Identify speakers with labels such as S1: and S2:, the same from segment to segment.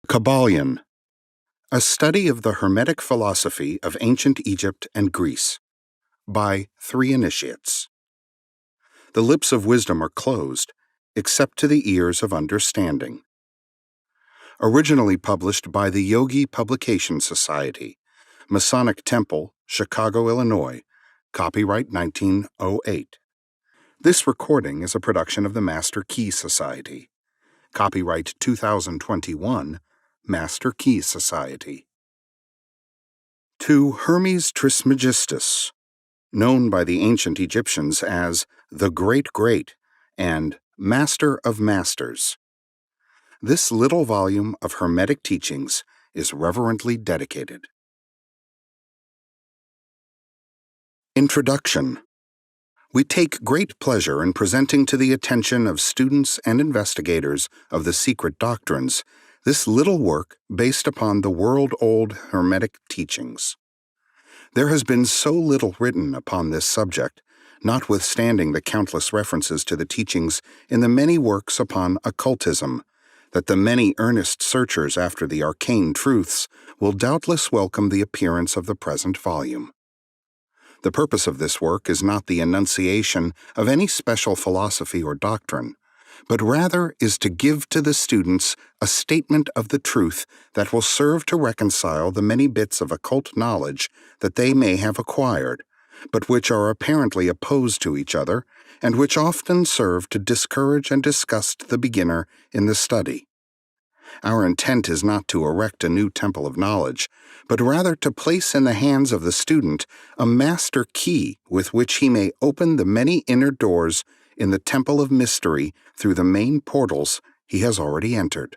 S1: Kybalion, a study of the Hermetic philosophy of ancient Egypt and Greece, by 3 initiates. The lips of wisdom are closed, except to the ears of understanding. Originally published by the Yogi Publication Society, Masonic Temple, Chicago, Illinois, copyright 1908. This recording is a production of the Master Key Society. Copyright 2021, Master Key Society. To Hermes Trismegistus, known by the ancient Egyptians as the Great Great and Master of Masters, this little volume of Hermetic teachings is reverently dedicated. Introduction. We take great pleasure in presenting to the attention of students and investigators of the secret doctrines this little work based upon the world-old Hermetic teachings. There has been so little written upon this subject, notwithstanding the countless references to the teachings in the many works upon occultism, that the many earnest searchers after the arcane truths will doubtless welcome the appearance of the present volume. The purpose of this work is not the enunciation of any special philosophy or doctrine, but rather is to give to the students a statement of the truth that will serve to reconcile the many bits of occult knowledge that they may have acquired, but which are apparently opposed to each other, and which often serve to discourage and disgust the beginner in the study. Our intent is not to erect a new temple of knowledge, but rather to place in the hands of the student a master key with which he may open the many inner doors in the temple of mystery through the main portals he has already entered.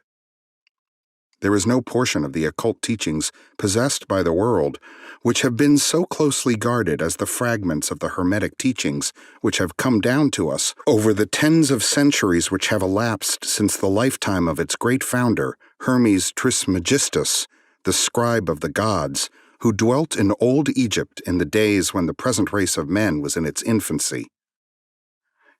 S1: There is no portion of the occult teachings possessed by the world which have been so closely guarded as the fragments of the Hermetic teachings which have come down to us over the tens of centuries which have elapsed since the lifetime of its great founder, Hermes Trismegistus, the scribe of the gods, who dwelt in old Egypt in the days when the present race of men was in its infancy.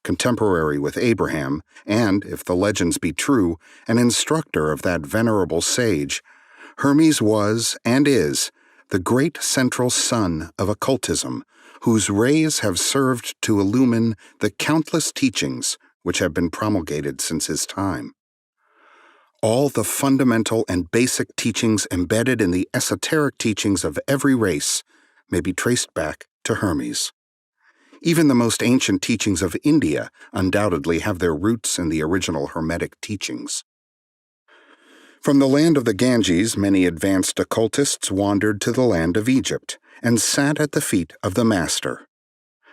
S1: Contemporary with Abraham, and, if the legends be true, an instructor of that venerable sage, Hermes was, and is, the great central sun of occultism, whose rays have served to illumine the countless teachings which have been promulgated since his time. All the fundamental and basic teachings embedded in the esoteric teachings of every race may be traced back to Hermes. Even the most ancient teachings of India undoubtedly have their roots in the original Hermetic teachings. From the land of the Ganges, many advanced occultists wandered to the land of Egypt and sat at the feet of the Master.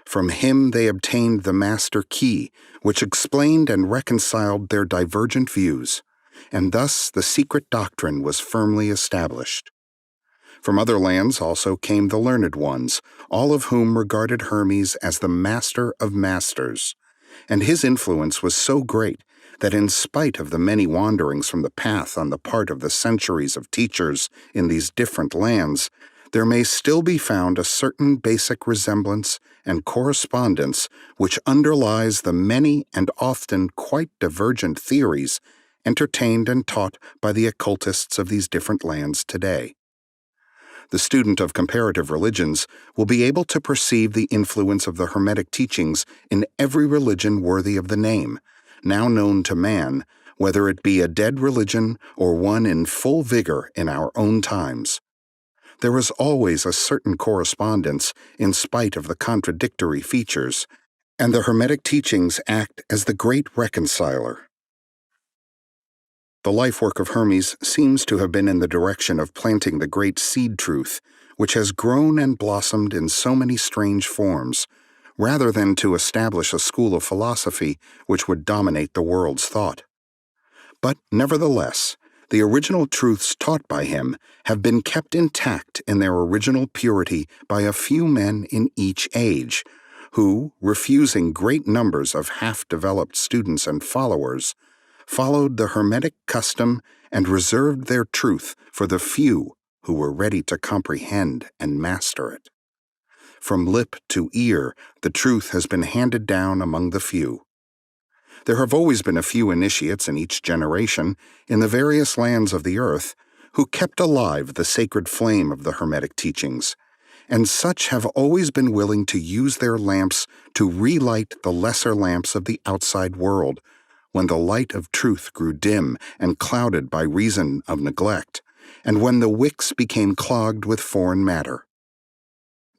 S1: From him they obtained the Master Key, which explained and reconciled their divergent views, and thus the secret doctrine was firmly established. From other lands also came the learned ones, all of whom regarded Hermes as the master of masters, and his influence was so great that in spite of the many wanderings from the path on the part of the centuries of teachers in these different lands, there may still be found a certain basic resemblance and correspondence which underlies the many and often quite divergent theories entertained and taught by the occultists of these different lands today. The student of comparative religions will be able to perceive the influence of the Hermetic teachings in every religion worthy of the name, now known to man, whether it be a dead religion or one in full vigor in our own times. There is always a certain correspondence in spite of the contradictory features, and the Hermetic teachings act as the great reconciler. The life work of Hermes seems to have been in the direction of planting the great seed truth, which has grown and blossomed in so many strange forms, rather than to establish a school of philosophy which would dominate the world's thought. But, nevertheless, the original truths taught by him have been kept intact in their original purity by a few men in each age, who, refusing great numbers of half-developed students and followers, followed the Hermetic custom and reserved their truth for the few who were ready to comprehend and master it. From lip to ear, the truth has been handed down among the few. There have always been a few initiates in each generation in the various lands of the earth who kept alive the sacred flame of the Hermetic teachings, and such have always been willing to use their lamps to relight the lesser lamps of the outside world when the light of truth grew dim and clouded by reason of neglect, and when the wicks became clogged with foreign matter.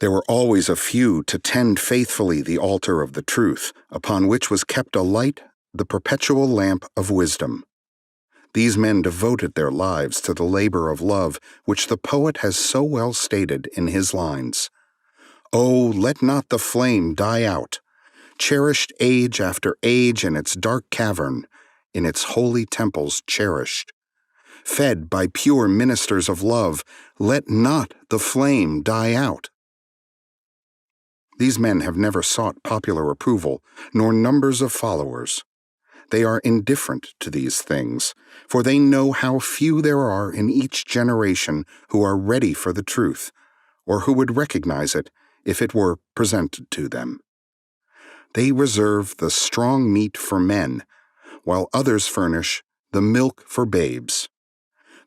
S1: There were always a few to tend faithfully the altar of the truth, upon which was kept alight the perpetual lamp of wisdom. These men devoted their lives to the labor of love, which the poet has so well stated in his lines. "Oh, let not the flame die out, cherished age after age in its dark cavern, in its holy temples cherished. Fed by pure ministers of love, let not the flame die out." These men have never sought popular approval, nor numbers of followers. They are indifferent to these things, for they know how few there are in each generation who are ready for the truth, or who would recognize it if it were presented to them. They reserve the strong meat for men, while others furnish the milk for babes.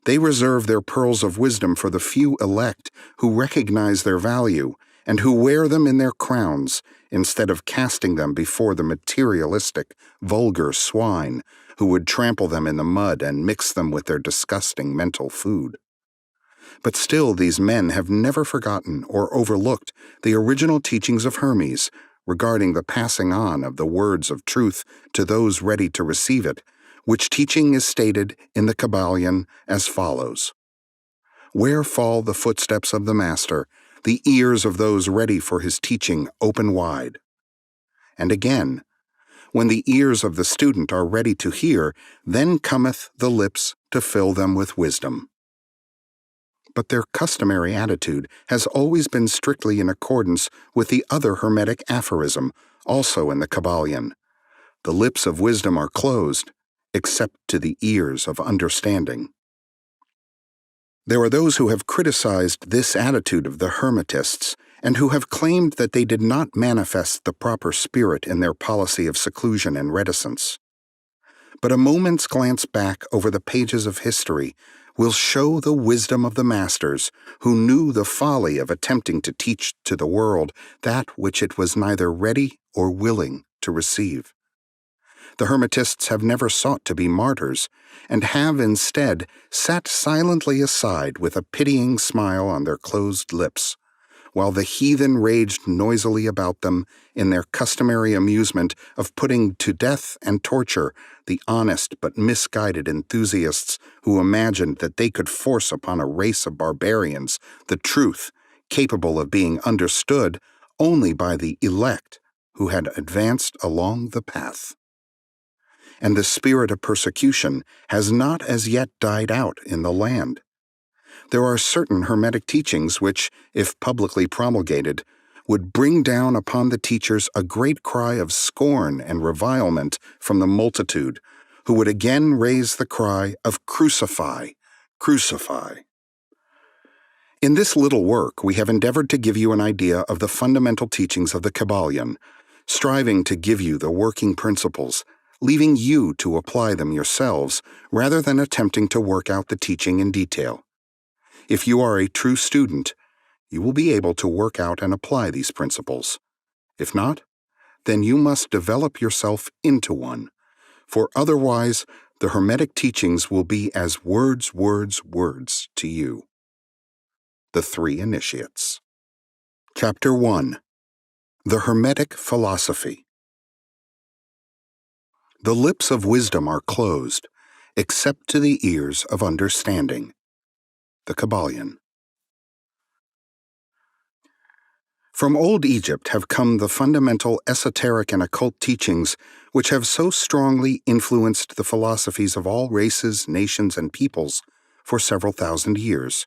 S1: They reserve their pearls of wisdom for the few elect who recognize their value and who wear them in their crowns instead of casting them before the materialistic, vulgar swine who would trample them in the mud and mix them with their disgusting mental food. But still these men have never forgotten or overlooked the original teachings of Hermes regarding the passing on of the words of truth to those ready to receive it, which teaching is stated in the Kybalion as follows: "Where fall the footsteps of the Master, the ears of those ready for his teaching open wide." And again, "When the ears of the student are ready to hear, then cometh the lips to fill them with wisdom." But their customary attitude has always been strictly in accordance with the other Hermetic aphorism, also in the Kybalion: "The lips of wisdom are closed, except to the ears of understanding." There are those who have criticized this attitude of the Hermetists and who have claimed that they did not manifest the proper spirit in their policy of seclusion and reticence. But a moment's glance back over the pages of history will show the wisdom of the masters who knew the folly of attempting to teach to the world that which it was neither ready or willing to receive. The Hermetists have never sought to be martyrs, and have instead sat silently aside with a pitying smile on their closed lips, while the heathen raged noisily about them in their customary amusement of putting to death and torture the honest but misguided enthusiasts who imagined that they could force upon a race of barbarians the truth capable of being understood only by the elect who had advanced along the path. And the spirit of persecution has not as yet died out in the land. There are certain Hermetic teachings which, if publicly promulgated, would bring down upon the teachers a great cry of scorn and revilement from the multitude, who would again raise the cry of "Crucify, crucify." In this little work, we have endeavored to give you an idea of the fundamental teachings of the Kybalion, striving to give you the working principles, leaving you to apply them yourselves rather than attempting to work out the teaching in detail. If you are a true student, you will be able to work out and apply these principles. If not, then you must develop yourself into one, for otherwise the Hermetic teachings will be as words to you. The Three Initiates. Chapter 1. The Hermetic Philosophy. The lips of wisdom are closed, except to the ears of understanding. The Kybalion. From old Egypt have come the fundamental esoteric and occult teachings which have so strongly influenced the philosophies of all races, nations, and peoples for several thousand years.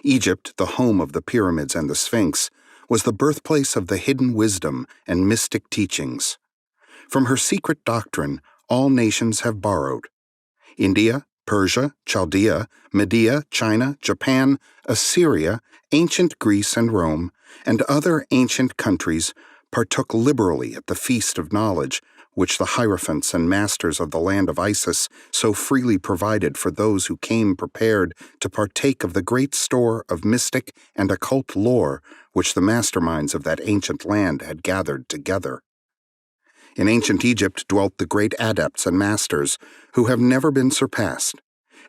S1: Egypt, the home of the pyramids and the Sphinx, was the birthplace of the hidden wisdom and mystic teachings. From her secret doctrine, all nations have borrowed. India, Persia, Chaldea, Media, China, Japan, Assyria, ancient Greece and Rome, and other ancient countries partook liberally at the feast of knowledge which the hierophants and masters of the land of Isis so freely provided for those who came prepared to partake of the great store of mystic and occult lore which the masterminds of that ancient land had gathered together. In ancient Egypt dwelt the great adepts and masters who have never been surpassed,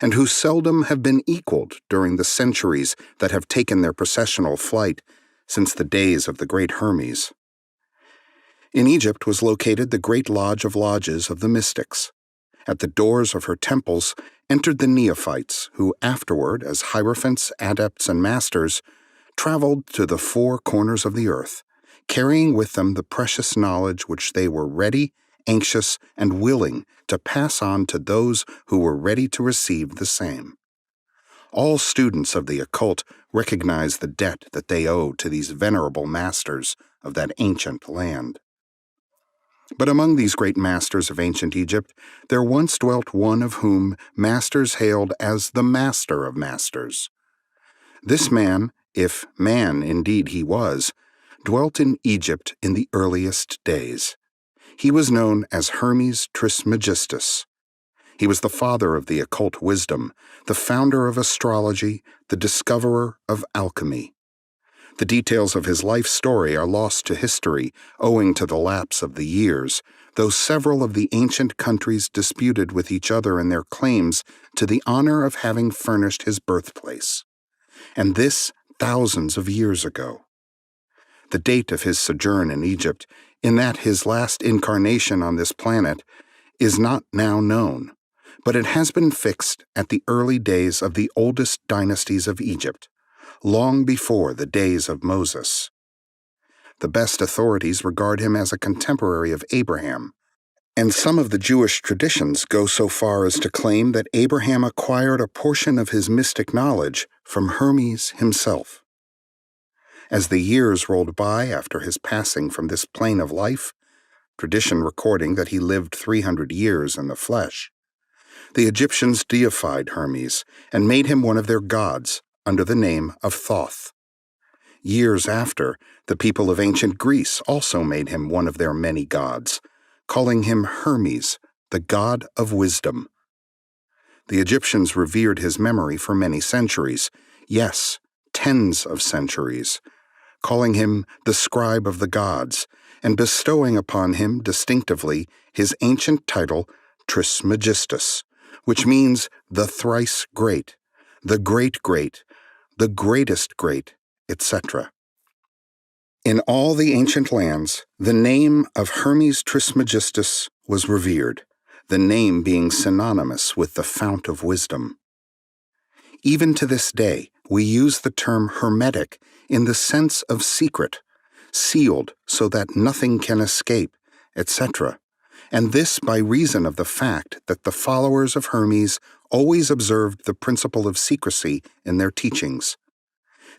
S1: and who seldom have been equaled during the centuries that have taken their processional flight since the days of the great Hermes. In Egypt was located the great lodge of lodges of the mystics. At the doors of her temples entered the neophytes who afterward, as hierophants, adepts, and masters, traveled to the four corners of the earth, carrying with them the precious knowledge which they were ready, anxious, and willing to pass on to those who were ready to receive the same. All students of the occult recognize the debt that they owe to these venerable masters of that ancient land. But among these great masters of ancient Egypt, there once dwelt one of whom masters hailed as the Master of Masters. This man, if man indeed he was, dwelt in Egypt in the earliest days. He was known as Hermes Trismegistus. He was the father of the occult wisdom, the founder of astrology, the discoverer of alchemy. The details of his life story are lost to history owing to the lapse of the years, though several of the ancient countries disputed with each other in their claims to the honor of having furnished his birthplace. And this thousands of years ago. The date of his sojourn in Egypt, in that his last incarnation on this planet, is not now known, but it has been fixed at the early days of the oldest dynasties of Egypt, long before the days of Moses. The best authorities regard him as a contemporary of Abraham, and some of the Jewish traditions go so far as to claim that Abraham acquired a portion of his mystic knowledge from Hermes himself. As the years rolled by after his passing from this plane of life, tradition recording that he lived 300 years in the flesh, the Egyptians deified Hermes and made him one of their gods under the name of Thoth. Years after, the people of ancient Greece also made him one of their many gods, calling him Hermes, the god of wisdom. The Egyptians revered his memory for many centuries, yes, tens of centuries, calling him the scribe of the gods, and bestowing upon him distinctively his ancient title Trismegistus, which means the thrice great, the great, the greatest great, etc. In all the ancient lands, the name of Hermes Trismegistus was revered, the name being synonymous with the fount of wisdom. Even to this day, we use the term hermetic in the sense of secret, sealed so that nothing can escape, etc., and this by reason of the fact that the followers of Hermes always observed the principle of secrecy in their teachings.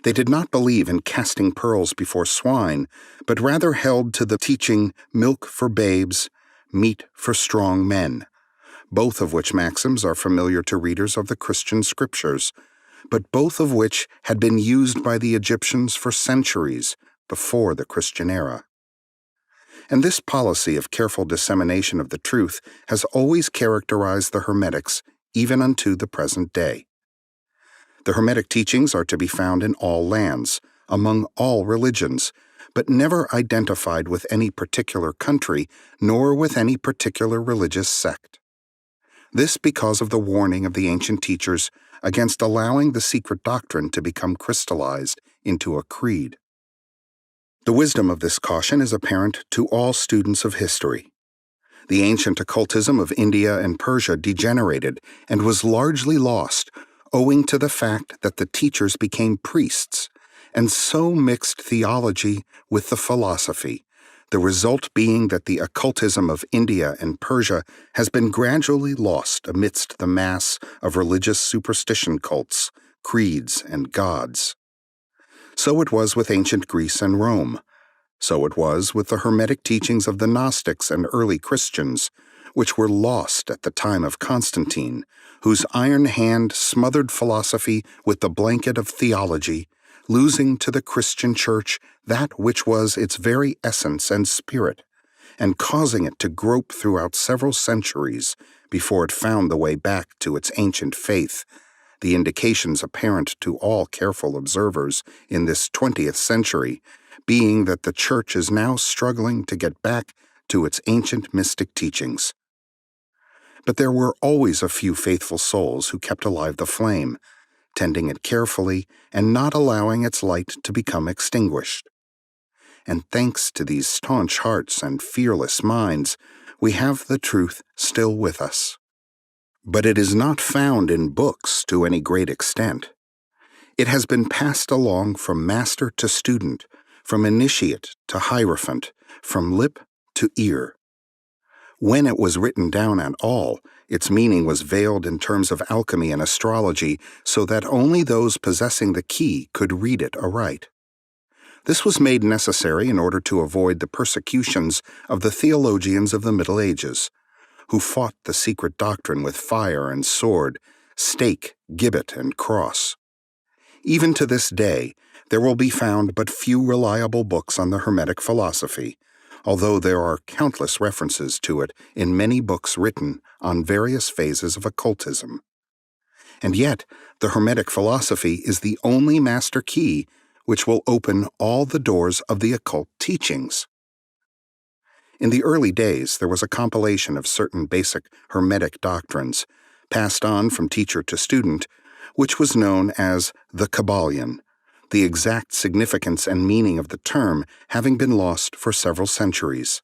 S1: They did not believe in casting pearls before swine, but rather held to the teaching milk for babes, meat for strong men, both of which maxims are familiar to readers of the Christian scriptures, but both of which had been used by the Egyptians for centuries before the Christian era. And this policy of careful dissemination of the truth has always characterized the Hermetics even unto the present day. The Hermetic teachings are to be found in all lands, among all religions, but never identified with any particular country nor with any particular religious sect. This because of the warning of the ancient teachers against allowing the secret doctrine to become crystallized into a creed. The wisdom of this caution is apparent to all students of history. The ancient occultism of India and Persia degenerated and was largely lost owing to the fact that the teachers became priests and so mixed theology with the philosophy, the result being that the occultism of India and Persia has been gradually lost amidst the mass of religious superstition cults, creeds, and gods. So it was with ancient Greece and Rome. So it was with the Hermetic teachings of the Gnostics and early Christians, which were lost at the time of Constantine, whose iron hand smothered philosophy with the blanket of theology, losing to the Christian Church that which was its very essence and spirit, and causing it to grope throughout several centuries before it found the way back to its ancient faith, the indications apparent to all careful observers in this 20th century being that the Church is now struggling to get back to its ancient mystic teachings. But there were always a few faithful souls who kept alive the flame, tending it carefully and not allowing its light to become extinguished. And thanks to these staunch hearts and fearless minds, we have the truth still with us. But it is not found in books to any great extent. It has been passed along from master to student, from initiate to hierophant, from lip to ear. When it was written down at all, its meaning was veiled in terms of alchemy and astrology so that only those possessing the key could read it aright. This was made necessary in order to avoid the persecutions of the theologians of the Middle Ages, who fought the secret doctrine with fire and sword, stake, gibbet, and cross. Even to this day, there will be found but few reliable books on the Hermetic philosophy, although there are countless references to it in many books written on various phases of occultism. And yet, the Hermetic philosophy is the only master key which will open all the doors of the occult teachings. In the early days, there was a compilation of certain basic Hermetic doctrines, passed on from teacher to student, which was known as the Kybalion, the exact significance and meaning of the term having been lost for several centuries.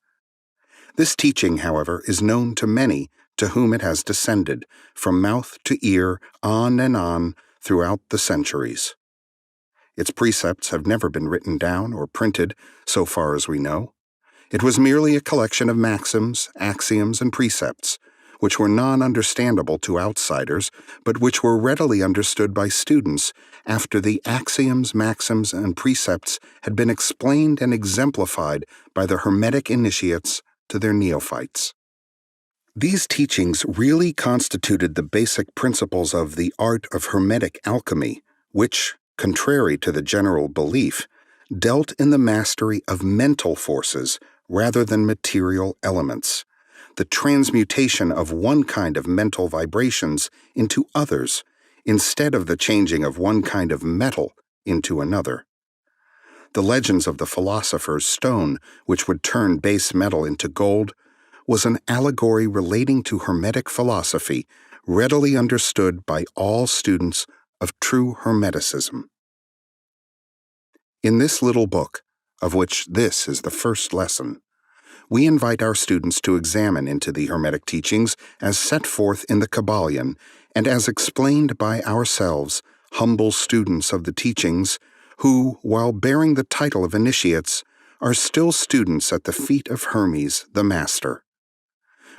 S1: This teaching, however, is known to many to whom it has descended, from mouth to ear, on and on, throughout the centuries. Its precepts have never been written down or printed, so far as we know. It was merely a collection of maxims, axioms, and precepts, which were non-understandable to outsiders, but which were readily understood by students after the axioms, maxims, and precepts had been explained and exemplified by the Hermetic initiates to their neophytes. These teachings really constituted the basic principles of the art of Hermetic alchemy, which, contrary to the general belief, dealt in the mastery of mental forces rather than material elements, the transmutation of one kind of mental vibrations into others, instead of the changing of one kind of metal into another. The legends of the philosopher's stone, which would turn base metal into gold, was an allegory relating to Hermetic philosophy, readily understood by all students of true Hermeticism. In this little book, of which this is the first lesson, we invite our students to examine into the Hermetic teachings as set forth in the Kybalion and as explained by ourselves, humble students of the teachings, who, while bearing the title of initiates, are still students at the feet of Hermes, the Master.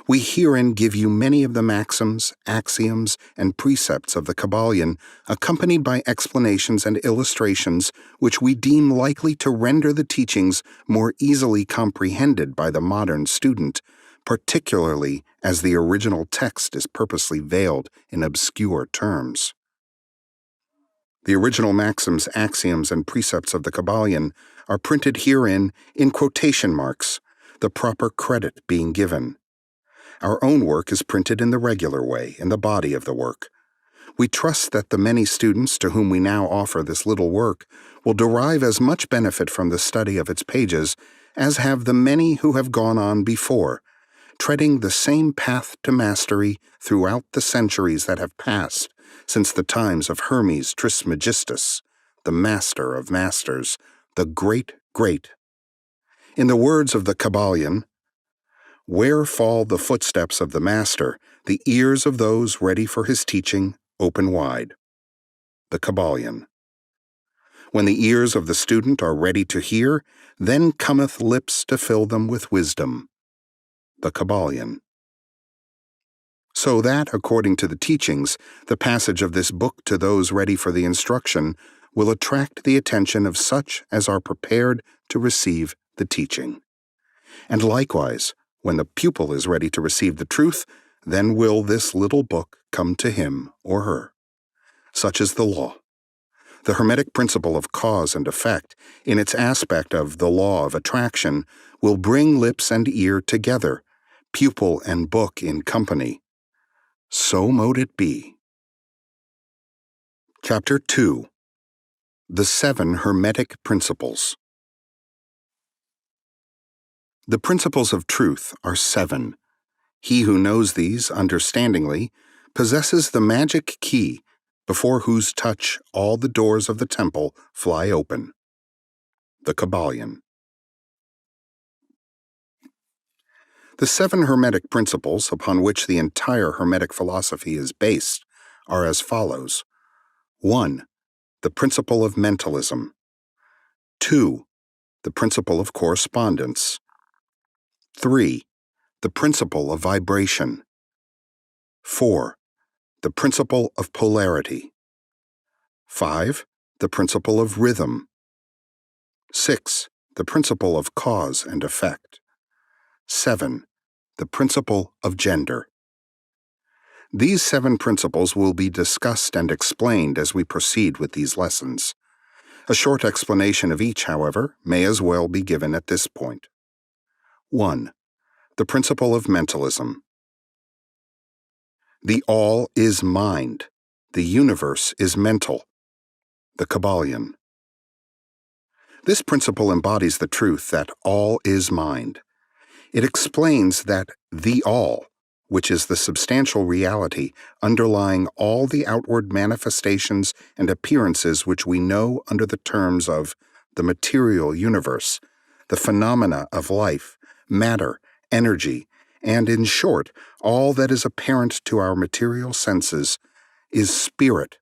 S1: We herein give you many of the maxims, axioms, and precepts of the Kybalion, accompanied by explanations and illustrations which we deem likely to render the teachings more easily comprehended by the modern student, particularly as the original text is purposely veiled in obscure terms. The original maxims, axioms, and precepts of the Kybalion are printed herein in quotation marks, the proper credit being given. Our own work is printed in the regular way, in the body of the work. We trust that the many students to whom we now offer this little work will derive as much benefit from the study of its pages as have the many who have gone on before, treading the same path to mastery throughout the centuries that have passed since the times of Hermes Trismegistus, the master of masters, the great. In the words of the Kybalion, "Where fall the footsteps of the master, the ears of those ready for his teaching open wide." The Kybalion. When the ears of the student are ready to hear, then cometh lips to fill them with wisdom. The Kybalion. So that, according to the teachings, the passage of this book to those ready for the instruction will attract the attention of such as are prepared to receive the teaching. And likewise, when the pupil is ready to receive the truth, then will this little book come to him or her. Such is the law. The Hermetic principle of cause and effect, in its aspect of the law of attraction, will bring lips and ear together, pupil and book in company. So mote it be. Chapter 2. The 7 Hermetic Principles. The principles of truth are 7. He who knows these understandingly possesses the magic key before whose touch all the doors of the temple fly open. The Kybalion. The 7 Hermetic principles upon which the entire Hermetic philosophy is based are as follows. 1. The principle of mentalism. 2. The principle of correspondence. 3. The principle of vibration. 4. The principle of polarity. 5. The principle of rhythm. 6. The principle of cause and effect. 7. The principle of gender. These 7 principles will be discussed and explained as we proceed with these lessons. A short explanation of each, however, may as well be given at this point. 1. The principle of mentalism. The all is mind. The universe is mental. The Kybalion. This principle embodies the truth that all is mind. It explains that the all, which is the substantial reality underlying all the outward manifestations and appearances which we know under the terms of the material universe, the phenomena of life, matter, energy, and, in short, all that is apparent to our material senses, is spirit,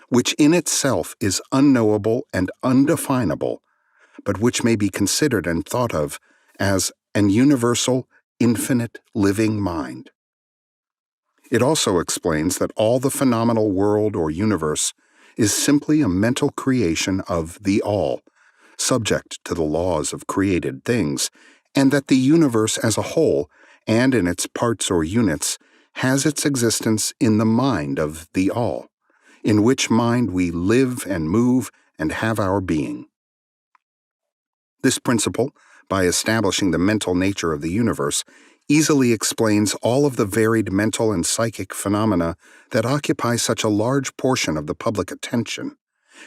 S1: which in itself is unknowable and undefinable, but which may be considered and thought of as an universal, infinite, living mind. It also explains that all the phenomenal world or universe is simply a mental creation of the all, subject to the laws of created things, and that the universe as a whole, and in its parts or units, has its existence in the mind of the all, in which mind we live and move and have our being. This principle, by establishing the mental nature of the universe, easily explains all of the varied mental and psychic phenomena that occupy such a large portion of the public attention,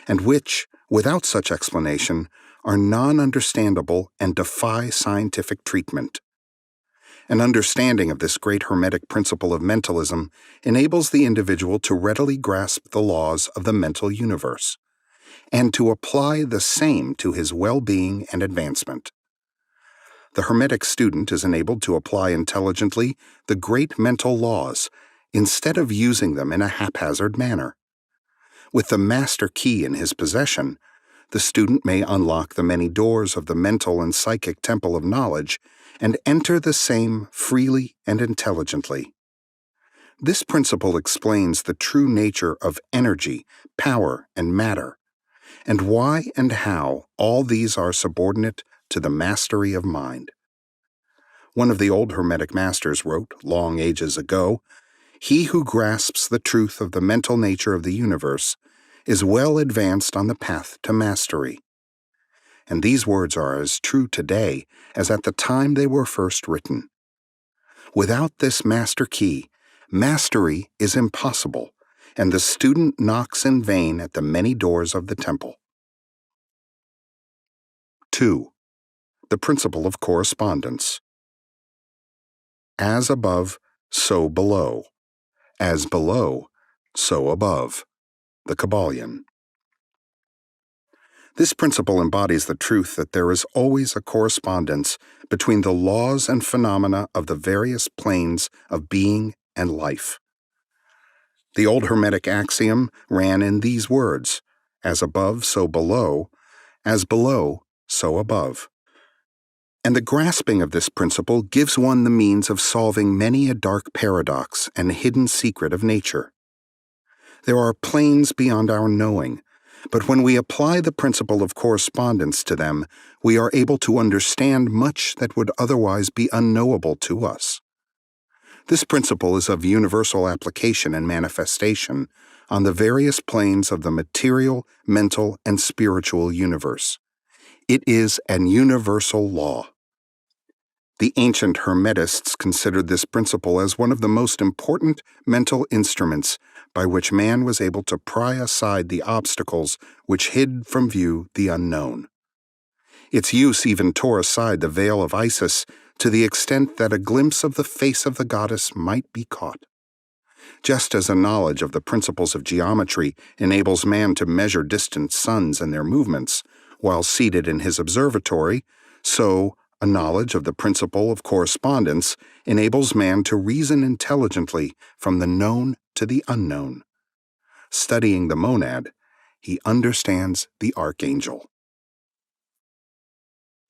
S1: and which, without such explanation, are non-understandable and defy scientific treatment. An understanding of this great Hermetic principle of mentalism enables the individual to readily grasp the laws of the mental universe, and to apply the same to his well-being and advancement. The Hermetic student is enabled to apply intelligently the great mental laws instead of using them in a haphazard manner. With the master key in his possession, the student may unlock the many doors of the mental and psychic temple of knowledge and enter the same freely and intelligently. This principle explains the true nature of energy, power, and matter, and why and how all these are subordinate to the mastery of mind. One of the old Hermetic masters wrote, long ages ago, "He who grasps the truth of the mental nature of the universe is well advanced on the path to mastery." And these words are as true today as at the time they were first written. Without this master key, mastery is impossible, and the student knocks in vain at the many doors of the temple. 2. The principle of correspondence. As above, so below. As below, so above. The Kybalion. This principle embodies the truth that there is always a correspondence between the laws and phenomena of the various planes of being and life. The old Hermetic axiom ran in these words, as above, so below, as below, so above. And the grasping of this principle gives one the means of solving many a dark paradox and hidden secret of nature. There are planes beyond our knowing, but when we apply the principle of correspondence to them, we are able to understand much that would otherwise be unknowable to us. This principle is of universal application and manifestation, on the various planes of the material, mental, and spiritual universe. It is an universal law. The ancient Hermetists considered this principle as one of the most important mental instruments by which man was able to pry aside the obstacles which hid from view the unknown. Its use even tore aside the veil of Isis to the extent that a glimpse of the face of the goddess might be caught. Just as a knowledge of the principles of geometry enables man to measure distant suns and their movements while seated in his observatory, so a knowledge of the principle of correspondence enables man to reason intelligently from the known to the unknown. Studying the monad, he understands the archangel.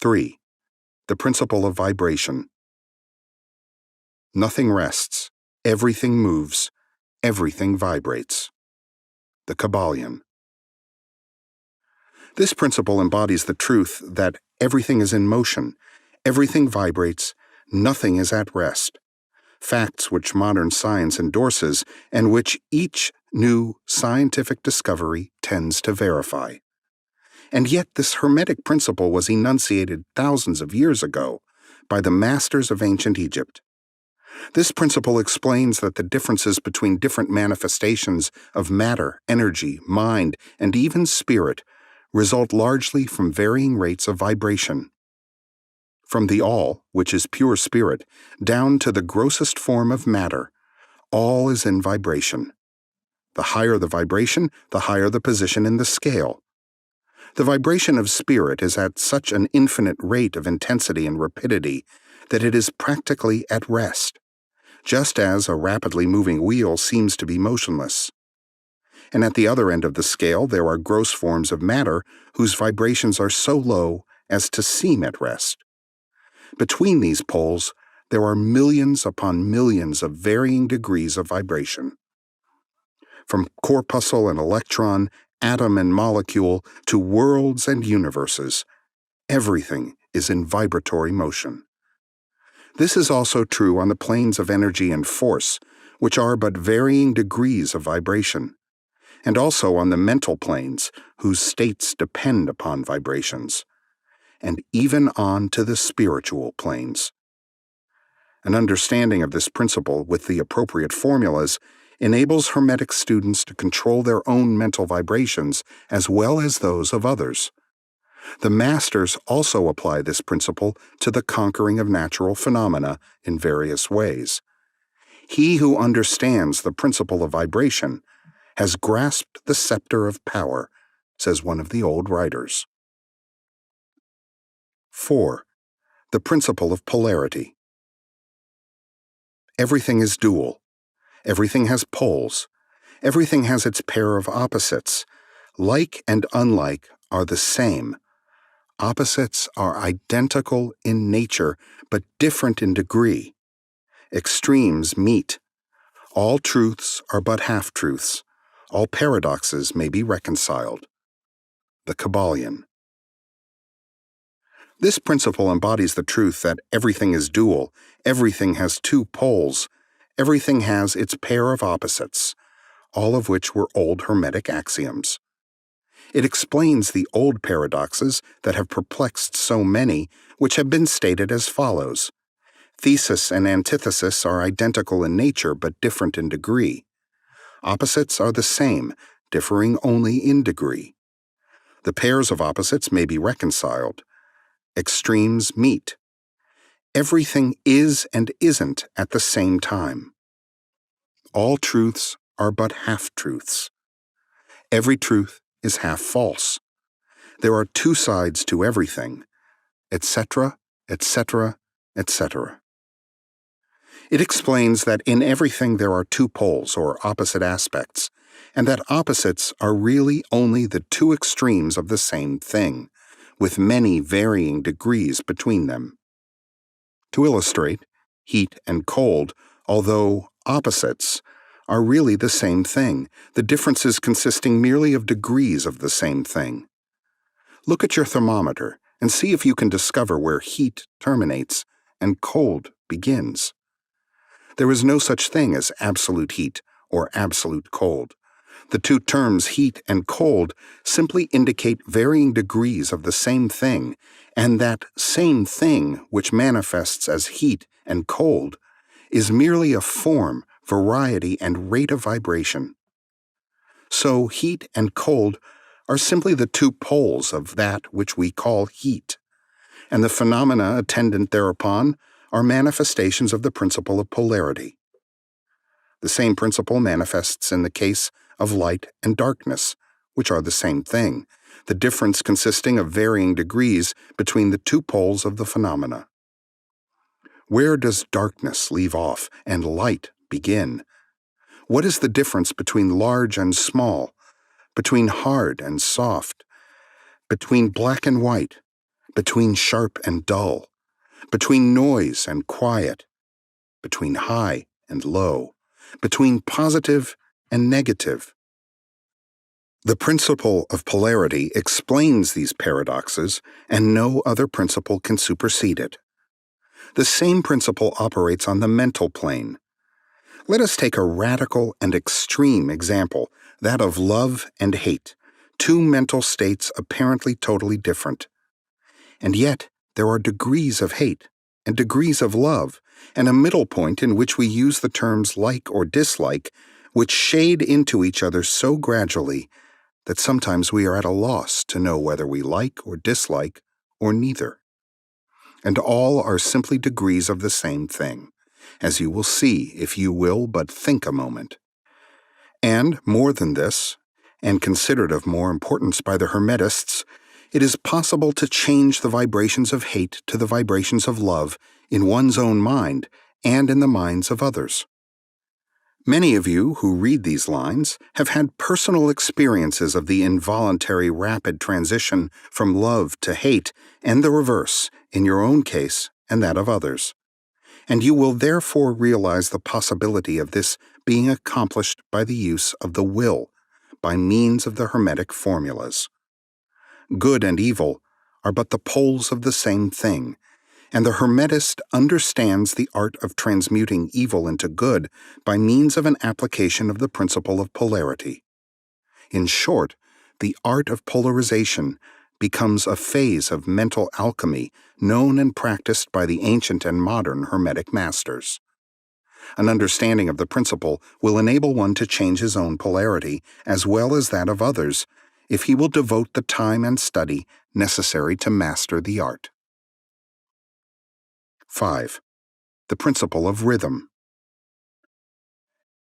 S1: 3. The principle of vibration. Nothing rests, everything moves, everything vibrates. The Kybalion. This principle embodies the truth that everything is in motion, everything vibrates, nothing is at rest. Facts which modern science endorses and which each new scientific discovery tends to verify. And yet this Hermetic principle was enunciated thousands of years ago by the masters of ancient Egypt. This principle explains that the differences between different manifestations of matter, energy, mind, and even spirit result largely from varying rates of vibration. From the all, which is pure spirit, down to the grossest form of matter, all is in vibration. The higher the vibration, the higher the position in the scale. The vibration of spirit is at such an infinite rate of intensity and rapidity that it is practically at rest, just as a rapidly moving wheel seems to be motionless. And at the other end of the scale there are gross forms of matter whose vibrations are so low as to seem at rest. Between these poles, there are millions upon millions of varying degrees of vibration. From corpuscle and electron, atom and molecule, to worlds and universes, everything is in vibratory motion. This is also true on the planes of energy and force, which are but varying degrees of vibration, and also on the mental planes, whose states depend upon vibrations, and even on to the spiritual planes. An understanding of this principle with the appropriate formulas enables Hermetic students to control their own mental vibrations as well as those of others. The masters also apply this principle to the conquering of natural phenomena in various ways. He who understands the principle of vibration has grasped the scepter of power, says one of the old writers. 4. The principle of polarity. Everything is dual. Everything has poles. Everything has its pair of opposites. Like and unlike are the same. Opposites are identical in nature, but different in degree. Extremes meet. All truths are but half-truths. All paradoxes may be reconciled. The Kybalion. This principle embodies the truth that everything is dual, everything has two poles, everything has its pair of opposites, all of which were old Hermetic axioms. It explains the old paradoxes that have perplexed so many, which have been stated as follows. Thesis and antithesis are identical in nature but different in degree. Opposites are the same, differing only in degree. The pairs of opposites may be reconciled. Extremes meet. Everything is and isn't at the same time. All truths are but half-truths. Every truth is half false. There are two sides to everything, etc., etc., etc. It explains that in everything there are two poles or opposite aspects, and that opposites are really only the two extremes of the same thing, with many varying degrees between them. To illustrate, heat and cold, although opposites, are really the same thing, the differences consisting merely of degrees of the same thing. Look at your thermometer and see if you can discover where heat terminates and cold begins. There is no such thing as absolute heat or absolute cold. The two terms heat and cold simply indicate varying degrees of the same thing, and that same thing which manifests as heat and cold is merely a form, variety, and rate of vibration. So heat and cold are simply the two poles of that which we call heat, and the phenomena attendant thereupon are manifestations of the principle of polarity. The same principle manifests in the case of light and darkness, which are the same thing, the difference consisting of varying degrees between the two poles of the phenomena. Where does darkness leave off and light begin? What is the difference between large and small, between hard and soft, between black and white, between sharp and dull, between noise and quiet, between high and low, between positive and negative? The principle of polarity explains these paradoxes, and no other principle can supersede it. The same principle operates on the mental plane. Let us take a radical and extreme example, that of love and hate, two mental states apparently totally different. And yet, there are degrees of hate and degrees of love, and a middle point in which we use the terms like or dislike, which shade into each other so gradually that sometimes we are at a loss to know whether we like or dislike or neither. And all are simply degrees of the same thing, as you will see if you will but think a moment. And more than this, and considered of more importance by the Hermetists, it is possible to change the vibrations of hate to the vibrations of love in one's own mind and in the minds of others. Many of you who read these lines have had personal experiences of the involuntary rapid transition from love to hate and the reverse in your own case and that of others. And you will therefore realize the possibility of this being accomplished by the use of the will, by means of the Hermetic formulas. Good and evil are but the poles of the same thing, and the Hermetist understands the art of transmuting evil into good by means of an application of the principle of polarity. In short, the art of polarization becomes a phase of mental alchemy known and practiced by the ancient and modern Hermetic masters. An understanding of the principle will enable one to change his own polarity as well as that of others if he will devote the time and study necessary to master the art. 5. The principle of rhythm.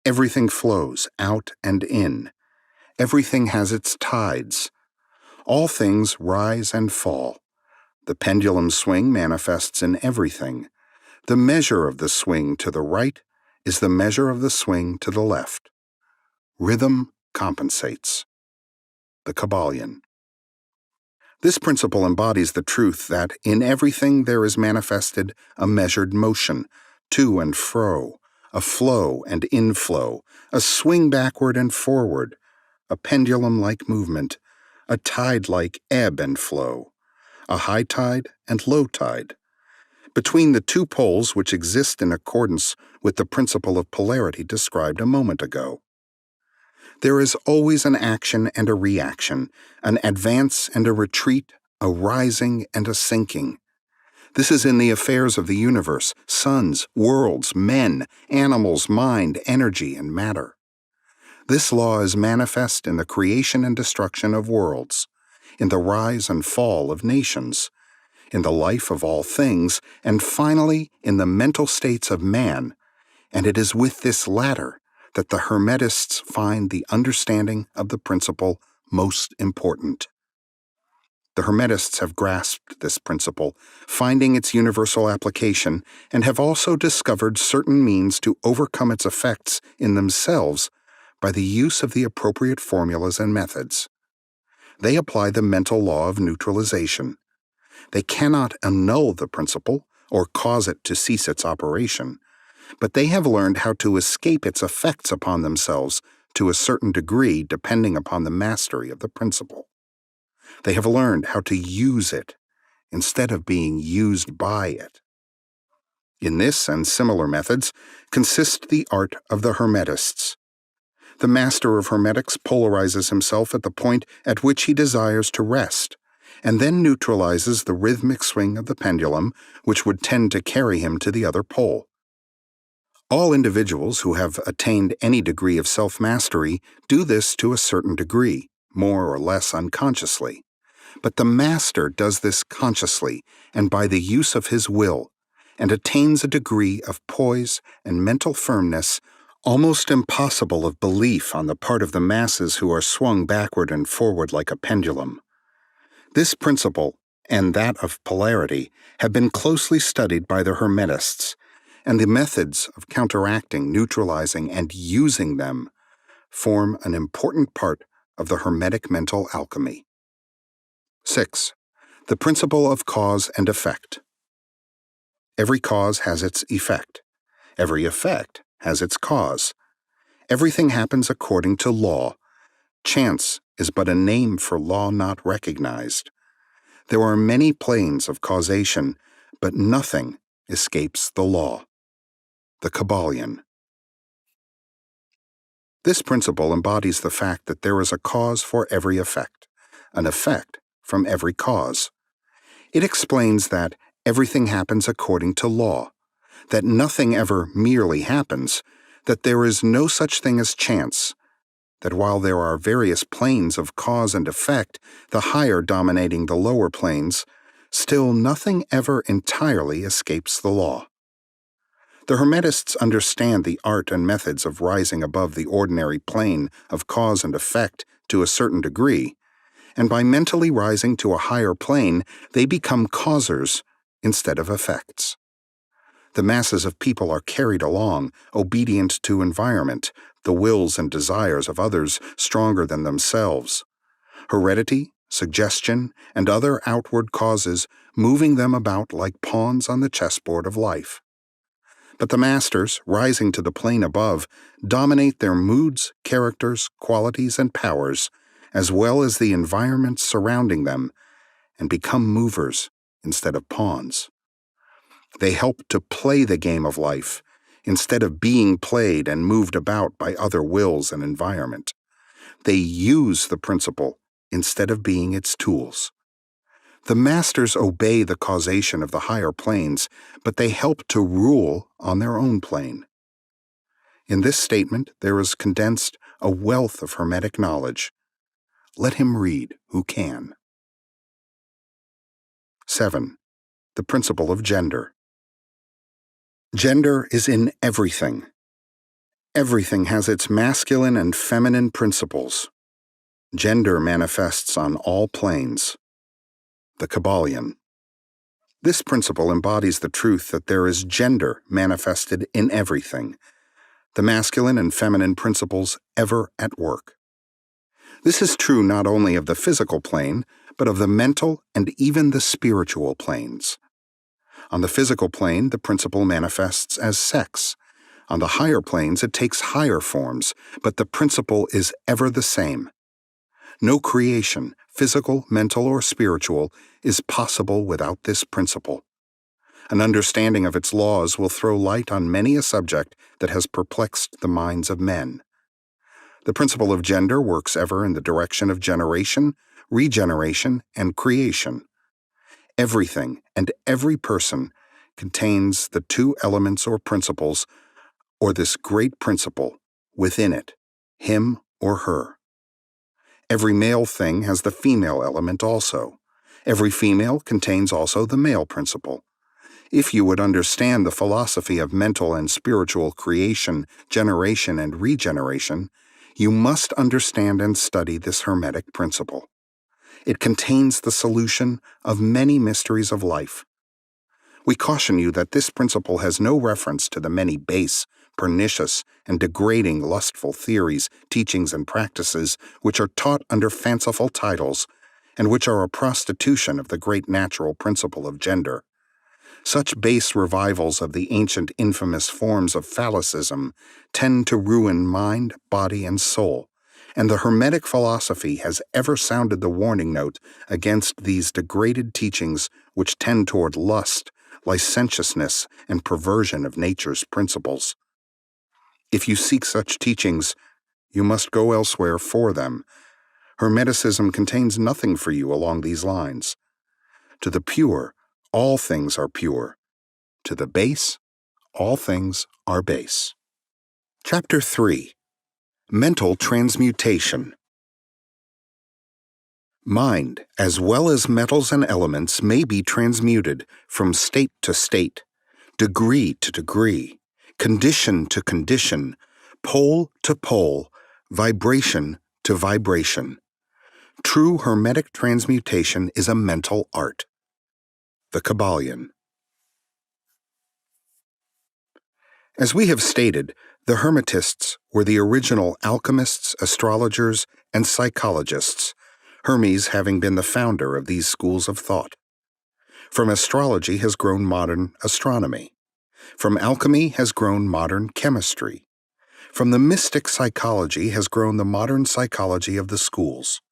S1: Everything flows out and in. Everything has its tides. All things rise and fall. The pendulum swing manifests in everything. The measure of the swing to the right is the measure of the swing to the left. Rhythm compensates. The Kybalion. This principle embodies the truth that in everything there is manifested a measured motion, to and fro, a flow and inflow, a swing backward and forward, a pendulum-like movement, a tide-like ebb and flow, a high tide and low tide. Between the two poles which exist in accordance with the principle of polarity described a moment ago. There is always an action and a reaction, an advance and a retreat, a rising and a sinking. This is in the affairs of the universe, suns, worlds, men, animals, mind, energy, and matter. This law is manifest in the creation and destruction of worlds, in the rise and fall of nations, in the life of all things, and finally in the mental states of man, and it is with this latter that the Hermetists find the understanding of the principle most important. The Hermetists have grasped this principle, finding its universal application, and have also discovered certain means to overcome its effects in themselves by the use of the appropriate formulas and methods. They apply the mental law of neutralization. They cannot annul the principle or cause it to cease its operation, but they have learned how to escape its effects upon themselves to a certain degree depending upon the mastery of the principle. They have learned how to use it instead of being used by it. In this and similar methods consist the art of the Hermetists. The master of Hermetics polarizes himself at the point at which he desires to rest, and then neutralizes the rhythmic swing of the pendulum, which would tend to carry him to the other pole. All individuals who have attained any degree of self-mastery do this to a certain degree, more or less unconsciously. But the master does this consciously and by the use of his will, and attains a degree of poise and mental firmness almost impossible of belief on the part of the masses who are swung backward and forward like a pendulum. This principle, and that of polarity, have been closely studied by the Hermetists, and the methods of counteracting, neutralizing, and using them form an important part of the Hermetic mental alchemy. 6. The principle of cause and effect. Every cause has its effect. Every effect has its cause. Everything happens according to law. Chance is but a name for law not recognized. There are many planes of causation, but nothing escapes the law. The Kybalion. This principle embodies the fact that there is a cause for every effect, an effect from every cause. It explains that everything happens according to law, that nothing ever merely happens, that there is no such thing as chance, that while there are various planes of cause and effect, the higher dominating the lower planes, still nothing ever entirely escapes the law. The Hermetists understand the art and methods of rising above the ordinary plane of cause and effect to a certain degree, and by mentally rising to a higher plane, they become causers instead of effects. The masses of people are carried along, obedient to environment, the wills and desires of others stronger than themselves. Heredity, suggestion, and other outward causes moving them about like pawns on the chessboard of life. But the masters, rising to the plane above, dominate their moods, characters, qualities, and powers, as well as the environment surrounding them, and become movers instead of pawns. They help to play the game of life, instead of being played and moved about by other wills and environment. They use the principle instead of being its tools. The masters obey the causation of the higher planes, but they help to rule on their own plane. In this statement, there is condensed a wealth of Hermetic knowledge. Let him read who can. 7. The principle of gender. Gender is in everything. Everything has its masculine and feminine principles. Gender manifests on all planes. The Kybalion. This principle embodies the truth that there is gender manifested in everything, the masculine and feminine principles ever at work. This is true not only of the physical plane, but of the mental and even the spiritual planes. On the physical plane, the principle manifests as sex. On the higher planes, it takes higher forms, but the principle is ever the same. No creation, physical, mental, or spiritual, is possible without this principle. An understanding of its laws will throw light on many a subject that has perplexed the minds of men. The principle of gender works ever in the direction of generation, regeneration, and creation. Everything and every person contains the two elements or principles, or this great principle, within it, him or her. Every male thing has the female element also. Every female contains also the male principle. If you would understand the philosophy of mental and spiritual creation, generation, and regeneration, you must understand and study this Hermetic principle. It contains the solution of many mysteries of life. We caution you that this principle has no reference to the many base, pernicious, and degrading lustful theories, teachings, and practices which are taught under fanciful titles, and which are a prostitution of the great natural principle of gender. Such base revivals of the ancient infamous forms of phallicism tend to ruin mind, body, and soul, and the Hermetic philosophy has ever sounded the warning note against these degraded teachings which tend toward lust, licentiousness, and perversion of nature's principles. If you seek such teachings, You must go elsewhere for them. Hermeticism contains nothing for you along these lines. To the pure, all things are pure. To the base, all things are base. Chapter 3. Mental Transmutation. Mind, as well as metals and elements, may be transmuted from state to state, degree to degree, condition to condition, pole to pole, vibration to vibration. True Hermetic transmutation is a mental art. The Kybalion. As we have stated, the Hermetists were the original alchemists, astrologers, and psychologists, Hermes having been the founder of these schools of thought. From astrology has grown modern astronomy. From alchemy has grown modern chemistry. From the mystic psychology has grown the modern psychology of the schools.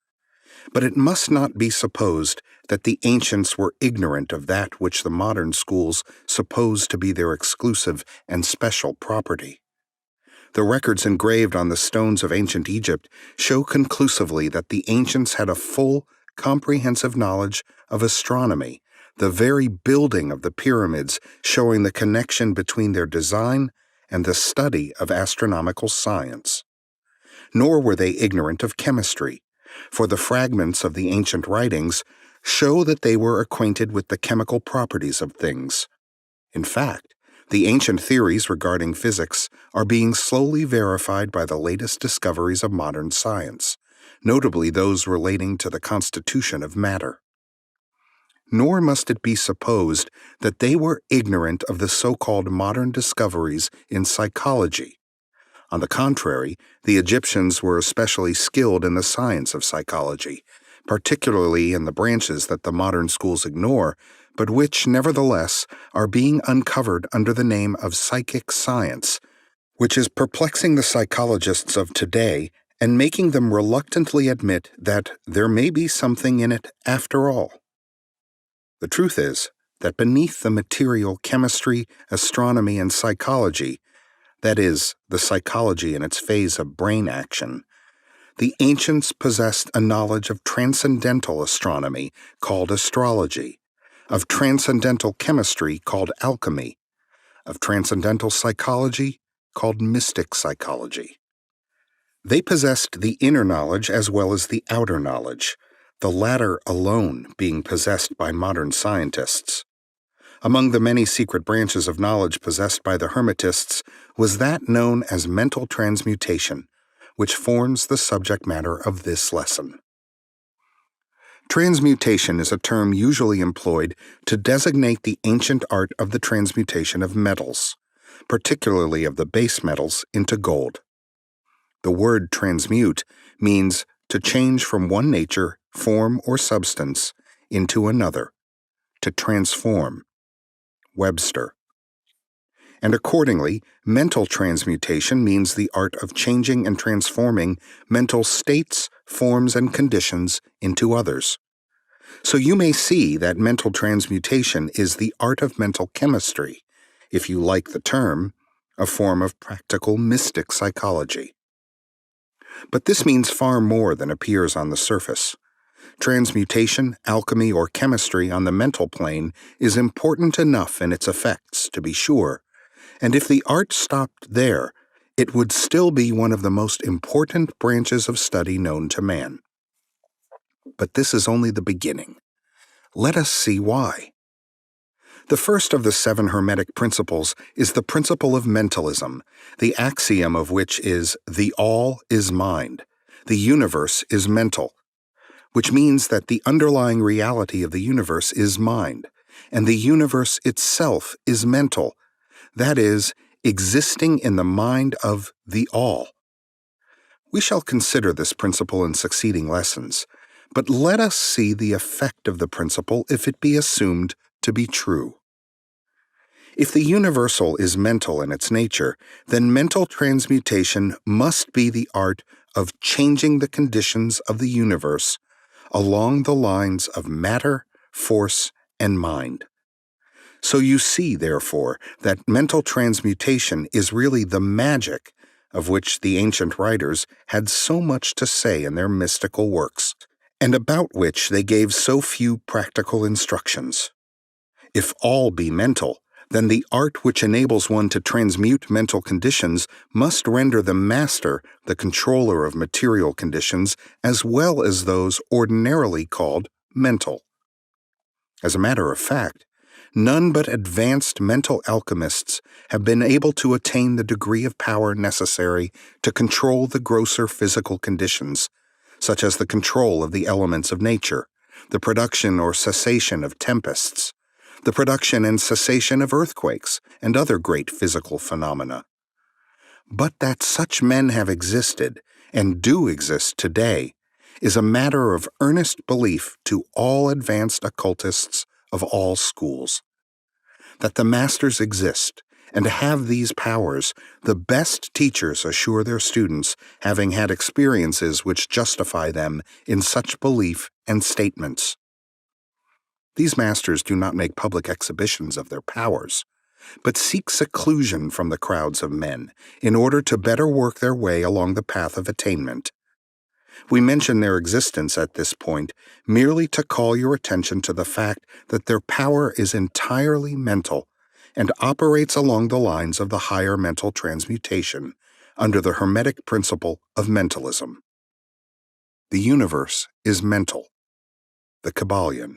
S1: But it must not be supposed that the ancients were ignorant of that which the modern schools suppose to be their exclusive and special property. The records engraved on the stones of ancient Egypt show conclusively that the ancients had a full, comprehensive knowledge of astronomy, the very building of the pyramids showing the connection between their design and the study of astronomical science. Nor were they ignorant of chemistry, for the fragments of the ancient writings show that they were acquainted with the chemical properties of things. In fact, the ancient theories regarding physics are being slowly verified by the latest discoveries of modern science, notably those relating to the constitution of matter. Nor must it be supposed that they were ignorant of the so-called modern discoveries in psychology. On the contrary, the Egyptians were especially skilled in the science of psychology, particularly in the branches that the modern schools ignore, but which, nevertheless, are being uncovered under the name of psychic science, which is perplexing the psychologists of today and making them reluctantly admit that there may be something in it after all. The truth is that beneath the material chemistry, astronomy, and psychology, that is, the psychology in its phase of brain action, the ancients possessed a knowledge of transcendental astronomy called astrology, of transcendental chemistry called alchemy, of transcendental psychology called mystic psychology. They possessed the inner knowledge as well as the outer knowledge, the latter alone being possessed by modern scientists. Among the many secret branches of knowledge possessed by the Hermetists was that known as mental transmutation, which forms the subject matter of this lesson. Transmutation is a term usually employed to designate the ancient art of the transmutation of metals, particularly of the base metals, into gold. The word transmute means to change from one nature, form, or substance into another, to transform. Webster. And accordingly, mental transmutation means the art of changing and transforming mental states, forms, and conditions into others. So you may see that mental transmutation is the art of mental chemistry, if you like the term, a form of practical mystic psychology. But this means far more than appears on the surface. Transmutation, alchemy, or chemistry on the mental plane is important enough in its effects, to be sure, and if the art stopped there, it would still be one of the most important branches of study known to man. But this is only the beginning. Let us see why. The first of the 7 Hermetic principles is the principle of mentalism, the axiom of which is the all is mind, the universe is mental, which means that the underlying reality of the universe is mind, and the universe itself is mental, that is, existing in the mind of the all. We shall consider this principle in succeeding lessons, but let us see the effect of the principle if it be assumed to be true. If the universal is mental in its nature, then mental transmutation must be the art of changing the conditions of the universe along the lines of matter, force, and mind. So you see, therefore, that mental transmutation is really the magic, of which the ancient writers had so much to say in their mystical works, and about which they gave so few practical instructions. If all be mental, then the art which enables one to transmute mental conditions must render the master the controller of material conditions as well as those ordinarily called mental. As a matter of fact, none but advanced mental alchemists have been able to attain the degree of power necessary to control the grosser physical conditions, such as the control of the elements of nature, the production or cessation of tempests, the production and cessation of earthquakes, and other great physical phenomena. But that such men have existed, and do exist today, is a matter of earnest belief to all advanced occultists of all schools. That the masters exist, and have these powers, the best teachers assure their students, having had experiences which justify them in such belief and statements. These masters do not make public exhibitions of their powers, but seek seclusion from the crowds of men in order to better work their way along the path of attainment. We mention their existence at this point merely to call your attention to the fact that their power is entirely mental and operates along the lines of the higher mental transmutation under the Hermetic principle of mentalism. The universe is mental. The Kybalion.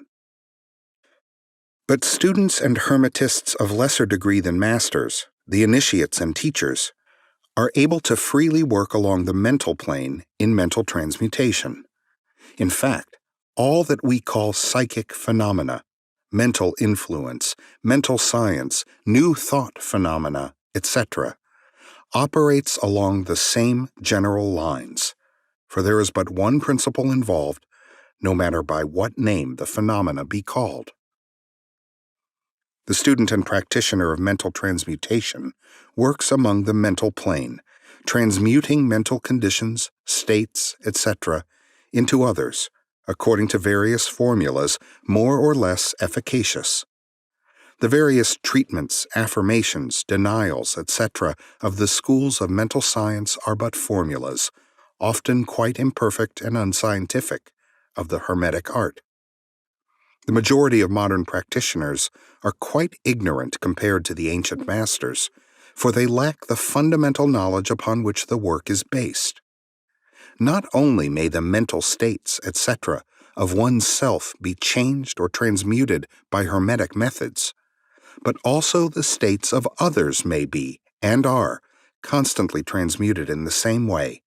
S1: But students and Hermetists of lesser degree than masters, the initiates and teachers, are able to freely work along the mental plane in mental transmutation. In fact, all that we call psychic phenomena, mental influence, mental science, new thought phenomena, etc., operates along the same general lines, for there is but one principle involved, no matter by what name the phenomena be called. The student and practitioner of mental transmutation works among the mental plane, transmuting mental conditions, states, etc., into others, according to various formulas more or less efficacious. The various treatments, affirmations, denials, etc., of the schools of mental science are but formulas, often quite imperfect and unscientific, of the Hermetic art. The majority of modern practitioners are quite ignorant compared to the ancient masters, for they lack the fundamental knowledge upon which the work is based. Not only may the mental states, etc., of one's self be changed or transmuted by Hermetic methods, but also the states of others may be, and are, constantly transmuted in the same way,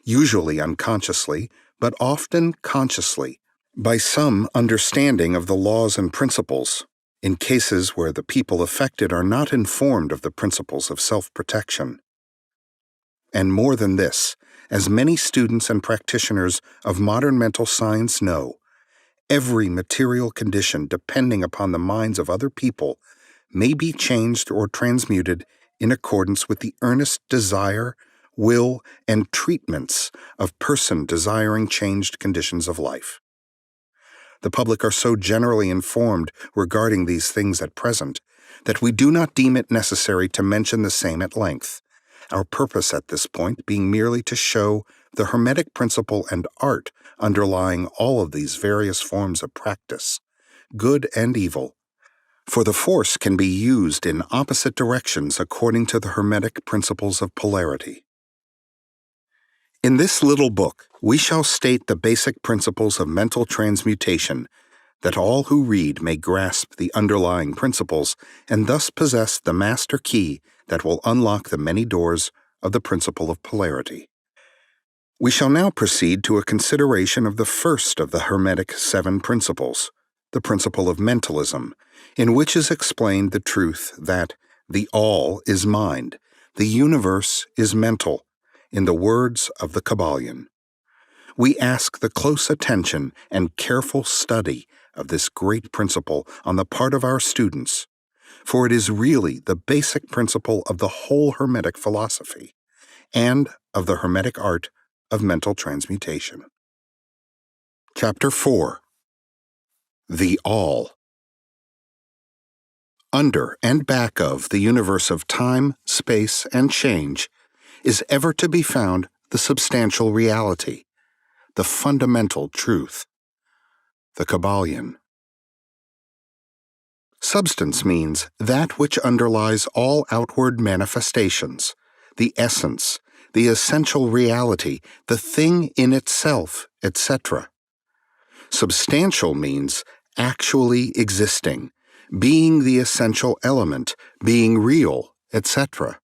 S1: usually unconsciously, but often consciously, by some understanding of the laws and principles, in cases where the people affected are not informed of the principles of self-protection. And more than this, as many students and practitioners of modern mental science know, every material condition depending upon the minds of other people may be changed or transmuted in accordance with the earnest desire, will, and treatments of person desiring changed conditions of life. The public are so generally informed regarding these things at present that we do not deem it necessary to mention the same at length, our purpose at this point being merely to show the Hermetic principle and art underlying all of these various forms of practice, good and evil, for the force can be used in opposite directions according to the Hermetic principles of polarity. In this little book, we shall state the basic principles of mental transmutation, that all who read may grasp the underlying principles and thus possess the master key that will unlock the many doors of the principle of polarity. We shall now proceed to a consideration of the first of the Hermetic 7 principles, the principle of mentalism, in which is explained the truth that the all is mind, the universe is mental, in the words of the Kybalion. We ask the close attention and careful study of this great principle on the part of our students, for it is really the basic principle of the whole Hermetic philosophy and of the Hermetic art of mental transmutation. Chapter 4. The All. Under and back of the universe of time, space, and change is ever to be found the substantial reality, the fundamental truth, the Kybalion. Substance means that which underlies all outward manifestations, the essence, the essential reality, the thing in itself, etc. Substantial means actually existing, being the essential element, being real, etc.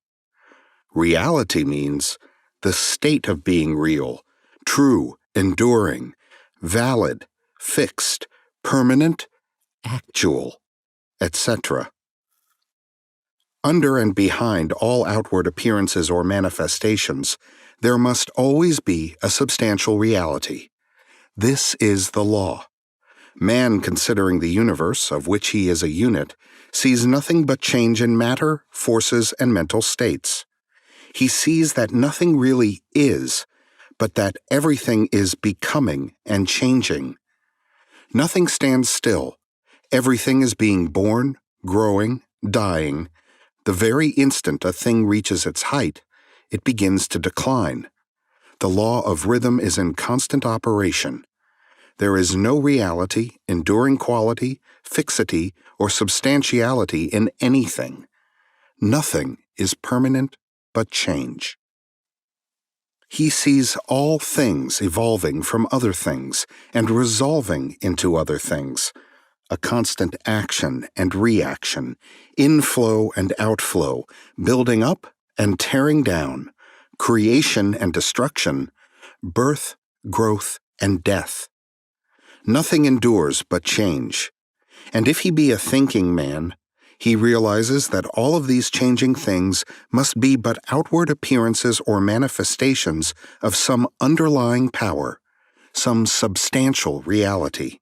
S1: Reality means the state of being real, true, enduring, valid, fixed, permanent, actual, etc. Under and behind all outward appearances or manifestations, there must always be a substantial reality. This is the law. Man, considering the universe, of which he is a unit, sees nothing but change in matter, forces, and mental states. He sees that nothing really is, but that everything is becoming and changing. Nothing stands still. Everything is being born, growing, dying. The very instant a thing reaches its height, it begins to decline. The law of rhythm is in constant operation. There is no reality, enduring quality, fixity, or substantiality in anything. Nothing is permanent but change. He sees all things evolving from other things and resolving into other things, a constant action and reaction, inflow and outflow, building up and tearing down, creation and destruction, birth, growth, and death. Nothing endures but change, and if he be a thinking man, he realizes that all of these changing things must be but outward appearances or manifestations of some underlying power, some substantial reality.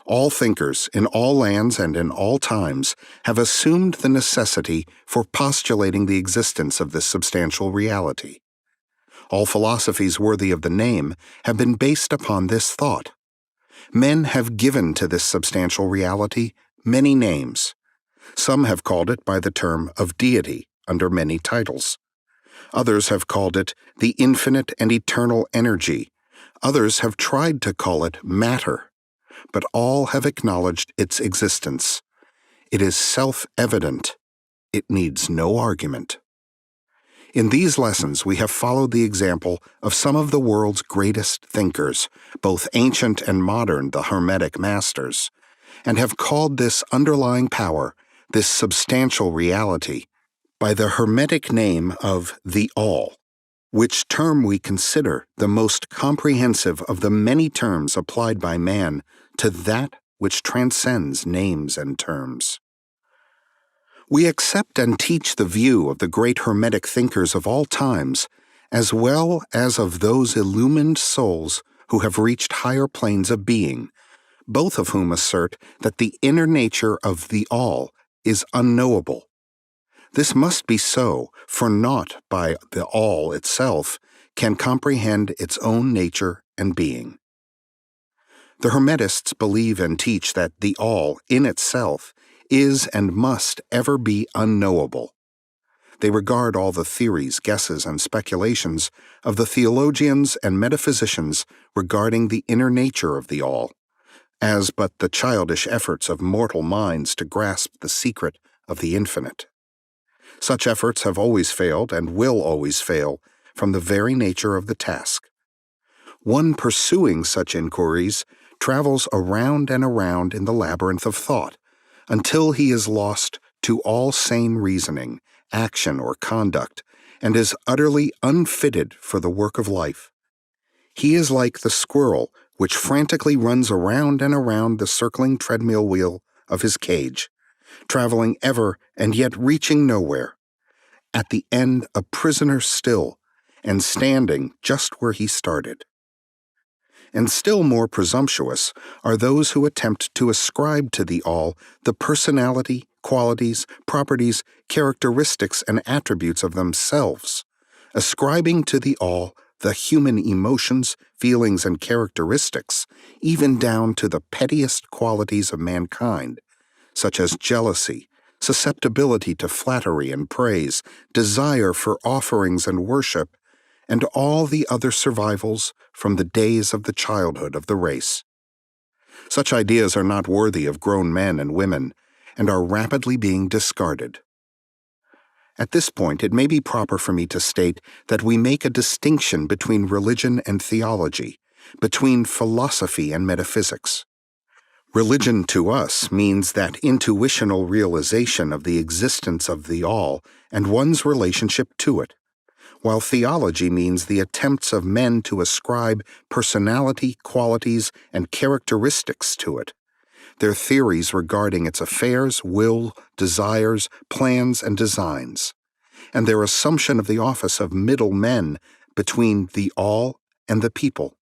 S1: All thinkers in all lands and in all times have assumed the necessity for postulating the existence of this substantial reality. All philosophies worthy of the name have been based upon this thought. Men have given to this substantial reality many names. Some have called it by the term of deity under many titles. Others have called it the infinite and eternal energy. Others have tried to call it matter. But all have acknowledged its existence. It is self-evident. It needs no argument. In these lessons, we have followed the example of some of the world's greatest thinkers, both ancient and modern, the Hermetic masters, and have called this underlying power, this substantial reality, by the Hermetic name of the All, which term we consider the most comprehensive of the many terms applied by man to that which transcends names and terms. We accept and teach the view of the great Hermetic thinkers of all times, as well as of those illumined souls who have reached higher planes of being, both of whom assert that the inner nature of the All is unknowable. This must be so, for naught by the All itself can comprehend its own nature and being. The Hermetists believe and teach that the All, in itself, is and must ever be unknowable. They regard all the theories, guesses, and speculations of the theologians and metaphysicians regarding the inner nature of the All as but the childish efforts of mortal minds to grasp the secret of the infinite. Such efforts have always failed and will always fail from the very nature of the task. One pursuing such inquiries travels around and around in the labyrinth of thought until he is lost to all sane reasoning, action, or conduct, and is utterly unfitted for the work of life. He is like the squirrel which frantically runs around and around the circling treadmill wheel of his cage, traveling ever and yet reaching nowhere, at the end a prisoner still, and standing just where he started. And still more presumptuous are those who attempt to ascribe to the All the personality, qualities, properties, characteristics, and attributes of themselves, ascribing to the All the human emotions, feelings, and characteristics, even down to the pettiest qualities of mankind, such as jealousy, susceptibility to flattery and praise, desire for offerings and worship, and all the other survivals from the days of the childhood of the race. Such ideas are not worthy of grown men and women, and are rapidly being discarded. At this point, it may be proper for me to state that we make a distinction between religion and theology, between philosophy and metaphysics. Religion to us means that intuitional realization of the existence of the all and one's relationship to it, while theology means the attempts of men to ascribe personality, qualities, and characteristics to it, their theories regarding its affairs, will, desires, plans, and designs, and their assumption of the office of middle men between the all and the people.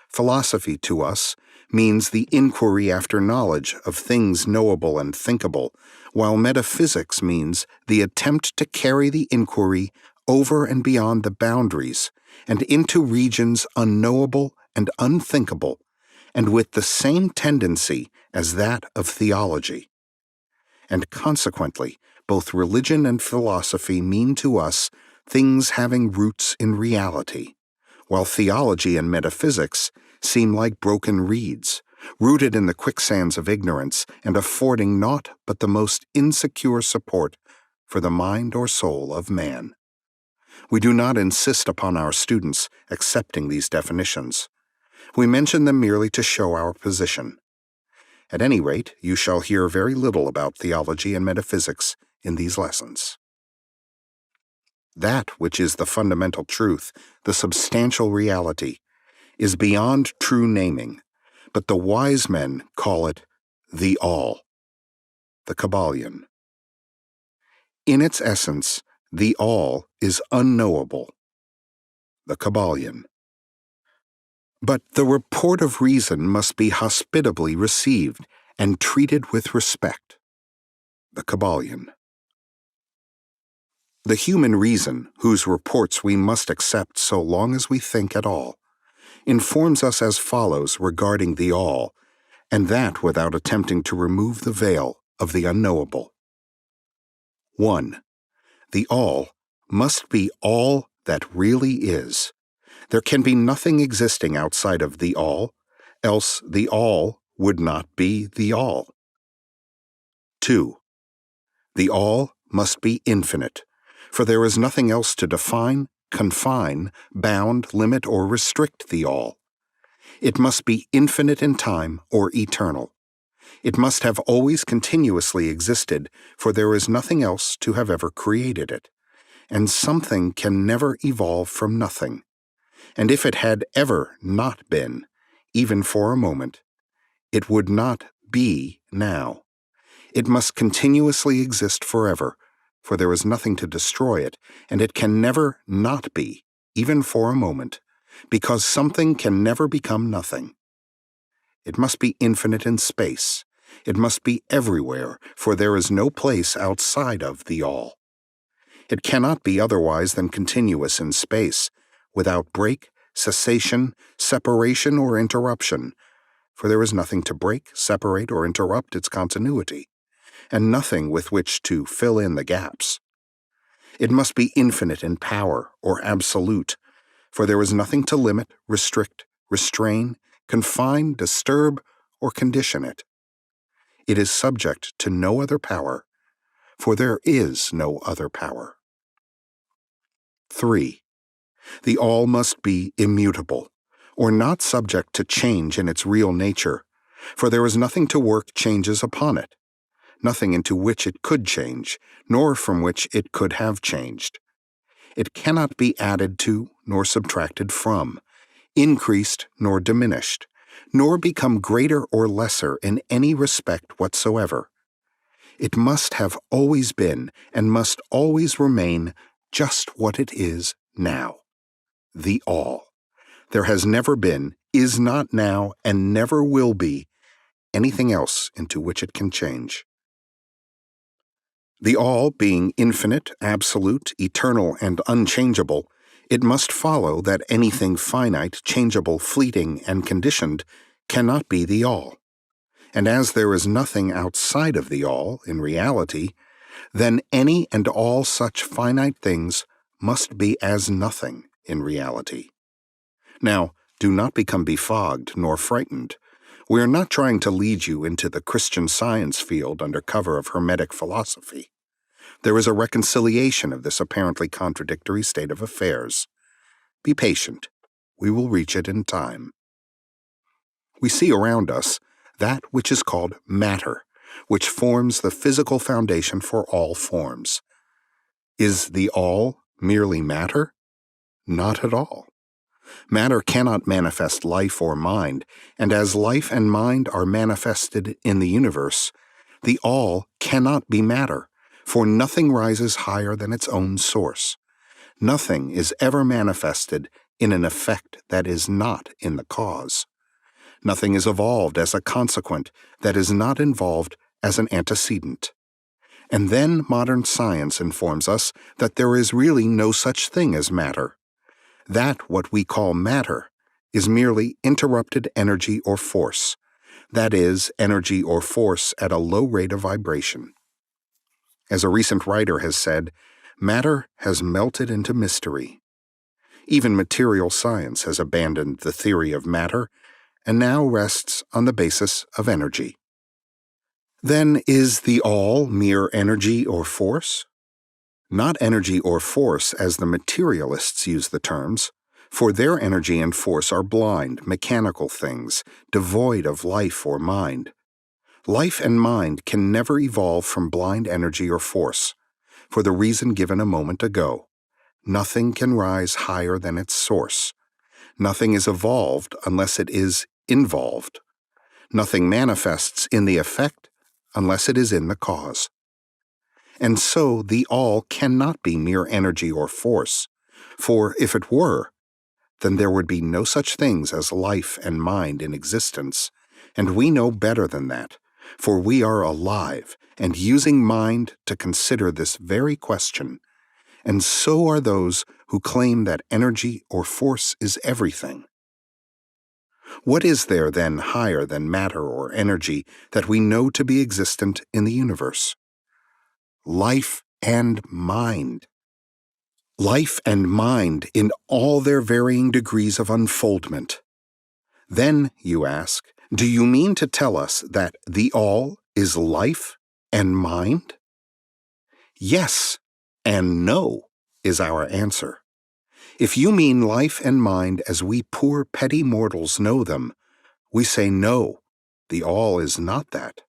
S1: Philosophy to us means the inquiry after knowledge of things knowable and thinkable, while metaphysics means the attempt to carry the inquiry over and beyond the boundaries and into regions unknowable and unthinkable, and with the same tendency as that of theology. And consequently, both religion and philosophy mean to us things having roots in reality, while theology and metaphysics seem like broken reeds, rooted in the quicksands of ignorance and affording naught but the most insecure support for the mind or soul of man. We do not insist upon our students accepting these definitions. We mention them merely to show our position. At any rate, you shall hear very little about theology and metaphysics in these lessons. That which is the fundamental truth, the substantial reality, is beyond true naming, but the wise men call it the All, the Kybalion. In its essence, the All is unknowable, the Kybalion. But the report of reason must be hospitably received and treated with respect, the Kybalion. The human reason, whose reports we must accept so long as we think at all, informs us as follows regarding the all, and that without attempting to remove the veil of the unknowable. 1. The all must be all that really is. There can be nothing existing outside of the all, else the all would not be the all. 2. The all must be infinite, for there is nothing else to define, confine, bound, limit, or restrict the all. It must be infinite in time or eternal. It must have always continuously existed, for there is nothing else to have ever created it, and something can never evolve from nothing. And if it had ever not been, even for a moment, it would not be now. It must continuously exist forever, for there is nothing to destroy it, and it can never not be, even for a moment, because something can never become nothing. It must be infinite in space. It must be everywhere, for there is no place outside of the all. It cannot be otherwise than continuous in space, without break, cessation, separation, or interruption, for there is nothing to break, separate, or interrupt its continuity, and nothing with which to fill in the gaps. It must be infinite in power, or absolute, for there is nothing to limit, restrict, restrain, confine, disturb, or condition it. It is subject to no other power, for there is no other power. 3. The all must be immutable, or not subject to change in its real nature, for there is nothing to work changes upon it, nothing into which it could change, nor from which it could have changed. It cannot be added to, nor subtracted from, increased nor diminished, nor become greater or lesser in any respect whatsoever. It must have always been and must always remain just what it is now, the all. There has never been, is not now, and never will be anything else into which it can change. The all being infinite, absolute, eternal, and unchangeable, it must follow that anything finite, changeable, fleeting, and conditioned cannot be the all. and as there is nothing outside of the all in reality, then any and all such finite things must be as nothing in reality. Now, do not become befogged nor frightened. We are not trying to lead you into the Christian Science field under cover of Hermetic philosophy. There is a reconciliation of this apparently contradictory state of affairs. Be patient. We will reach it in time. We see around us that which is called matter, which forms the physical foundation for all forms. Is the all merely matter? Not at all. Matter cannot manifest life or mind, and as life and mind are manifested in the universe, the all cannot be matter, for nothing rises higher than its own source. Nothing is ever manifested in an effect that is not in the cause. Nothing is evolved as a consequent that is not involved as an antecedent. And then modern science informs us that there is really no such thing as matter. That what we call matter is merely interrupted energy or force, that is, energy or force at a low rate of vibration. As a recent writer has said, matter has melted into mystery. Even material science has abandoned the theory of matter and now rests on the basis of energy. Then is the all mere energy or force? Not energy or force as the materialists use the terms, for their energy and force are blind, mechanical things, devoid of life or mind. Life and mind can never evolve from blind energy or force, for the reason given a moment ago. Nothing can rise higher than its source. Nothing is evolved unless it is involved. Nothing manifests in the effect unless it is in the cause. And so the all cannot be mere energy or force, for if it were, then there would be no such things as life and mind in existence, and we know better than that, for we are alive and using mind to consider this very question, and so are those who claim that energy or force is everything. What is there then higher than matter or energy that we know to be existent in the universe? Life and mind. Life and mind in all their varying degrees of unfoldment. Then, you ask, do you mean to tell us that the all is life and mind? Yes and no is our answer. If you mean life and mind as we poor petty mortals know them, we say no, the all is not that.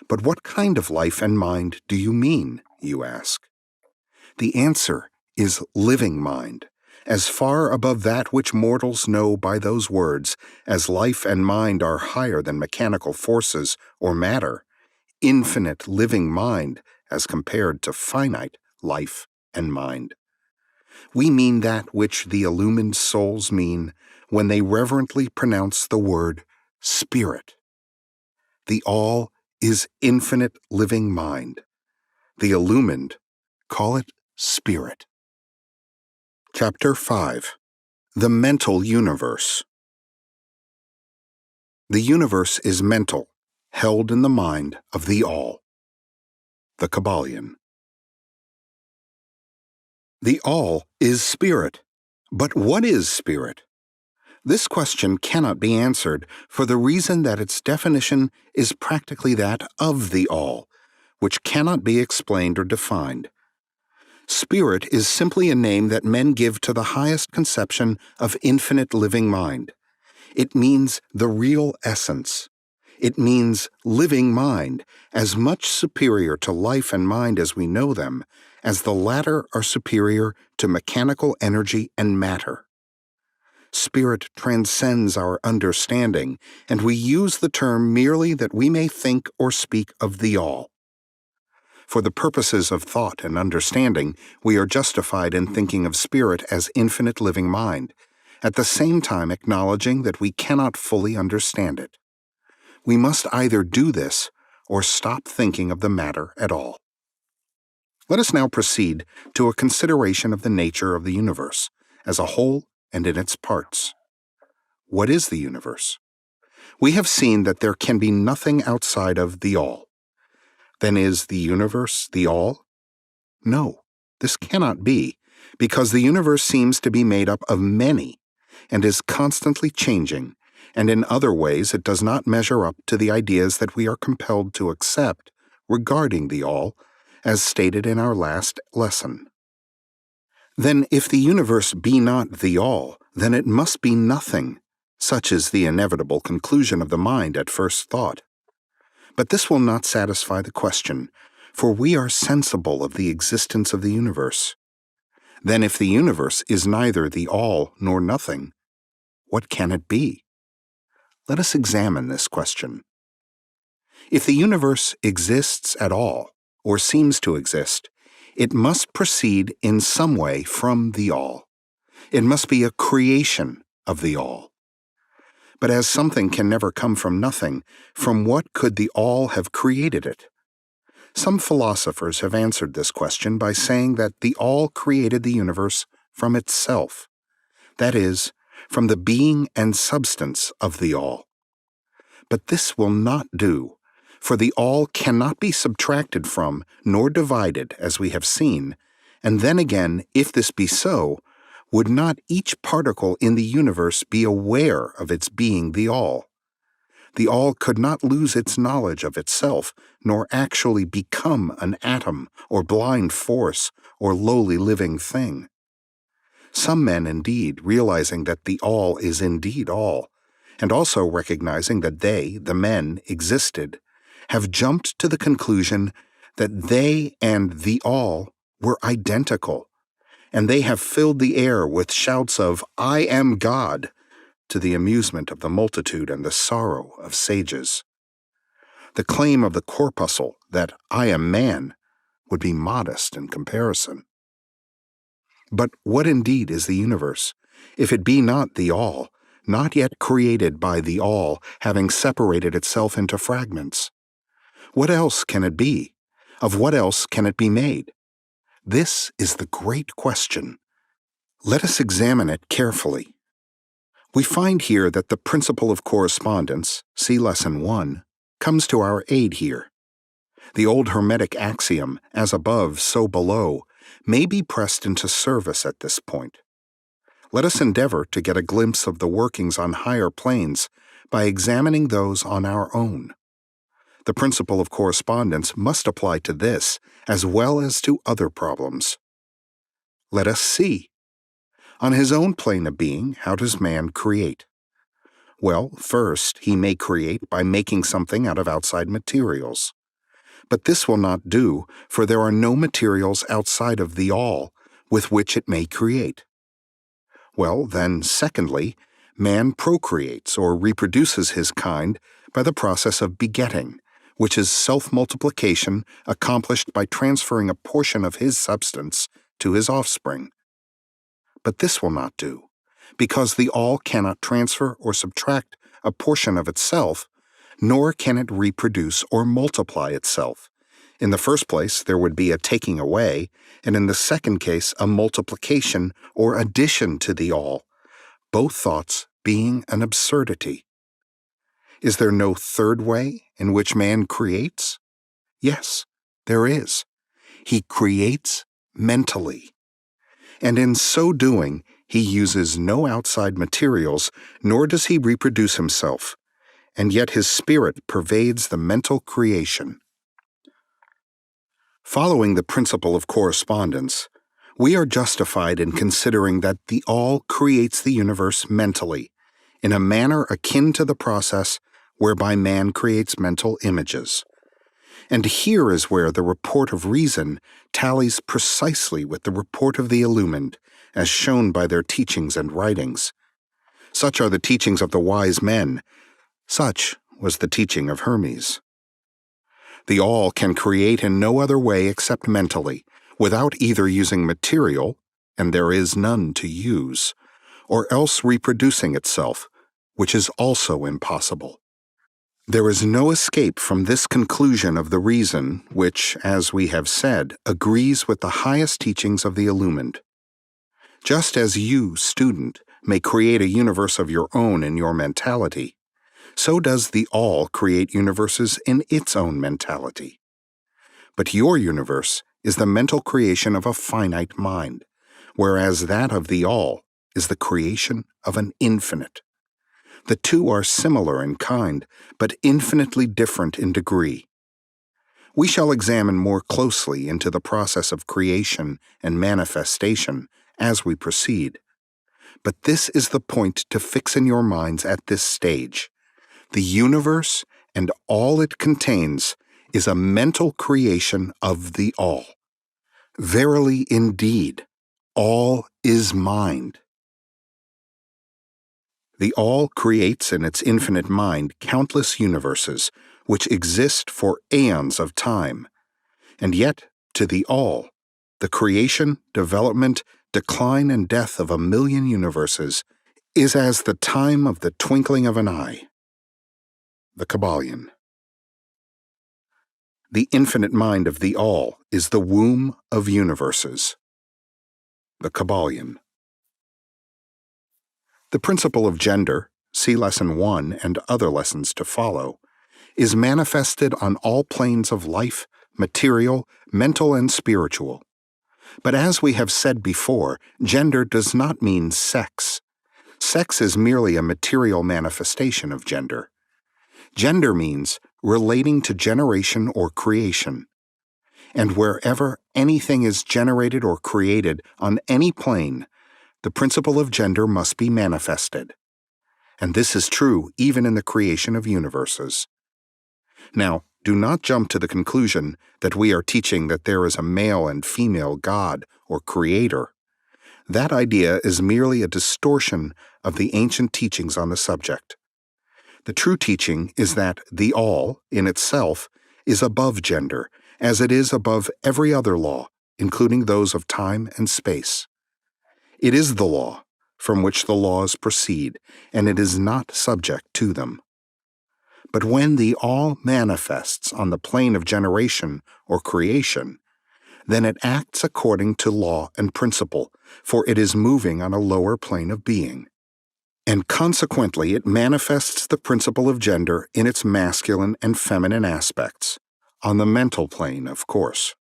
S1: But what kind of life and mind do you mean, you ask? The answer is living mind, as far above that which mortals know by those words, as life and mind are higher than mechanical forces or matter, infinite living mind as compared to finite life and mind. We mean that which the illumined souls mean when they reverently pronounce the word spirit. The all is infinite living mind. The illumined call it spirit. Chapter 5. The Mental Universe. The universe is mental, held in the mind of the all. The Kybalion. The all is spirit. But what is spirit? This question cannot be answered for the reason that its definition is practically that of the all, which cannot be explained or defined. Spirit is simply a name that men give to the highest conception of infinite living mind. It means the real essence. It means living mind, as much superior to life and mind as we know them, as the latter are superior to mechanical energy and matter. Spirit transcends our understanding, and we use the term merely that we may think or speak of the all. For the purposes of thought and understanding, we are justified in thinking of spirit as infinite living mind, at the same time acknowledging that we cannot fully understand it. We must either do this or stop thinking of the matter at all. Let us now proceed to a consideration of the nature of the universe, as a whole and in its parts. What is the universe? We have seen that there can be nothing outside of the all. Then is the universe the all? No, this cannot be, because the universe seems to be made up of many and is constantly changing, and in other ways it does not measure up to the ideas that we are compelled to accept regarding the all, as stated in our last lesson. Then if the universe be not the all, then it must be nothing. Such is the inevitable conclusion of the mind at first thought. But this will not satisfy the question, for we are sensible of the existence of the universe. Then if the universe is neither the all nor nothing, what can it be? Let us examine this question. If the universe exists at all, or seems to exist, it must proceed in some way from the all. It must be a creation of the all. But as something can never come from nothing, from what could the all have created it? Some philosophers have answered this question by saying that the all created the universe from itself, that is, from the being and substance of the all. But this will not do, for the all cannot be subtracted from nor divided, as we have seen, and then again, if this be so, would not each particle in the universe be aware of its being the all? The all could not lose its knowledge of itself, nor actually become an atom or blind force or lowly living thing. Some men, indeed, realizing that the all is indeed all, and also recognizing that they, the men, existed, have jumped to the conclusion that they and the all were identical, and they have filled the air with shouts of "I am God," to the amusement of the multitude and the sorrow of sages. The claim of the corpuscle that "I am man" would be modest in comparison. But what indeed is the universe, if it be not the all, not yet created by the all, having separated itself into fragments? What else can it be? Of what else can it be made? This is the great question. Let us examine it carefully. We find here that the principle of correspondence, see Lesson 1, comes to our aid here. The old Hermetic axiom, as above, so below, may be pressed into service at this point. Let us endeavor to get a glimpse of the workings on higher planes by examining those on our own. The principle of correspondence must apply to this as well as to other problems. Let us see. On his own plane of being, how does man create? Well, first, he may create by making something out of outside materials. But this will not do, for there are no materials outside of the all with which it may create. Well, then, secondly, man procreates or reproduces his kind by the process of begetting, which is self-multiplication accomplished by transferring a portion of his substance to his offspring. But this will not do, because the all cannot transfer or subtract a portion of itself, nor can it reproduce or multiply itself. In the first place, there would be a taking away, and in the second case, a multiplication or addition to the all, both thoughts being an absurdity. Is there no third way in which man creates? Yes, there is. He creates mentally. And in so doing, he uses no outside materials, nor does he reproduce himself, and yet his spirit pervades the mental creation. Following the principle of correspondence, we are justified in considering that the all creates the universe mentally, in a manner akin to the process whereby man creates mental images. And here is where the report of reason tallies precisely with the report of the illumined, as shown by their teachings and writings. Such are the teachings of the wise men. Such was the teaching of Hermes. The all can create in no other way except mentally, without either using material, and there is none to use, or else reproducing itself, which is also impossible. There is no escape from this conclusion of the reason, which, as we have said, agrees with the highest teachings of the illumined. Just as you, student, may create a universe of your own in your mentality, so does the All create universes in its own mentality. But your universe is the mental creation of a finite mind, whereas that of the All is the creation of an infinite. The two are similar in kind, but infinitely different in degree. We shall examine more closely into the process of creation and manifestation as we proceed. But this is the point to fix in your minds at this stage. The universe and all it contains is a mental creation of the All. Verily indeed, all is mind. The All creates in its infinite mind countless universes which exist for aeons of time, and yet to the All, the creation, development, decline, and death of 1,000,000 universes is as the time of the twinkling of an eye. The Kybalion. The infinite mind of the All is the womb of universes. The Kybalion. The principle of gender, see Lesson 1 and other lessons to follow, is manifested on all planes of life, material, mental, and spiritual. But as we have said before, gender does not mean sex. Sex is merely a material manifestation of gender. Gender means relating to generation or creation. And wherever anything is generated or created on any plane, the principle of gender must be manifested. And this is true even in the creation of universes. Now, do not jump to the conclusion that we are teaching that there is a male and female God or creator. That idea is merely a distortion of the ancient teachings on the subject. The true teaching is that the All, in itself, is above gender, as it is above every other law, including those of time and space. It is the law, from which the laws proceed, and it is not subject to them. But when the All manifests on the plane of generation or creation, then it acts according to law and principle, for it is moving on a lower plane of being. And consequently it manifests the principle of gender in its masculine and feminine aspects, on the mental plane, of course.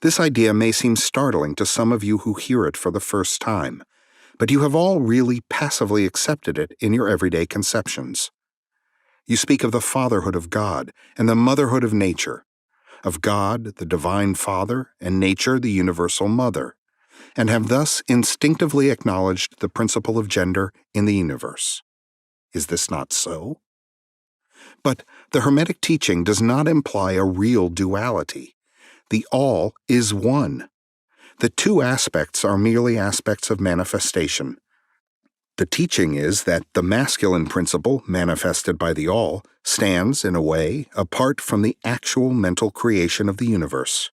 S1: This idea may seem startling to some of you who hear it for the first time, but you have all really passively accepted it in your everyday conceptions. You speak of the fatherhood of God and the motherhood of nature, of God, the divine Father, and nature, the universal mother, and have thus instinctively acknowledged the principle of gender in the universe. Is this not so? But the Hermetic teaching does not imply a real duality. The All is one. The two aspects are merely aspects of manifestation. The teaching is that the masculine principle, manifested by the All, stands, in a way, apart from the actual mental creation of the universe.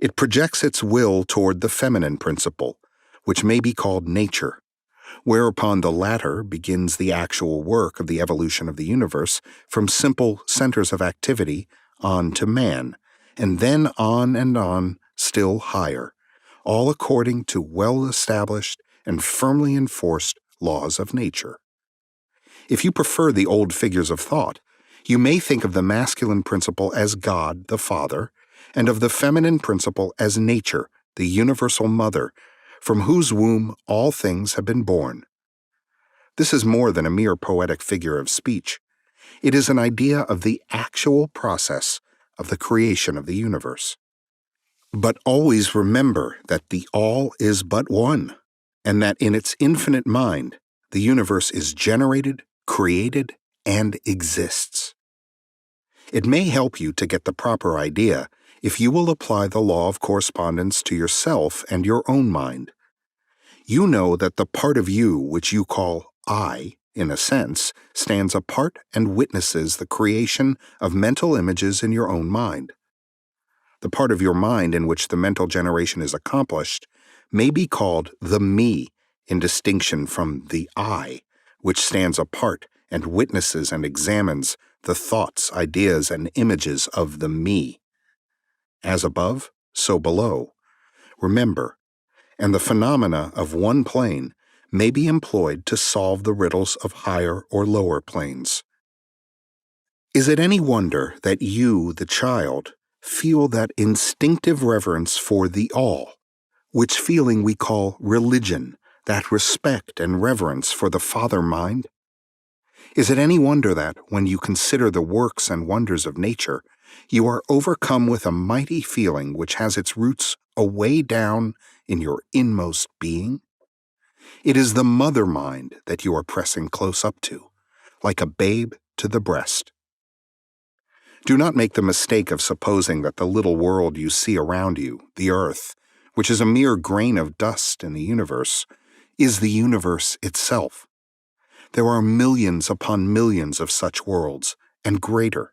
S1: It projects its will toward the feminine principle, which may be called nature, whereupon the latter begins the actual work of the evolution of the universe from simple centers of activity on to man, and then on and on still higher, all according to well-established and firmly enforced laws of nature. If you prefer the old figures of thought, you may think of the masculine principle as God, the Father, and of the feminine principle as nature, the universal mother, from whose womb all things have been born. This is more than a mere poetic figure of speech. It is an idea of the actual process of the creation of the universe. But always remember that the All is but one, and that in its infinite mind, the universe is generated, created, and exists. It may help you to get the proper idea if you will apply the law of correspondence to yourself and your own mind. You know that the part of you which you call I, in a sense, stands apart and witnesses the creation of mental images in your own mind. The part of your mind in which the mental generation is accomplished may be called the me, in distinction from the I, which stands apart and witnesses and examines the thoughts, ideas, and images of the me. As above, so below. Remember, and the phenomena of one plane may be employed to solve the riddles of higher or lower planes. Is it any wonder that you, the child, feel that instinctive reverence for the all, which feeling we call religion, that respect and reverence for the Father Mind? Is it any wonder that, when you consider the works and wonders of nature, you are overcome with a mighty feeling which has its roots away down in your inmost being? It is the mother mind that you are pressing close up to, like a babe to the breast. Do not make the mistake of supposing that the little world you see around you, the earth, which is a mere grain of dust in the universe, is the universe itself. There are millions upon millions of such worlds, and greater.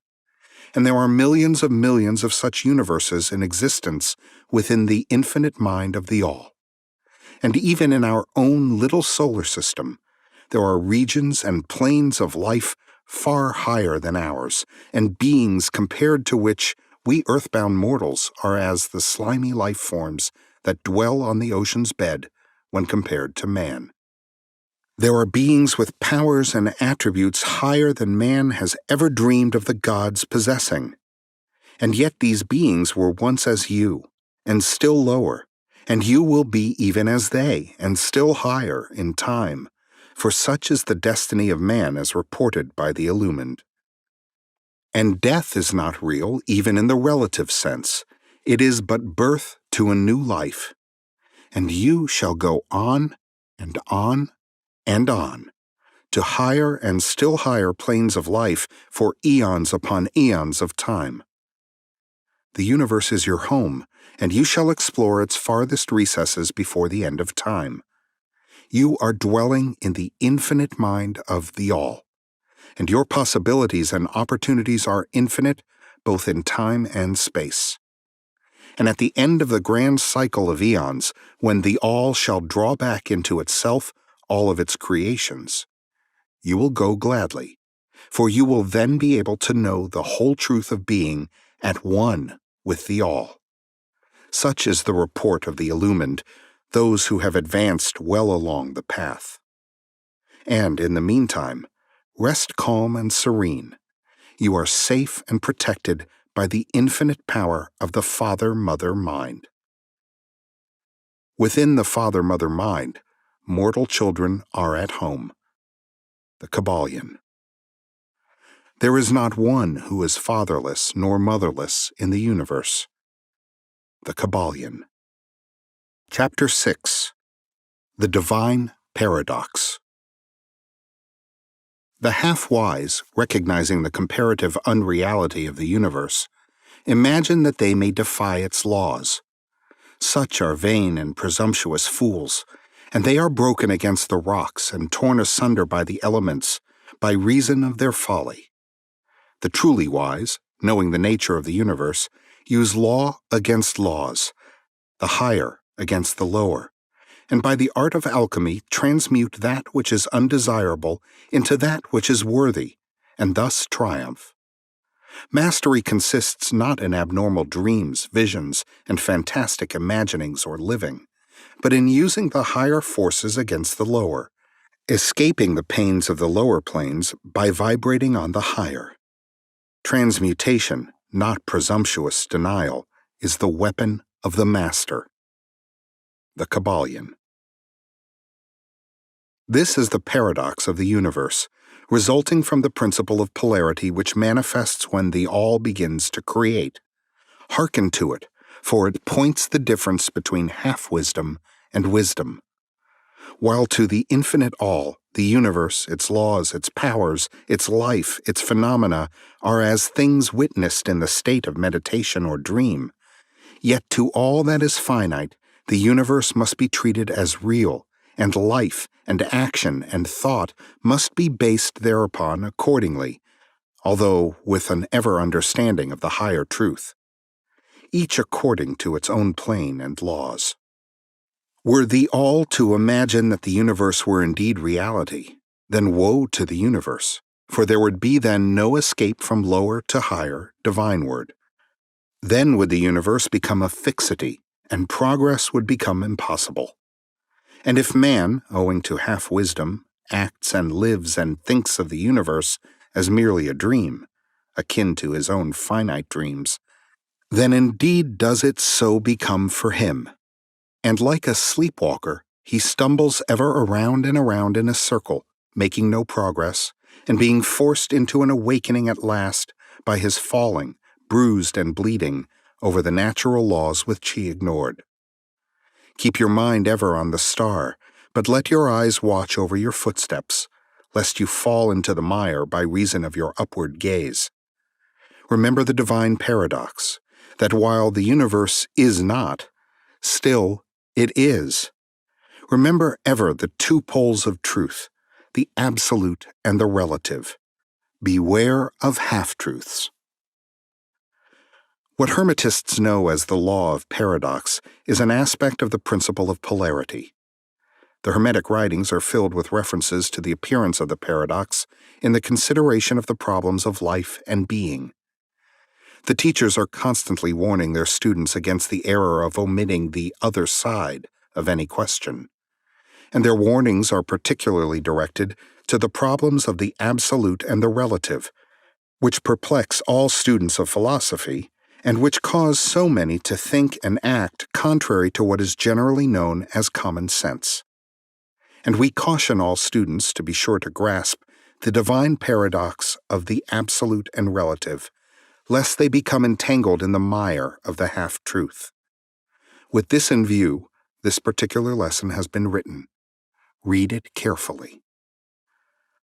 S1: And there are millions of such universes in existence within the infinite mind of the all. And even in our own little solar system, there are regions and planes of life far higher than ours, and beings compared to which we earthbound mortals are as the slimy life forms that dwell on the ocean's bed when compared to man. There are beings with powers and attributes higher than man has ever dreamed of the gods possessing. And yet these beings were once as you, and still lower, and you will be even as they, and still higher in time, for such is the destiny of man as reported by the illumined. And death is not real even in the relative sense. It is but birth to a new life. And you shall go on and on and on, to higher and still higher planes of life for eons upon eons of time. The universe is your home, and you shall explore its farthest recesses before the end of time. You are dwelling in the infinite mind of the all, and your possibilities and opportunities are infinite, both in time and space. And at the end of the grand cycle of eons, when the all shall draw back into itself all of its creations, you will go gladly, for you will then be able to know the whole truth of being at one with the all. Such is the report of the illumined, those who have advanced well along the path. And in the meantime, rest calm and serene. You are safe and protected by the infinite power of the Father-Mother Mind. Within the Father-Mother Mind, mortal children are at home. The Kybalion. There is not one who is fatherless nor motherless in the universe. The Kybalion. Chapter 6. The Divine Paradox. The half-wise, recognizing the comparative unreality of the universe, imagine that they may defy its laws. Such are vain and presumptuous fools, and they are broken against the rocks and torn asunder by the elements by reason of their folly. The truly wise, knowing the nature of the universe, use law against laws, the higher against the lower, and by the art of alchemy transmute that which is undesirable into that which is worthy, and thus triumph. Mastery consists not in abnormal dreams, visions, and fantastic imaginings or living, but in using the higher forces against the lower, escaping the pains of the lower planes by vibrating on the higher. Transmutation, not presumptuous denial, is the weapon of the master. The Kybalion. This is the paradox of the universe, resulting from the principle of polarity which manifests when the all begins to create. Hearken to it, for it points the difference between half-wisdom and wisdom. While to the infinite all, the universe, its laws, its powers, its life, its phenomena, are as things witnessed in the state of meditation or dream, yet to all that is finite, the universe must be treated as real, and life and action and thought must be based thereupon accordingly, although with an ever-understanding of the higher truth, each according to its own plane and laws. Were the all to imagine that the universe were indeed reality, then woe to the universe, for there would be then no escape from lower to higher divineward. Then would the universe become a fixity, and progress would become impossible. And if man, owing to half-wisdom, acts and lives and thinks of the universe as merely a dream, akin to his own finite dreams, then indeed does it so become for him. And like a sleepwalker, he stumbles ever around and around in a circle, making no progress, and being forced into an awakening at last by his falling, bruised and bleeding, over the natural laws which he ignored. Keep your mind ever on the star, but let your eyes watch over your footsteps, lest you fall into the mire by reason of your upward gaze. Remember the divine paradox, that while the universe is not, still it is. Remember ever the two poles of truth, the absolute and the relative. Beware of half-truths. What Hermetists know as the law of paradox is an aspect of the principle of polarity. The Hermetic writings are filled with references to the appearance of the paradox in the consideration of the problems of life and being. The teachers are constantly warning their students against the error of omitting the other side of any question, and their warnings are particularly directed to the problems of the absolute and the relative, which perplex all students of philosophy and which cause so many to think and act contrary to what is generally known as common sense. And we caution all students to be sure to grasp the divine paradox of the absolute and relative, lest they become entangled in the mire of the half-truth. With this in view, this particular lesson has been written. Read it carefully.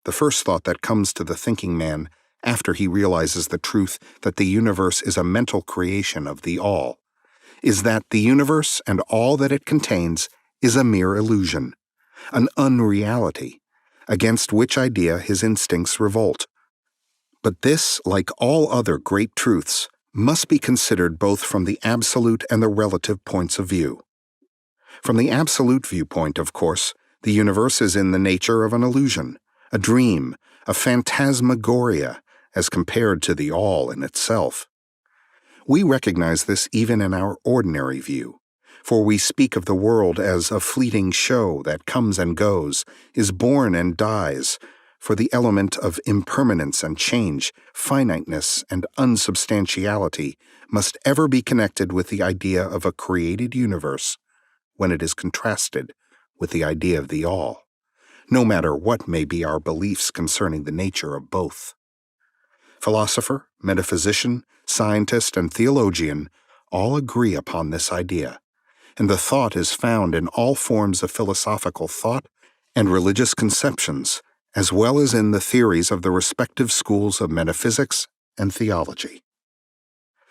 S1: The first thought that comes to the thinking man after he realizes the truth that the universe is a mental creation of the all is that the universe and all that it contains is a mere illusion, an unreality, against which idea his instincts revolt. But this, like all other great truths, must be considered both from the absolute and the relative points of view. From the absolute viewpoint, of course, the universe is in the nature of an illusion, a dream, a phantasmagoria, as compared to the all in itself. We recognize this even in our ordinary view, for we speak of the world as a fleeting show that comes and goes, is born and dies, for the element of impermanence and change, finiteness and unsubstantiality must ever be connected with the idea of a created universe when it is contrasted with the idea of the all, no matter what may be our beliefs concerning the nature of both. Philosopher, metaphysician, scientist, and theologian all agree upon this idea, and the thought is found in all forms of philosophical thought and religious conceptions, as well as in the theories of the respective schools of metaphysics and theology.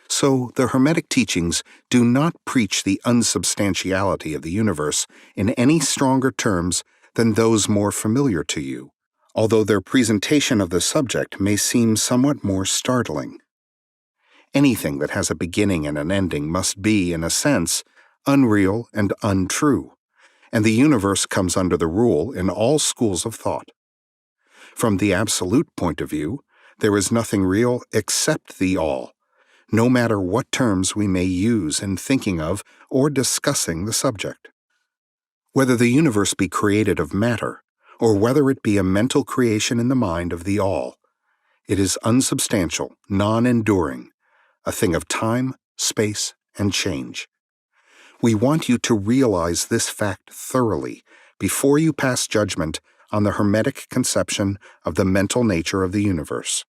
S1: So the Hermetic teachings do not preach the unsubstantiality of the universe in any stronger terms than those more familiar to you, although their presentation of the subject may seem somewhat more startling. Anything that has a beginning and an ending must be, in a sense, unreal and untrue, and the universe comes under the rule in all schools of thought. From the absolute point of view, there is nothing real except the all, no matter what terms we may use in thinking of or discussing the subject. Whether the universe be created of matter, or whether it be a mental creation in the mind of the all, it is unsubstantial, non-enduring, a thing of time, space, and change. We want you to realize this fact thoroughly before you pass judgment on the Hermetic conception of the mental nature of the universe.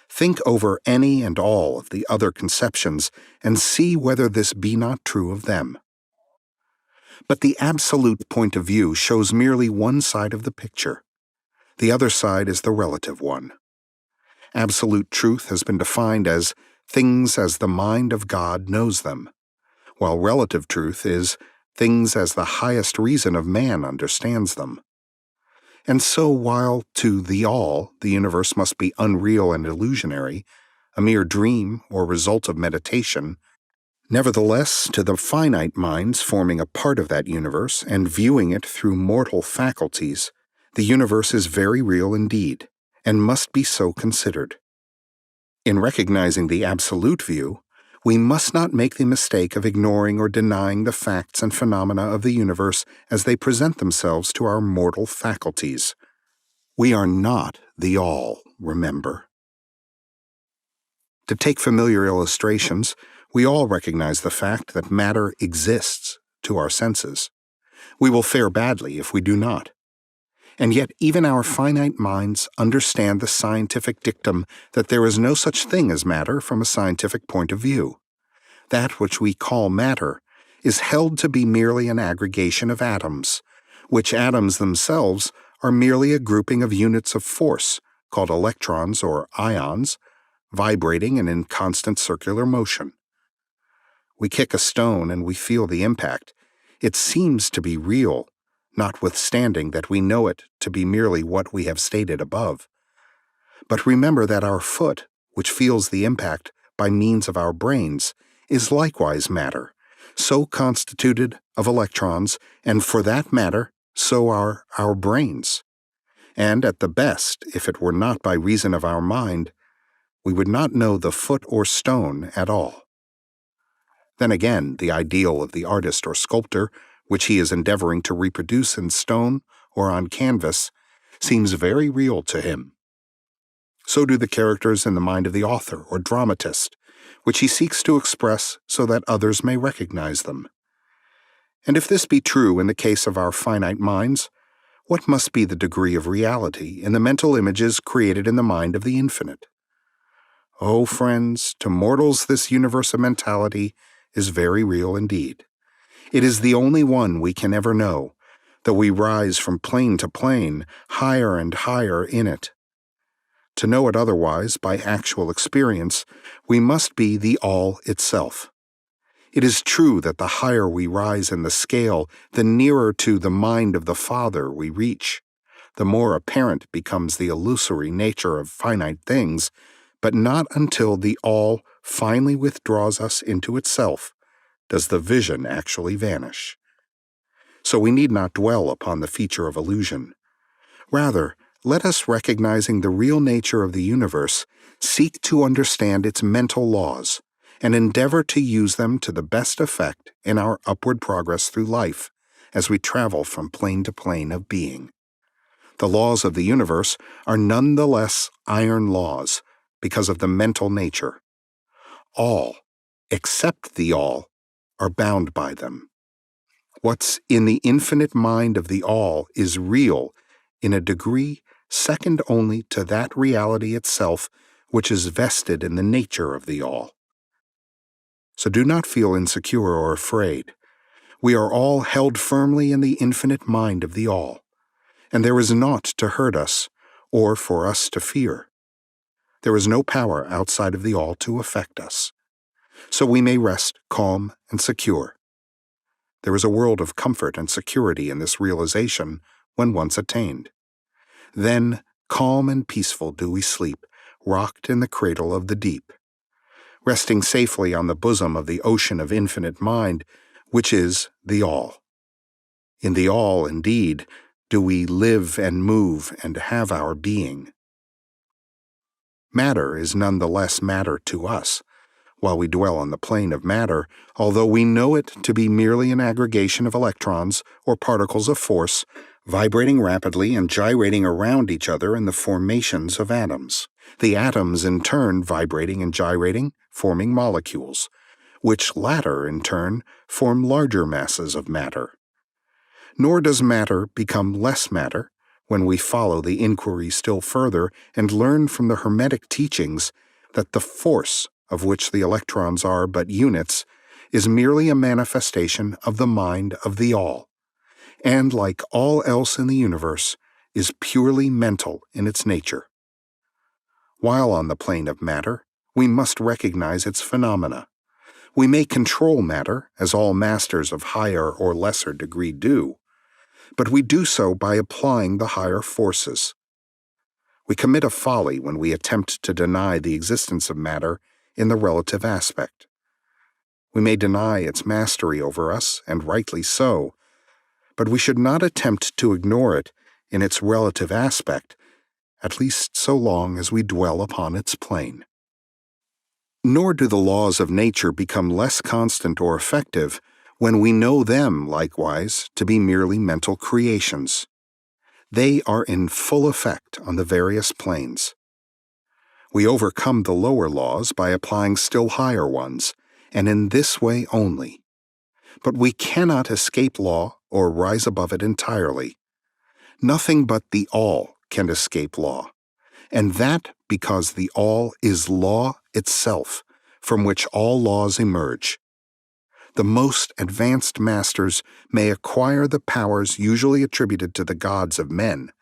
S1: Think over any and all of the other conceptions and see whether this be not true of them. But the absolute point of view shows merely one side of the picture. The other side is the relative one. Absolute truth has been defined as things as the mind of God knows them, while relative truth is things as the highest reason of man understands them. And so while to the all the universe must be unreal and illusionary, a mere dream or result of meditation, nevertheless to the finite minds forming a part of that universe and viewing it through mortal faculties, the universe is very real indeed, and must be so considered. In recognizing the absolute view, We must not make the mistake of ignoring or denying the facts and phenomena of the universe as they present themselves to our mortal faculties. We are not the all, remember. To take familiar illustrations, we all recognize the fact that matter exists to our senses. We will fare badly if we do not. And yet even our finite minds understand the scientific dictum that there is no such thing as matter from a scientific point of view. That which we call matter is held to be merely an aggregation of atoms, which atoms themselves are merely a grouping of units of force, called electrons or ions, vibrating and in constant circular motion. We kick a stone and we feel the impact. It seems to be real, notwithstanding that we know it to be merely what we have stated above. But remember that our foot, which feels the impact by means of our brains, is likewise matter, so constituted of electrons, and for that matter, so are our brains. And at the best, if it were not by reason of our mind, we would not know the foot or stone at all. Then again, the ideal of the artist or sculptor, which he is endeavoring to reproduce in stone or on canvas, seems very real to him. So do the characters in the mind of the author or dramatist, which he seeks to express so that others may recognize them. And if this be true in the case of our finite minds, what must be the degree of reality in the mental images created in the mind of the infinite? Oh, friends, to mortals this universe of mentality is very real indeed. It is the only one we can ever know, though we rise from plane to plane, higher and higher in it. To know it otherwise, by actual experience, we must be the all itself. It is true that the higher we rise in the scale, the nearer to the mind of the Father we reach. The more apparent becomes the illusory nature of finite things, but not until the all finally withdraws us into itself does the vision actually vanish. So we need not dwell upon the feature of illusion. Rather, let us, recognizing the real nature of the universe, seek to understand its mental laws and endeavor to use them to the best effect in our upward progress through life as we travel from plane to plane of being. The laws of the universe are none the less iron laws because of the mental nature. All, except the all, are bound by them. What's in the infinite mind of the all is real in a degree second only to that reality itself which is vested in the nature of the all. So do not feel insecure or afraid. We are all held firmly in the infinite mind of the all, and there is naught to hurt us or for us to fear. There is no power outside of the all to affect us. So we may rest calm and secure. There is a world of comfort and security in this realization when once attained. Then, calm and peaceful do we sleep, rocked in the cradle of the deep, resting safely on the bosom of the ocean of infinite mind, which is the all. In the all, indeed, do we live and move and have our being. Matter is none the less matter to us, while we dwell on the plane of matter, although we know it to be merely an aggregation of electrons or particles of force, vibrating rapidly and gyrating around each other in the formations of atoms. The atoms in turn vibrating and gyrating, forming molecules, which latter in turn form larger masses of matter. Nor does matter become less matter when we follow the inquiry still further and learn from the Hermetic teachings that the force of which the electrons are but units is merely a manifestation of the mind of the all, and like all else in the universe, is purely mental in its nature. While on the plane of matter, we must recognize its phenomena. We may control matter, as all masters of higher or lesser degree do, but we do so by applying the higher forces. We commit a folly when we attempt to deny the existence of matter in the relative aspect. We may deny its mastery over us, and rightly so, but we should not attempt to ignore it in its relative aspect, at least so long as we dwell upon its plane. Nor do the laws of nature become less constant or effective when we know them, likewise, to be merely mental creations. They are in full effect on the various planes. We overcome the lower laws by applying still higher ones, and in this way only. But we cannot escape law or rise above it entirely. Nothing but the All can escape law, and that because the All is law itself, from which all laws emerge. The most advanced masters may acquire the powers usually attributed to the gods of men,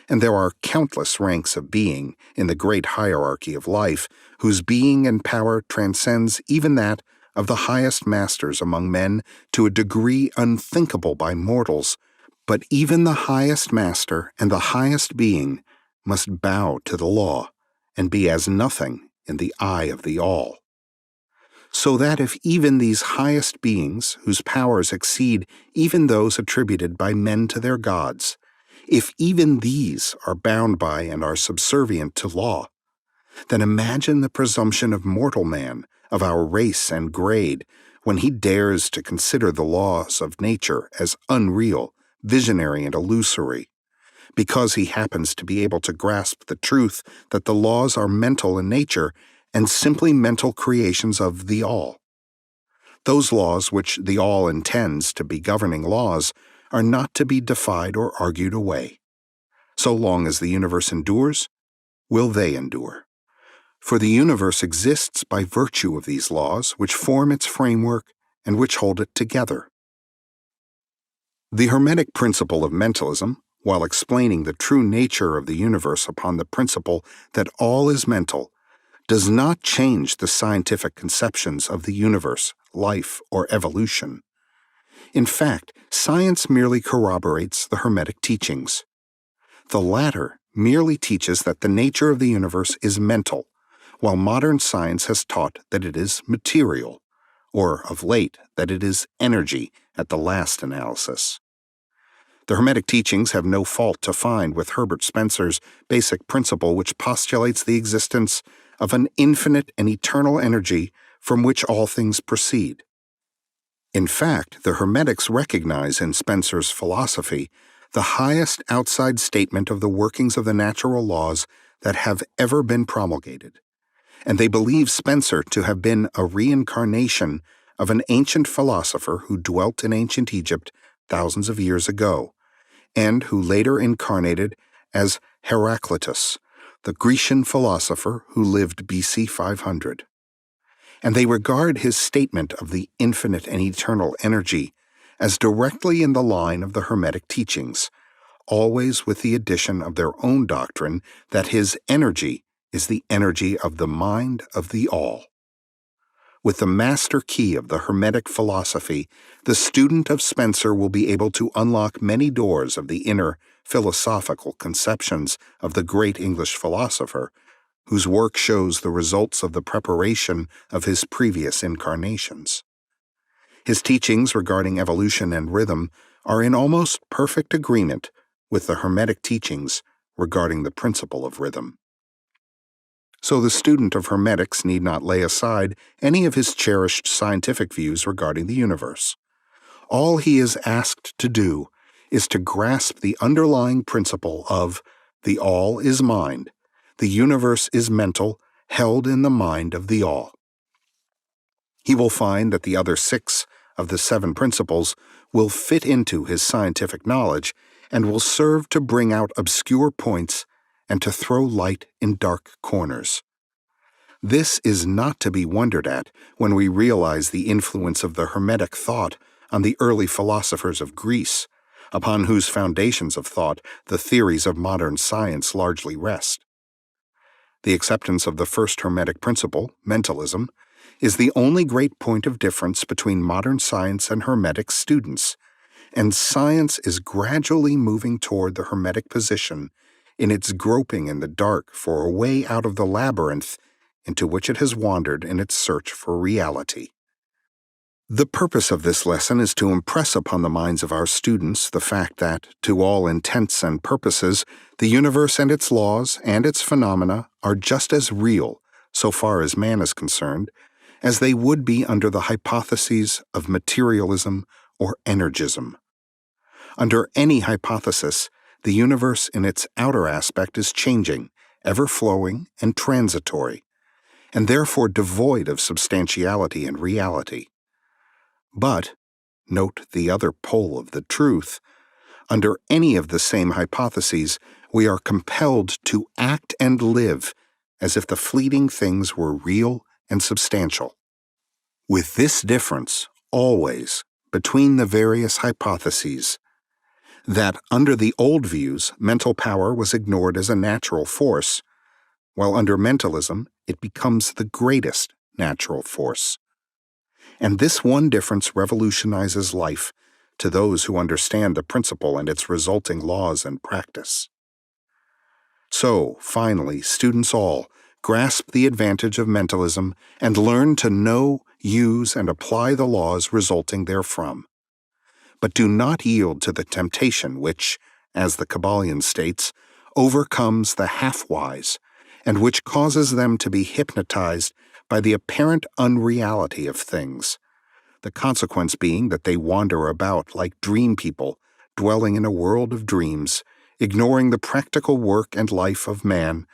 S1: and there are countless ranks of being in the great hierarchy of life whose being and power transcends even that of the highest masters among men to a degree unthinkable by mortals, but even the highest master and the highest being must bow to the law and be as nothing in the eye of the All. So that if even these highest beings, whose powers exceed even those attributed by men to their gods, if even these are bound by and are subservient to law, then imagine the presumption of mortal man, of our race and grade, when he dares to consider the laws of nature as unreal, visionary, and illusory, because he happens to be able to grasp the truth that the laws are mental in nature and simply mental creations of the All. Those laws which the All intends to be governing laws are not to be defied or argued away. So long as the universe endures, will they endure. For the universe exists by virtue of these laws which form its framework and which hold it together. The Hermetic principle of mentalism, while explaining the true nature of the universe upon the principle that all is mental, does not change the scientific conceptions of the universe, life, or evolution. In fact, science merely corroborates the Hermetic teachings. The latter merely teaches that the nature of the universe is mental, while modern science has taught that it is material, or of late that it is energy at the last analysis. The Hermetic teachings have no fault to find with Herbert Spencer's basic principle, which postulates the existence of an infinite and eternal energy from which all things proceed. In fact, the Hermetics recognize in Spencer's philosophy the highest outside statement of the workings of the natural laws that have ever been promulgated, and they believe Spencer to have been a reincarnation of an ancient philosopher who dwelt in ancient Egypt thousands of years ago, and who later incarnated as Heraclitus, the Grecian philosopher who lived BC 500. And they regard his statement of the infinite and eternal energy as directly in the line of the Hermetic teachings, always with the addition of their own doctrine that his energy is the energy of the mind of the All. With the master key of the Hermetic philosophy, the student of Spencer will be able to unlock many doors of the inner philosophical conceptions of the great English philosopher, whose work shows the results of the preparation of his previous incarnations. His teachings regarding evolution and rhythm are in almost perfect agreement with the Hermetic teachings regarding the principle of rhythm. So the student of Hermetics need not lay aside any of his cherished scientific views regarding the universe. All he is asked to do is to grasp the underlying principle of the All is mind, the universe is mental, held in the mind of the All. He will find that the other 6 of the 7 principles will fit into his scientific knowledge and will serve to bring out obscure points and to throw light in dark corners. This is not to be wondered at when we realize the influence of the Hermetic thought on the early philosophers of Greece, upon whose foundations of thought the theories of modern science largely rest. The acceptance of the first Hermetic principle, mentalism, is the only great point of difference between modern science and Hermetic students, and science is gradually moving toward the Hermetic position in its groping in the dark for a way out of the labyrinth into which it has wandered in its search for reality. The purpose of this lesson is to impress upon the minds of our students the fact that, to all intents and purposes, the universe and its laws and its phenomena are just as real, so far as man is concerned, as they would be under the hypotheses of materialism or energism. Under any hypothesis, the universe in its outer aspect is changing, ever-flowing, and transitory, and therefore devoid of substantiality and reality. But, note the other pole of the truth, under any of the same hypotheses, we are compelled to act and live as if the fleeting things were real and substantial. With this difference, always, between the various hypotheses, that under the old views, mental power was ignored as a natural force, while under mentalism, it becomes the greatest natural force. And this one difference revolutionizes life to those who understand the principle and its resulting laws and practice. So, finally, students all grasp the advantage of mentalism and learn to know, use, and apply the laws resulting therefrom. But do not yield to the temptation which, as the Kybalion states, overcomes the half-wise, and which causes them to be hypnotized by the apparent unreality of things, the consequence being that they wander about like dream people, dwelling in a world of dreams, ignoring the practical work and life of man,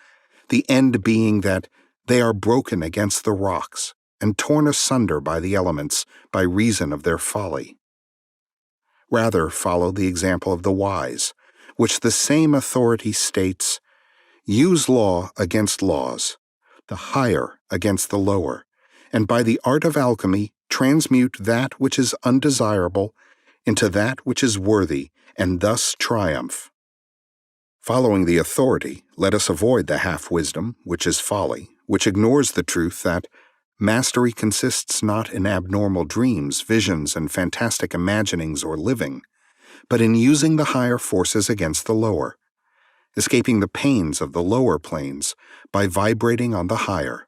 S1: the end being that they are broken against the rocks and torn asunder by the elements by reason of their folly. Rather, follow the example of the wise, which the same authority states, use law against laws, the higher against the lower, and by the art of alchemy transmute that which is undesirable into that which is worthy, and thus triumph. Following the authority, let us avoid the half-wisdom, which is folly, which ignores the truth that mastery consists not in abnormal dreams, visions, and fantastic imaginings or living, but in using the higher forces against the lower, escaping the pains of the lower planes by vibrating on the higher.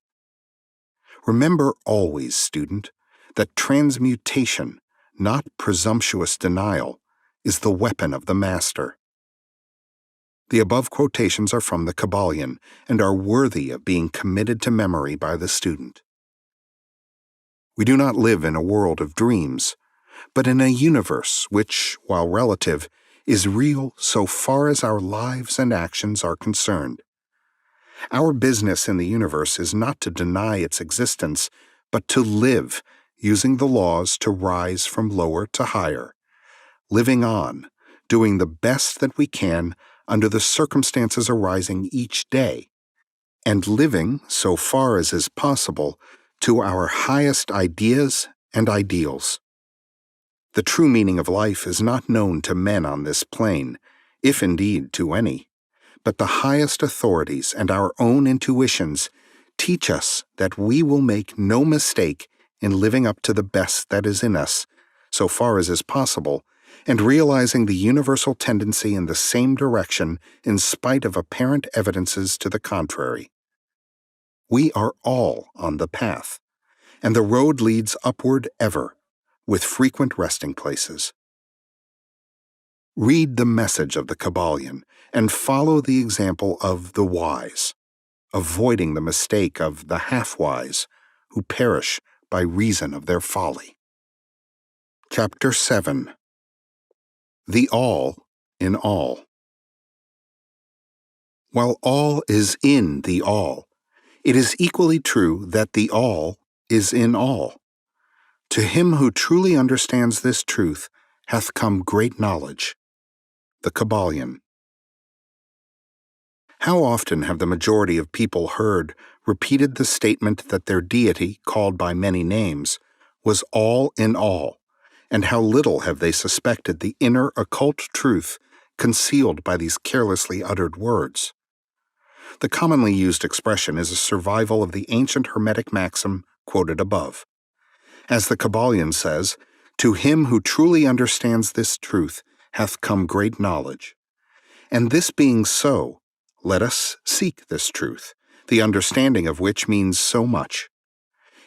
S1: Remember always, student, that transmutation, not presumptuous denial, is the weapon of the master. The above quotations are from the Kybalion and are worthy of being committed to memory by the student. We do not live in a world of dreams, but in a universe which, while relative, is real so far as our lives and actions are concerned. Our business in the universe is not to deny its existence, but to live, using the laws to rise from lower to higher, living on, doing the best that we can under the circumstances arising each day, and living, so far as is possible, to our highest ideas and ideals. The true meaning of life is not known to men on this plane, if indeed to any, but the highest authorities and our own intuitions teach us that we will make no mistake in living up to the best that is in us, so far as is possible, and realizing the universal tendency in the same direction in spite of apparent evidences to the contrary. We are all on the path, and the road leads upward ever, with frequent resting places. Read the message of the Kybalion and follow the example of the wise, avoiding the mistake of the half-wise, who perish by reason of their folly. Chapter 7. The All in All. While all is in the all, it is equally true that the all is in all. To him who truly understands this truth hath come great knowledge. The Kybalion. How often have the majority of people heard repeated the statement that their deity, called by many names, was all in all, and how little have they suspected the inner occult truth concealed by these carelessly uttered words. The commonly used expression is a survival of the ancient Hermetic maxim quoted above. As the Kybalion says, to him who truly understands this truth hath come great knowledge. And this being so, let us seek this truth, the understanding of which means so much.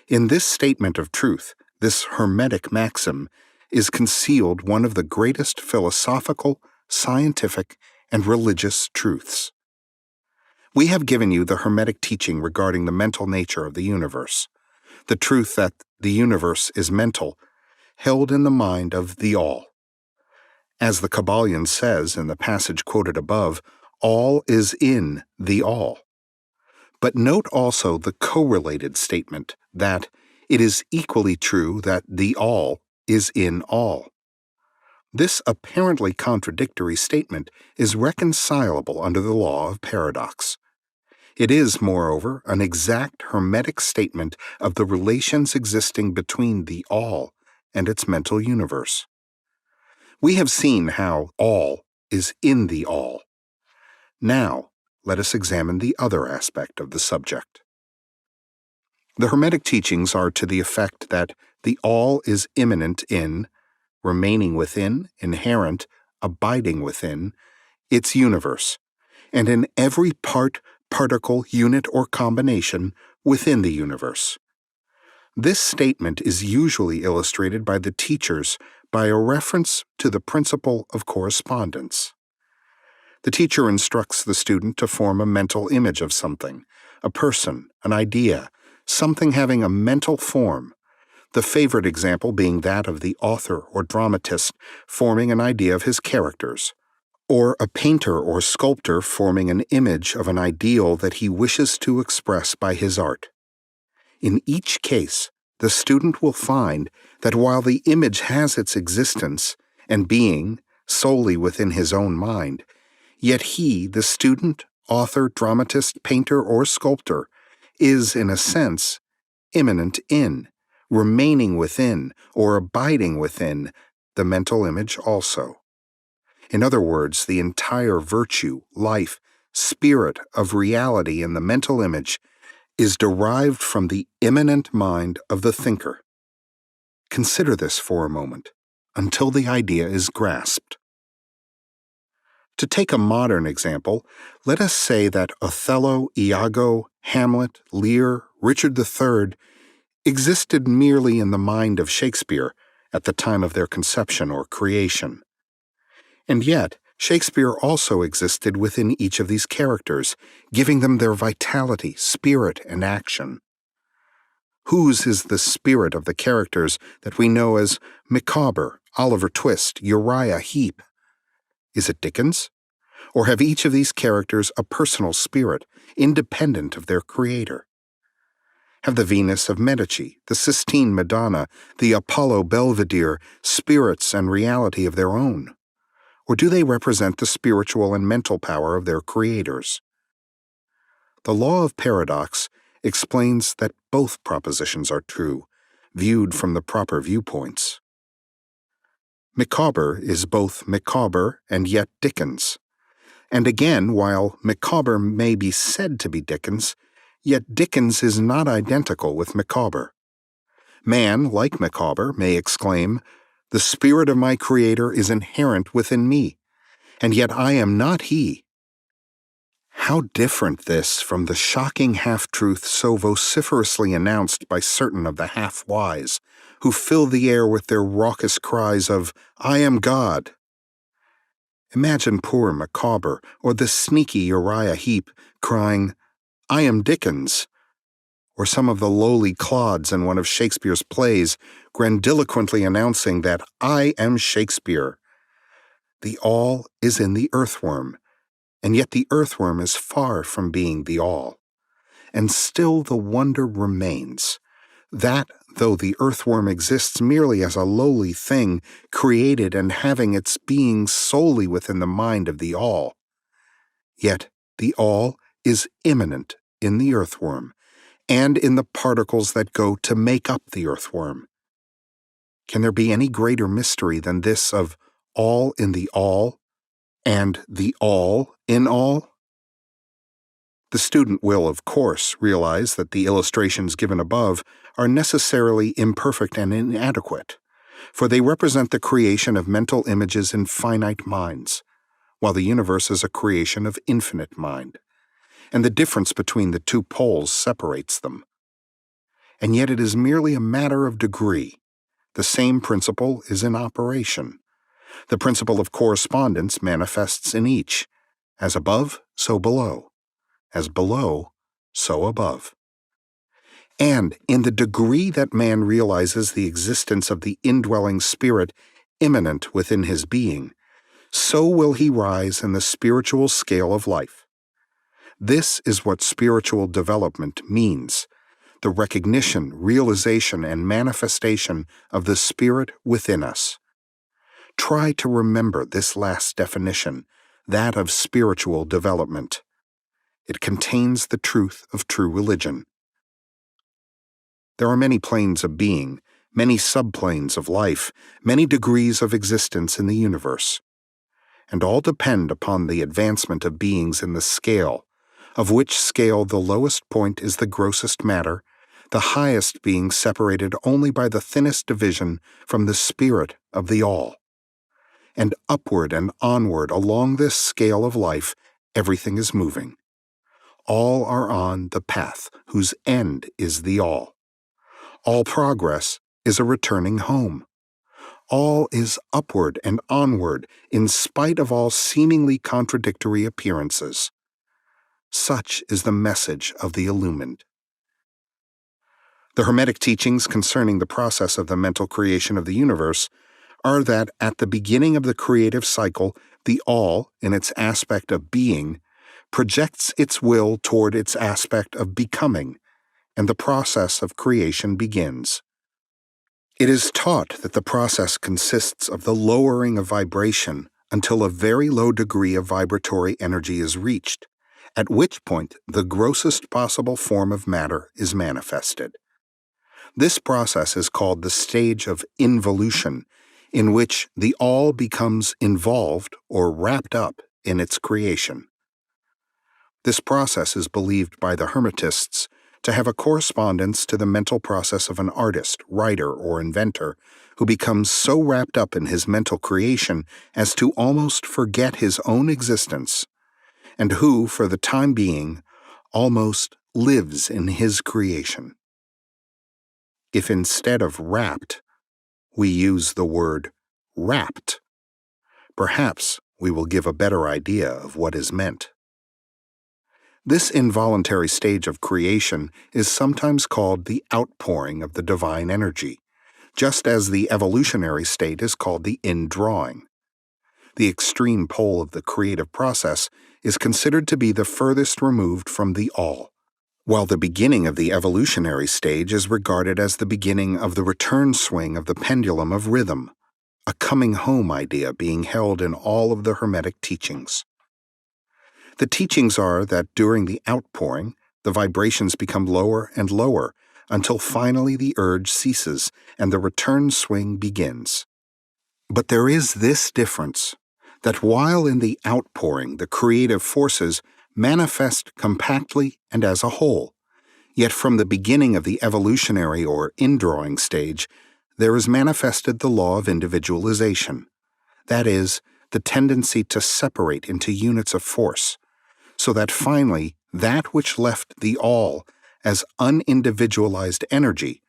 S1: In this statement of truth, this Hermetic maxim, is concealed one of the greatest philosophical, scientific, and religious truths. We have given you the Hermetic teaching regarding the mental nature of the universe, the truth that the universe is mental, held in the mind of the All. As the Kybalion says in the passage quoted above, all is in the All. But note also the correlated statement that it is equally true that the All is in all. This apparently contradictory statement is reconcilable under the law of paradox. It is, moreover, an exact Hermetic statement of the relations existing between the All and its mental universe. We have seen how all is in the All. Now, let us examine the other aspect of the subject. The Hermetic teachings are to the effect that the All is immanent in, remaining within, inherent, abiding within, its universe, and in every part, particle, unit, or combination within the universe. This statement is usually illustrated by the teachers by a reference to the principle of correspondence. The teacher instructs the student to form a mental image of something, a person, an idea, something having a mental form, the favorite example being that of the author or dramatist forming an idea of his characters, or a painter or sculptor forming an image of an ideal that he wishes to express by his art. In each case, the student will find that while the image has its existence and being solely within his own mind, yet he, the student, author, dramatist, painter, or sculptor, is, in a sense, immanent in, remaining within, or abiding within, the mental image also. In other words, the entire virtue, life, spirit of reality in the mental image is derived from the immanent mind of the thinker. Consider this for a moment, until the idea is grasped. To take a modern example, let us say that Othello, Iago, Hamlet, Lear, Richard III existed merely in the mind of Shakespeare at the time of their conception or creation. And yet, Shakespeare also existed within each of these characters, giving them their vitality, spirit, and action. Whose is the spirit of the characters that we know as Micawber, Oliver Twist, Uriah Heep? Is it Dickens? Or have each of these characters a personal spirit, independent of their creator? Have the Venus of Medici, the Sistine Madonna, the Apollo Belvedere spirits and reality of their own? Or do they represent the spiritual and mental power of their creators? The law of paradox explains that both propositions are true, viewed from the proper viewpoints. Micawber is both Micawber and yet Dickens. And again, while Micawber may be said to be Dickens, yet Dickens is not identical with Micawber. Man, like Micawber, may exclaim, "The spirit of my creator is inherent within me, and yet I am not he." How different this from the shocking half-truth so vociferously announced by certain of the half-wise, who fill the air with their raucous cries of, "I am God." Imagine poor Micawber or the sneaky Uriah Heep crying, "I am Dickens," or some of the lowly clods in one of Shakespeare's plays grandiloquently announcing that "I am Shakespeare." The all is in the earthworm, and yet the earthworm is far from being the all. And still the wonder remains, that though the earthworm exists merely as a lowly thing, created and having its being solely within the mind of the all, yet the all is immanent in the earthworm, and in the particles that go to make up the earthworm. Can there be any greater mystery than this of all in the all, and the all in all? The student will, of course, realize that the illustrations given above are necessarily imperfect and inadequate, for they represent the creation of mental images in finite minds, while the universe is a creation of infinite mind, and the difference between the two poles separates them. And yet it is merely a matter of degree. The same principle is in operation. The principle of correspondence manifests in each, as above, so below, as below, so above. And in the degree that man realizes the existence of the indwelling spirit immanent within his being, so will he rise in the spiritual scale of life. This is what spiritual development means: the recognition, realization, and manifestation of the spirit within us. Try to remember this last definition, that of spiritual development. It contains the truth of true religion. There are many planes of being, many subplanes of life, many degrees of existence in the universe, and all depend upon the advancement of beings in the scale, of which scale the lowest point is the grossest matter, the highest being separated only by the thinnest division from the spirit of the all. And upward and onward along this scale of life, everything is moving. All are on the path whose end is the all. All progress is a returning home. All is upward and onward in spite of all seemingly contradictory appearances. Such is the message of the illumined. The Hermetic teachings concerning the process of the mental creation of the universe are that at the beginning of the creative cycle, the all, in its aspect of being, projects its will toward its aspect of becoming, and the process of creation begins. It is taught that the process consists of the lowering of vibration until a very low degree of vibratory energy is reached, at which point the grossest possible form of matter is manifested. This process is called the stage of involution, in which the all becomes involved or wrapped up in its creation. This process is believed by the Hermetists to have a correspondence to the mental process of an artist, writer, or inventor who becomes so wrapped up in his mental creation as to almost forget his own existence, and who, for the time being, almost lives in his creation. If instead of wrapped, we use the word wrapped, perhaps we will give a better idea of what is meant. This involuntary stage of creation is sometimes called the outpouring of the divine energy, just as the evolutionary state is called the indrawing. The extreme pole of the creative process is considered to be the furthest removed from the all, while the beginning of the evolutionary stage is regarded as the beginning of the return swing of the pendulum of rhythm, a coming home idea being held in all of the Hermetic teachings. The teachings are that during the outpouring, the vibrations become lower and lower until finally the urge ceases and the return swing begins. But there is this difference, that while in the outpouring the creative forces manifest compactly and as a whole, yet from the beginning of the evolutionary or indrawing stage, there is manifested the law of individualization, that is, the tendency to separate into units of force, so that finally that which left the all as unindividualized energy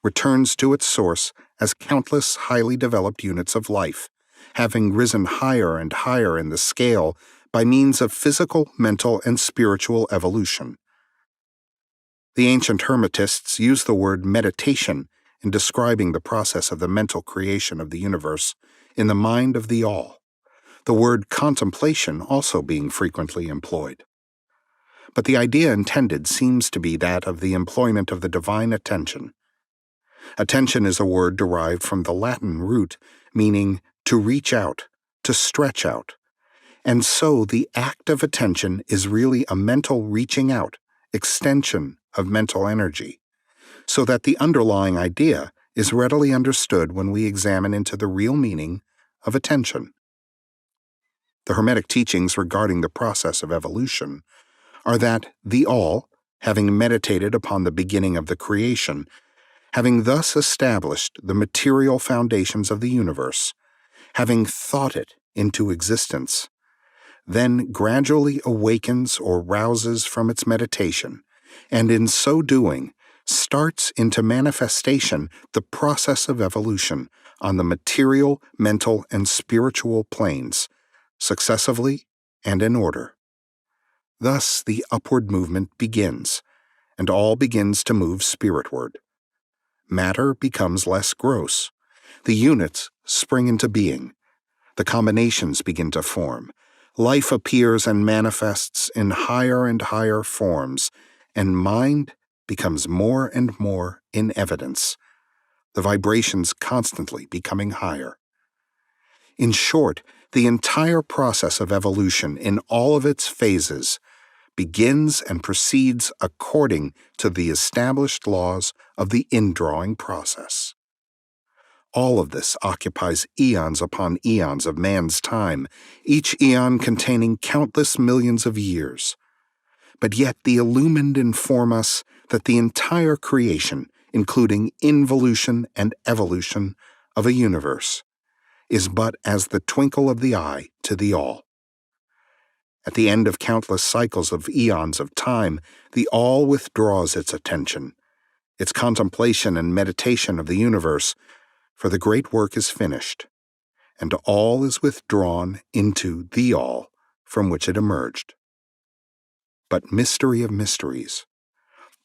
S1: returns to its source as countless highly developed units of life, having risen higher and higher in the scale by means of physical, mental, and spiritual evolution. The ancient Hermetists use the word meditation in describing the process of the mental creation of the universe in the mind of the all, the word contemplation also being frequently employed. But the idea intended seems to be that of the employment of the divine attention. Attention is a word derived from the Latin root meaning to reach out, to stretch out, and so the act of attention is really a mental reaching out, extension of mental energy, so that the underlying idea is readily understood when we examine into the real meaning of attention. The Hermetic teachings regarding the process of evolution are that the all, having meditated upon the beginning of the creation, having thus established the material foundations of the universe, having thought it into existence, then gradually awakens or rouses from its meditation, and in so doing starts into manifestation the process of evolution on the material, mental, and spiritual planes, successively and in order. Thus the upward movement begins, and all begins to move spiritward. Matter becomes less gross. The units spring into being. The combinations begin to form. Life appears and manifests in higher and higher forms, and mind becomes more and more in evidence, the vibrations constantly becoming higher. In short, the entire process of evolution in all of its phases begins and proceeds according to the established laws of the indrawing process. All of this occupies eons upon eons of man's time, each eon containing countless millions of years. But yet the illumined inform us that the entire creation, including involution and evolution of a universe, is but as the twinkle of the eye to the all. At the end of countless cycles of eons of time, the all withdraws its attention, its contemplation and meditation of the universe, for the great work is finished, and all is withdrawn into the all from which it emerged. But mystery of mysteries,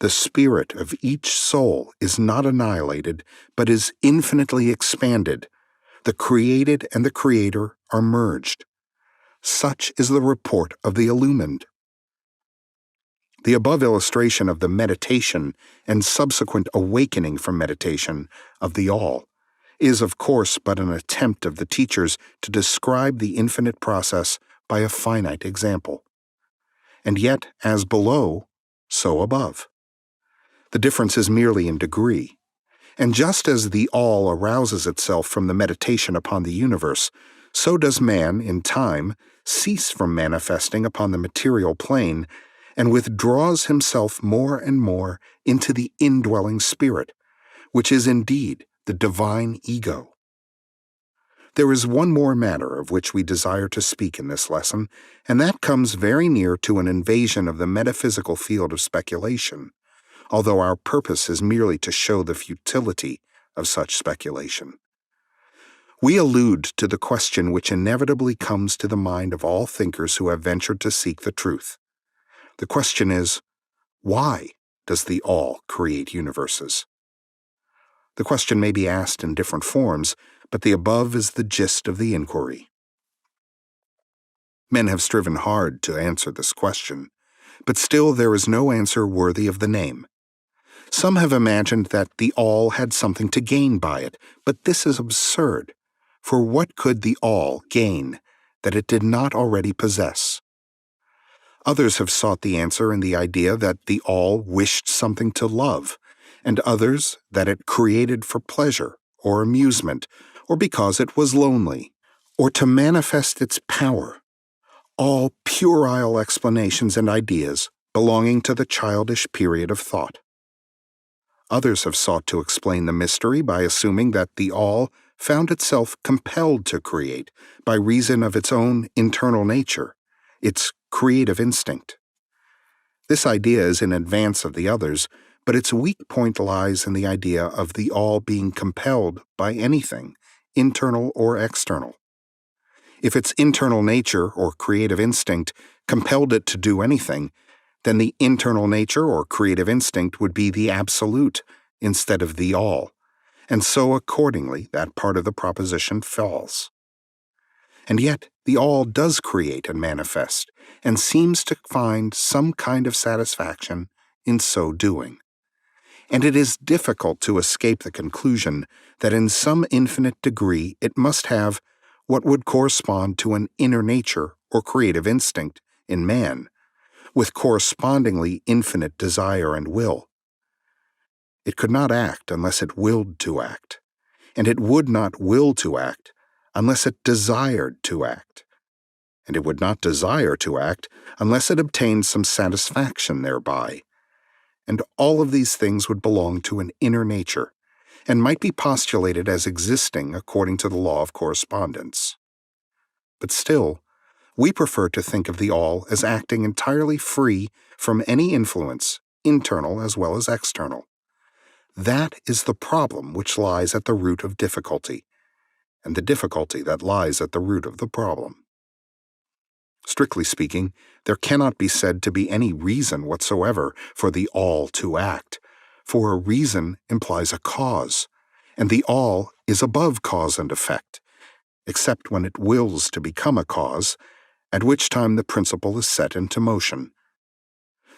S1: the spirit of each soul is not annihilated, but is infinitely expanded. The created and the creator are merged. Such is the report of the illumined. The above illustration of the meditation and subsequent awakening from meditation of the all is, of course, but an attempt of the teachers to describe the infinite process by a finite example. And yet, as below, so above. The difference is merely in degree. And just as the all arouses itself from the meditation upon the universe, so does man, in time, cease from manifesting upon the material plane and withdraws himself more and more into the indwelling spirit, which is indeed the divine ego. There is one more matter of which we desire to speak in this lesson, and that comes very near to an invasion of the metaphysical field of speculation, although our purpose is merely to show the futility of such speculation. We allude to the question which inevitably comes to the mind of all thinkers who have ventured to seek the truth. The question is, why does the all create universes? The question may be asked in different forms, but the above is the gist of the inquiry. Men have striven hard to answer this question, but still there is no answer worthy of the name. Some have imagined that the all had something to gain by it, but this is absurd, for what could the all gain that it did not already possess? Others have sought the answer in the idea that the all wished something to love, and others that it created for pleasure or amusement, or because it was lonely, or to manifest its power. All puerile explanations and ideas belonging to the childish period of thought. Others have sought to explain the mystery by assuming that the all found itself compelled to create by reason of its own internal nature, its creative instinct. This idea is in advance of the others, but its weak point lies in the idea of the all being compelled by anything, internal or external. If its internal nature or creative instinct compelled it to do anything, then the internal nature or creative instinct would be the absolute instead of the all, and so accordingly that part of the proposition falls. And yet the all does create and manifest, and seems to find some kind of satisfaction in so doing. And it is difficult to escape the conclusion that in some infinite degree it must have what would correspond to an inner nature or creative instinct in man, with correspondingly infinite desire and will. It could not act unless it willed to act, and it would not will to act unless it desired to act, and it would not desire to act unless it obtained some satisfaction thereby. And all of these things would belong to an inner nature, and might be postulated as existing according to the law of correspondence. But still, we prefer to think of the all as acting entirely free from any influence, internal as well as external. That is the problem which lies at the root of difficulty, and the difficulty that lies at the root of the problem. Strictly speaking, there cannot be said to be any reason whatsoever for the all to act, for a reason implies a cause, and the all is above cause and effect, except when it wills to become a cause, at which time the principle is set into motion.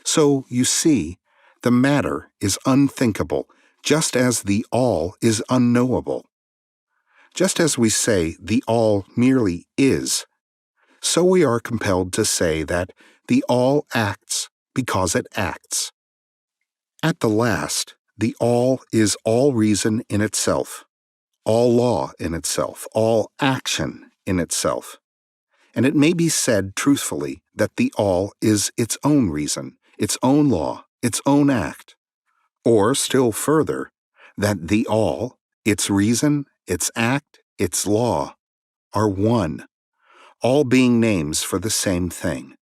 S1: So, you see, the matter is unthinkable, just as the all is unknowable. Just as we say the all merely is, so we are compelled to say that the all acts because it acts. At the last, the all is all reason in itself, all law in itself, all action in itself. And it may be said truthfully that the all is its own reason, its own law, its own act. Or, still further, that the all, its reason, its act, its law, are one, all being names for the same thing.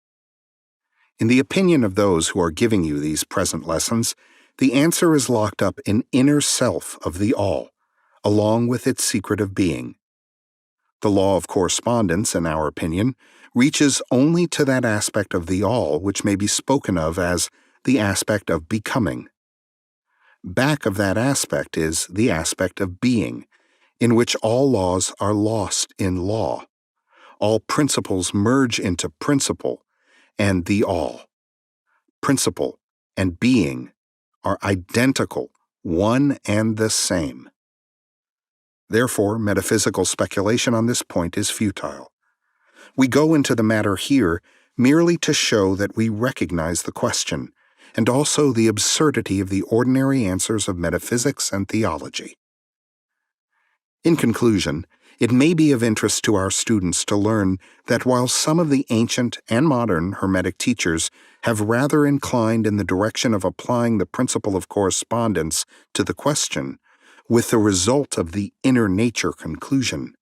S1: In the opinion of those who are giving you these present lessons, the answer is locked up in inner self of the all, along with its secret of being. The law of correspondence, in our opinion, reaches only to that aspect of the all which may be spoken of as the aspect of becoming. Back of that aspect is the aspect of being, in which all laws are lost in law, all principles merge into principle, and the all. Principle and being are identical, one and the same. Therefore, metaphysical speculation on this point is futile. We go into the matter here merely to show that we recognize the question, and also the absurdity of the ordinary answers of metaphysics and theology. In conclusion, it may be of interest to our students to learn that while some of the ancient and modern Hermetic teachers have rather inclined in the direction of applying the principle of correspondence to the question, with the result of the inner nature conclusion,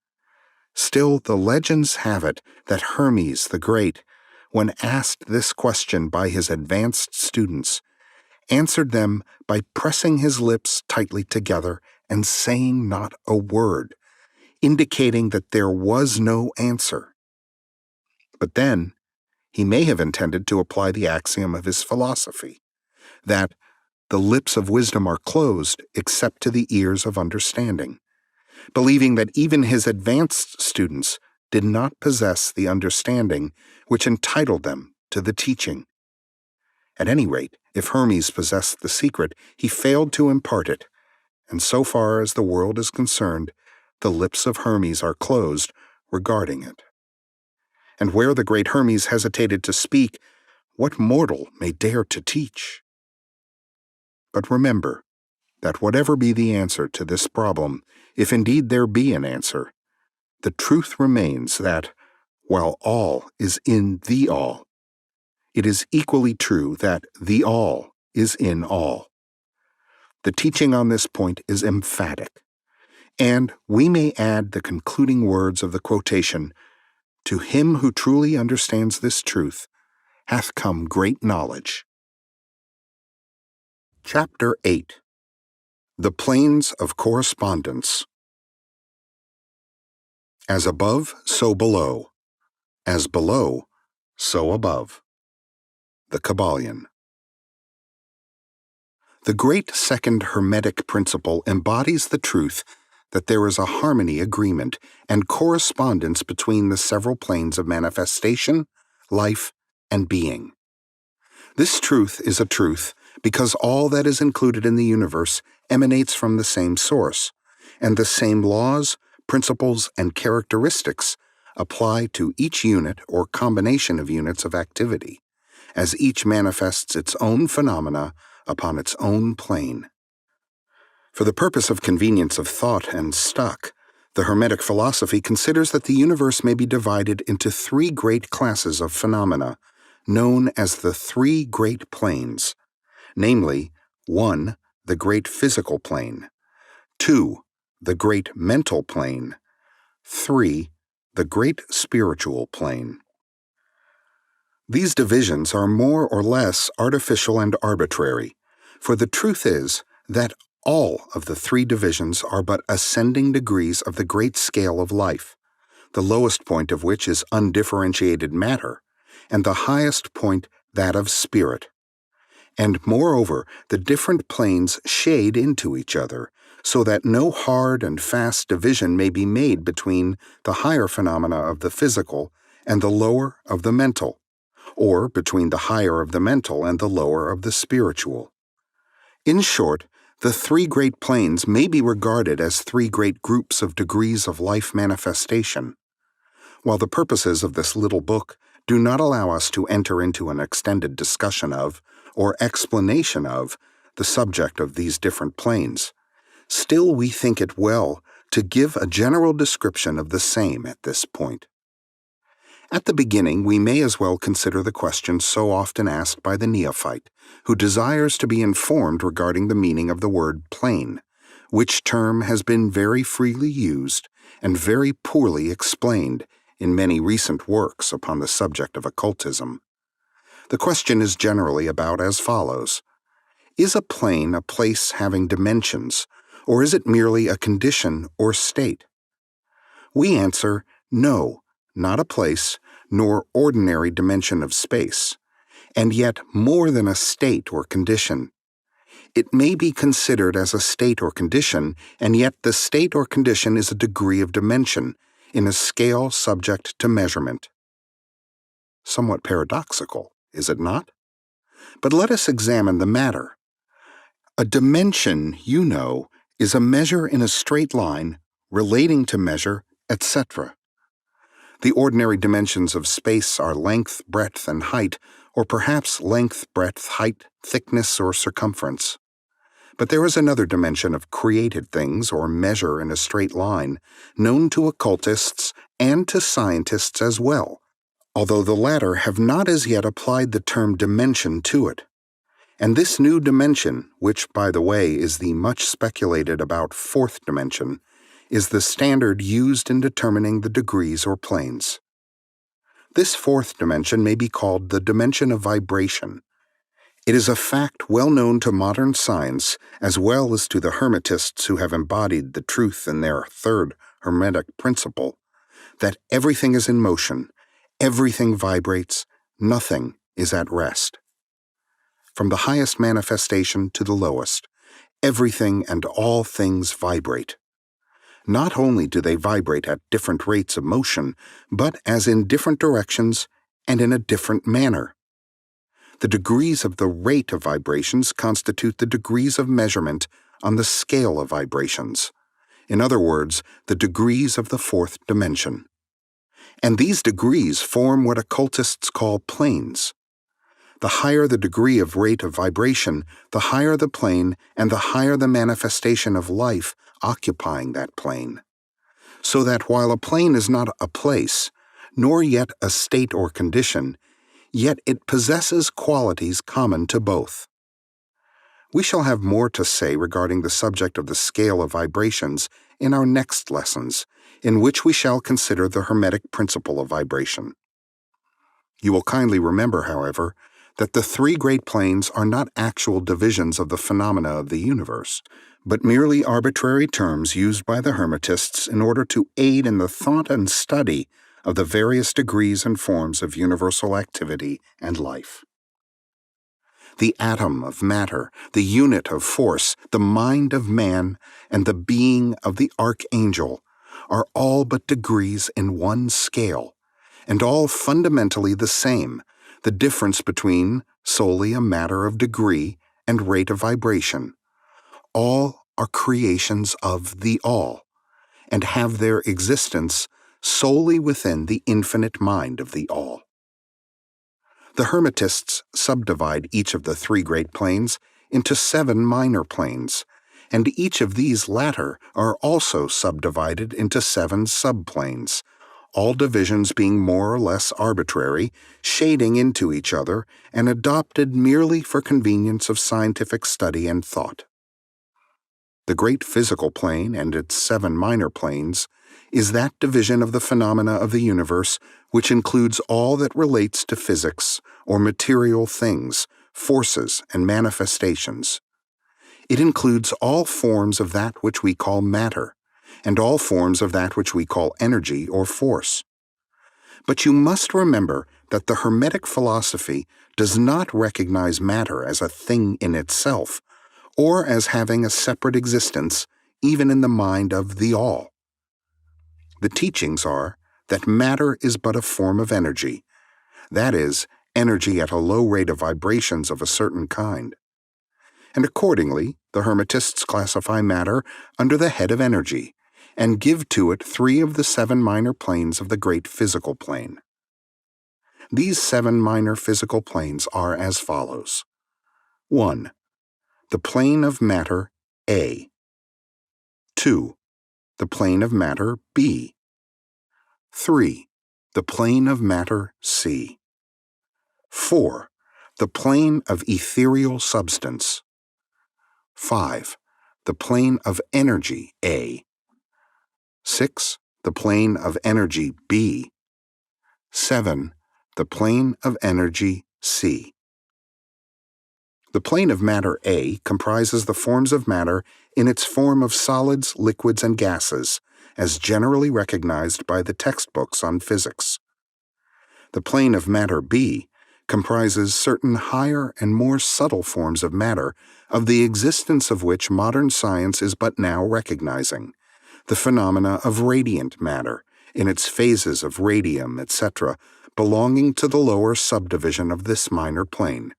S1: still the legends have it that Hermes the Great, when asked this question by his advanced students, answered them by pressing his lips tightly together and saying not a word, indicating that there was no answer. But then, he may have intended to apply the axiom of his philosophy, that the lips of wisdom are closed except to the ears of understanding, believing that even his advanced students did not possess the understanding which entitled them to the teaching. At any rate, if Hermes possessed the secret, he failed to impart it, and so far as the world is concerned, the lips of Hermes are closed regarding it. And where the great Hermes hesitated to speak, what mortal may dare to teach? But remember that whatever be the answer to this problem, if indeed there be an answer, the truth remains that, while all is in the all, it is equally true that the all is in all. The teaching on this point is emphatic, and we may add the concluding words of the quotation, "To him who truly understands this truth hath come great knowledge." Chapter 8. The Planes of Correspondence. As above, so below. As below, so above. The Kybalion. The great second Hermetic principle embodies the truth that there is a harmony agreement and correspondence between the several planes of manifestation, life, and being. This truth is a truth because all that is included in the universe emanates from the same source, and the same laws, principles, and characteristics apply to each unit or combination of units of activity, as each manifests its own phenomena upon its own plane. For the purpose of convenience of thought and stuck, the Hermetic philosophy considers that the universe may be divided into three great classes of phenomena, known as the three great planes, namely, 1. The great physical plane, 2. The great mental plane, 3. The great spiritual plane. These divisions are more or less artificial and arbitrary, for the truth is that all of the three divisions are but ascending degrees of the great scale of life, the lowest point of which is undifferentiated matter, and the highest point that of spirit. And moreover, the different planes shade into each other, so that no hard and fast division may be made between the higher phenomena of the physical and the lower of the mental, or between the higher of the mental and the lower of the spiritual. In short, the three great planes may be regarded as three great groups of degrees of life manifestation. While the purposes of this little book do not allow us to enter into an extended discussion of, or explanation of, the subject of these different planes, still we think it well to give a general description of the same at this point. At the beginning, we may as well consider the question so often asked by the neophyte, who desires to be informed regarding the meaning of the word plane, which term has been very freely used and very poorly explained in many recent works upon the subject of occultism. The question is generally about as follows: is a plane a place having dimensions, or is it merely a condition or state? We answer, no, not a place, nor ordinary dimension of space, and yet more than a state or condition. It may be considered as a state or condition, and yet the state or condition is a degree of dimension, in a scale subject to measurement. Somewhat paradoxical, is it not? But let us examine the matter. A dimension, you know, is a measure in a straight line relating to measure, etc. The ordinary dimensions of space are length, breadth, and height, or perhaps length, breadth, height, thickness, or circumference. But there is another dimension of created things, or measure in a straight line, known to occultists and to scientists as well, although the latter have not as yet applied the term dimension to it. And this new dimension, which, by the way, is the much speculated about fourth dimension, is the standard used in determining the degrees or planes. This fourth dimension may be called the dimension of vibration. It is a fact well known to modern science as well as to the Hermetists who have embodied the truth in their third Hermetic principle, that everything is in motion, everything vibrates, nothing is at rest. From the highest manifestation to the lowest, everything and all things vibrate. Not only do they vibrate at different rates of motion, but as in different directions and in a different manner. The degrees of the rate of vibrations constitute the degrees of measurement on the scale of vibrations. In other words, the degrees of the fourth dimension. And these degrees form what occultists call planes. The higher the degree of rate of vibration, the higher the plane and the higher the manifestation of life occupying that plane. So that while a plane is not a place, nor yet a state or condition, yet it possesses qualities common to both. We shall have more to say regarding the subject of the scale of vibrations in our next lessons, in which we shall consider the Hermetic principle of vibration. You will kindly remember, however, that the three great planes are not actual divisions of the phenomena of the universe, but merely arbitrary terms used by the Hermetists in order to aid in the thought and study of the various degrees and forms of universal activity and life. The atom of matter, the unit of force, the mind of man, and the being of the archangel are all but degrees in one scale, and all fundamentally the same, the difference between solely a matter of degree and rate of vibration. All are creations of the All, and have their existence solely within the infinite mind of the All. The Hermetists subdivide each of the three great planes into 7 minor planes, and each of these latter are also subdivided into 7 subplanes, all divisions being more or less arbitrary, shading into each other, and adopted merely for convenience of scientific study and thought. The great physical plane and its 7 minor planes is that division of the phenomena of the universe which includes all that relates to physics or material things, forces, and manifestations. It includes all forms of that which we call matter, and all forms of that which we call energy or force. But you must remember that the Hermetic philosophy does not recognize matter as a thing in itself, or as having a separate existence even in the mind of the All. The teachings are that matter is but a form of energy, that is, energy at a low rate of vibrations of a certain kind. And accordingly, the Hermetists classify matter under the head of energy, and give to it 3 of the 7 minor planes of the great physical plane. These 7 minor physical planes are as follows. 1. The plane of matter A. 2. The plane of matter B. 3. The plane of matter C. 4. The plane of ethereal substance. 5. The plane of energy A. 6. The plane of energy B. 7. The plane of energy C. The plane of matter A comprises the forms of matter in its form of solids, liquids, and gases, as generally recognized by the textbooks on physics. The plane of matter B comprises certain higher and more subtle forms of matter, of the existence of which modern science is but now recognizing, the phenomena of radiant matter, in its phases of radium, etc., belonging to the lower subdivision of this minor plane.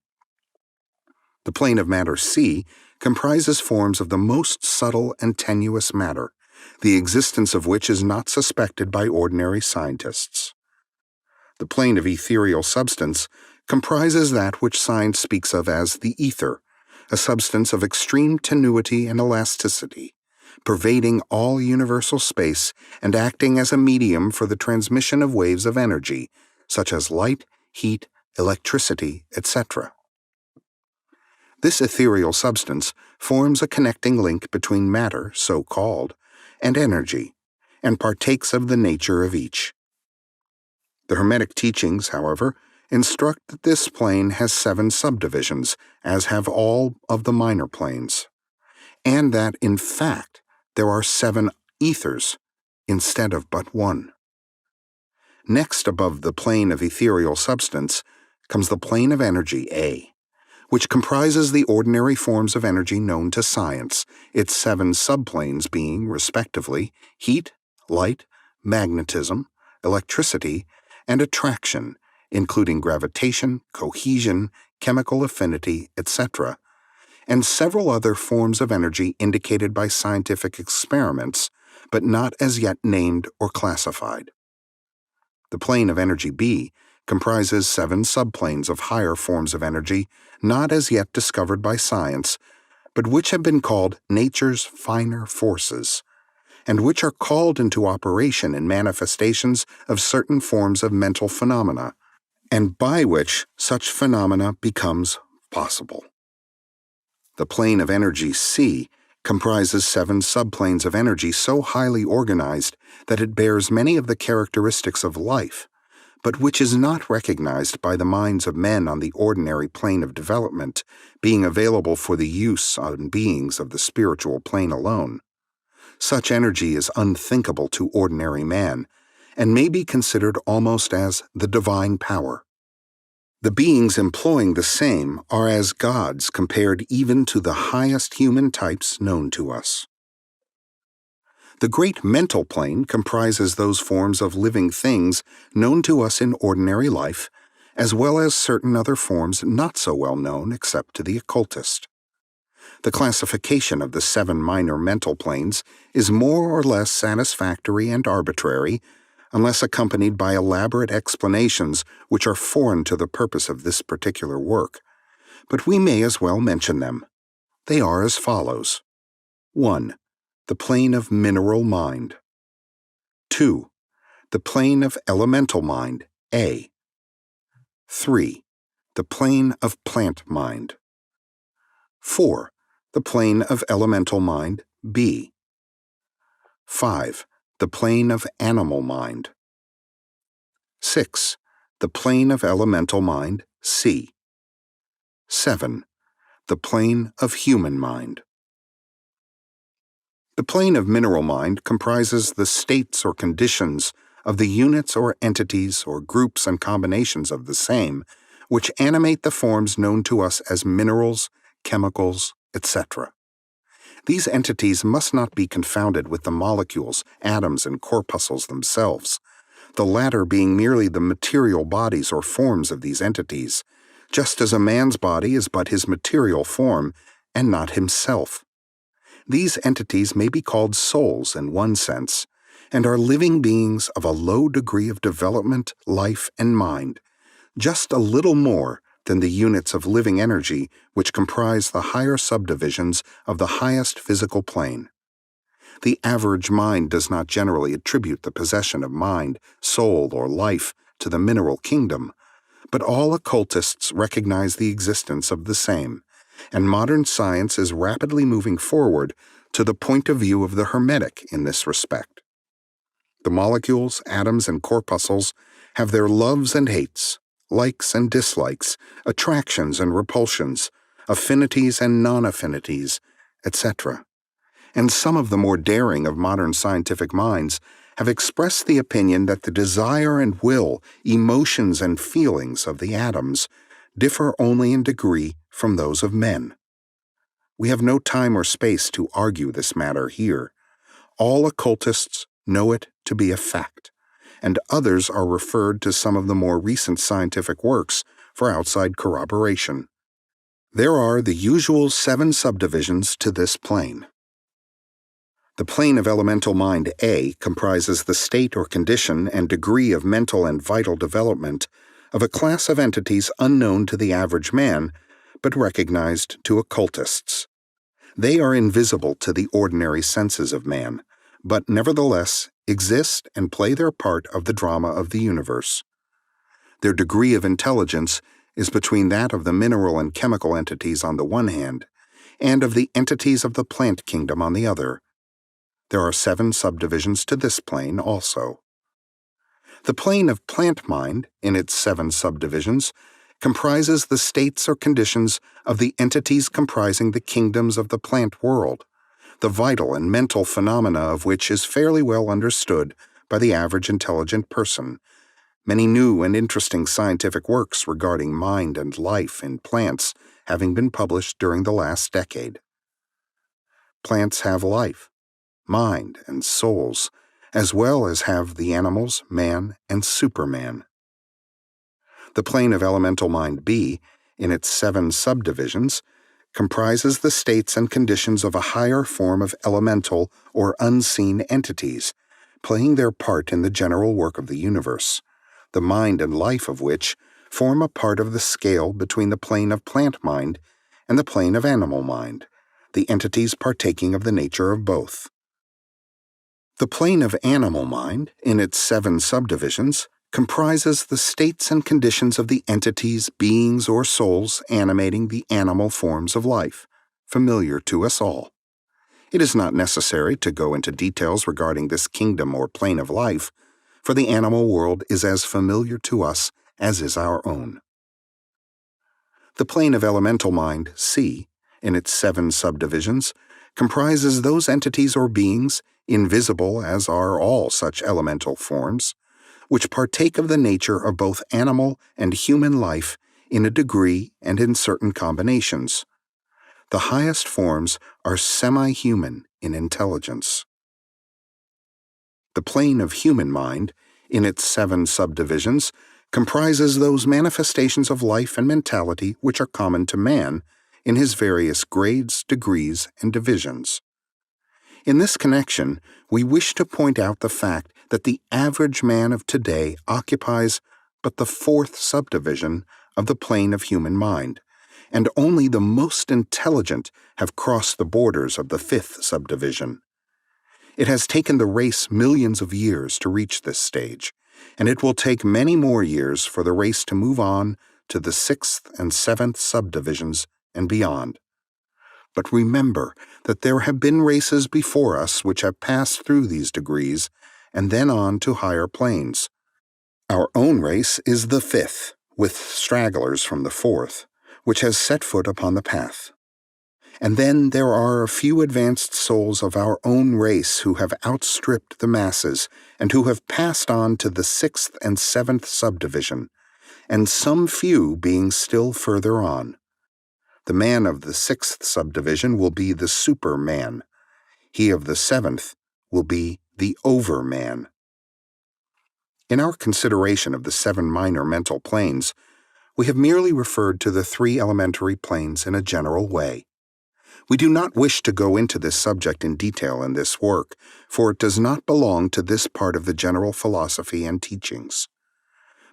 S1: The plane of matter C comprises forms of the most subtle and tenuous matter, the existence of which is not suspected by ordinary scientists. The plane of ethereal substance comprises that which science speaks of as the ether, a substance of extreme tenuity and elasticity, pervading all universal space and acting as a medium for the transmission of waves of energy, such as light, heat, electricity, etc. This ethereal substance forms a connecting link between matter, so called, and energy, and partakes of the nature of each. The Hermetic teachings, however, instruct that this plane has 7 subdivisions, as have all of the minor planes, and that, in fact, there are 7 ethers instead of but 1. Next above the plane of ethereal substance comes the plane of energy A, which comprises the ordinary forms of energy known to science, its 7 subplanes being, respectively, heat, light, magnetism, electricity, and attraction, including gravitation, cohesion, chemical affinity, etc., and several other forms of energy indicated by scientific experiments, but not as yet named or classified. The plane of energy B comprises 7 subplanes of higher forms of energy not as yet discovered by science, but which have been called nature's finer forces, and which are called into operation in manifestations of certain forms of mental phenomena, and by which such phenomena becomes possible. The plane of energy C comprises 7 subplanes of energy so highly organized that it bears many of the characteristics of life, but which is not recognized by the minds of men on the ordinary plane of development, being available for the use on beings of the spiritual plane alone. Such energy is unthinkable to ordinary man, and may be considered almost as the divine power. The beings employing the same are as gods compared even to the highest human types known to us. The great mental plane comprises those forms of living things known to us in ordinary life, as well as certain other forms not so well known except to the occultist. The classification of the 7 minor mental planes is more or less satisfactory and arbitrary, unless accompanied by elaborate explanations which are foreign to the purpose of this particular work. But we may as well mention them. They are as follows. 1. The plane of mineral mind. 2. The plane of elemental mind, A. 3. The plane of plant mind. 4. The plane of elemental mind, B. 5. The plane of animal mind. 6. The plane of elemental mind, C. 7. The plane of human mind. The plane of mineral mind comprises the states or conditions of the units or entities or groups and combinations of the same, which animate the forms known to us as minerals, chemicals, etc. These entities must not be confounded with the molecules, atoms, and corpuscles themselves, the latter being merely the material bodies or forms of these entities, just as a man's body is but his material form and not himself. These entities may be called souls in one sense, and are living beings of a low degree of development, life, and mind, just a little more than the units of living energy which comprise the higher subdivisions of the highest physical plane. The average mind does not generally attribute the possession of mind, soul, or life to the mineral kingdom, but all occultists recognize the existence of the same, and modern science is rapidly moving forward to the point of view of the Hermetic in this respect. The molecules, atoms, and corpuscles have their loves and hates, likes and dislikes, attractions and repulsions, affinities and non-affinities, etc. And some of the more daring of modern scientific minds have expressed the opinion that the desire and will, emotions and feelings of the atoms differ only in degree from those of men. We have no time or space to argue this matter here. All occultists know it to be a fact, and others are referred to some of the more recent scientific works for outside corroboration. There are the usual 7 subdivisions to this plane. The plane of elemental mind A comprises the state or condition and degree of mental and vital development of a class of entities unknown to the average man, but recognized to occultists. They are invisible to the ordinary senses of man, but nevertheless exist and play their part of the drama of the universe. Their degree of intelligence is between that of the mineral and chemical entities on the one hand, and of the entities of the plant kingdom on the other. There are 7 subdivisions to this plane also. The plane of plant mind, in its 7 subdivisions, comprises the states or conditions of the entities comprising the kingdoms of the plant world, the vital and mental phenomena of which is fairly well understood by the average intelligent person. Many new and interesting scientific works regarding mind and life in plants having been published during the last decade. Plants have life, mind, and souls, as well as have the animals, man, and Superman. The plane of elemental mind B, in its 7 subdivisions, comprises the states and conditions of a higher form of elemental or unseen entities, playing their part in the general work of the universe, the mind and life of which form a part of the scale between the plane of plant mind and the plane of animal mind, the entities partaking of the nature of both. The plane of animal mind, in its 7 subdivisions, comprises the states and conditions of the entities, beings, or souls animating the animal forms of life, familiar to us all. It is not necessary to go into details regarding this kingdom or plane of life, for the animal world is as familiar to us as is our own. The plane of elemental mind, C, in its 7 subdivisions, comprises those entities or beings, invisible as are all such elemental forms, which partake of the nature of both animal and human life in a degree and in certain combinations. The highest forms are semi-human in intelligence. The plane of human mind, in its 7 subdivisions, comprises those manifestations of life and mentality which are common to man in his various grades, degrees, and divisions. In this connection, we wish to point out the fact that the average man of today occupies but the 4th subdivision of the plane of human mind, and only the most intelligent have crossed the borders of the 5th subdivision. It has taken the race millions of years to reach this stage, and it will take many more years for the race to move on to the 6th and 7th subdivisions and beyond. But remember that there have been races before us which have passed through these degrees and then on to higher planes. Our own race is the 5th, with stragglers from the 4th, which has set foot upon the path. And then there are a few advanced souls of our own race who have outstripped the masses and who have passed on to the sixth and seventh subdivision, and some few being still further on. The man of the sixth subdivision will be the superman. He of the seventh will be the overman. In our consideration of the 7 minor mental planes, we have merely referred to the 3 elementary planes in a general way. We do not wish to go into this subject in detail in this work, for it does not belong to this part of the general philosophy and teachings.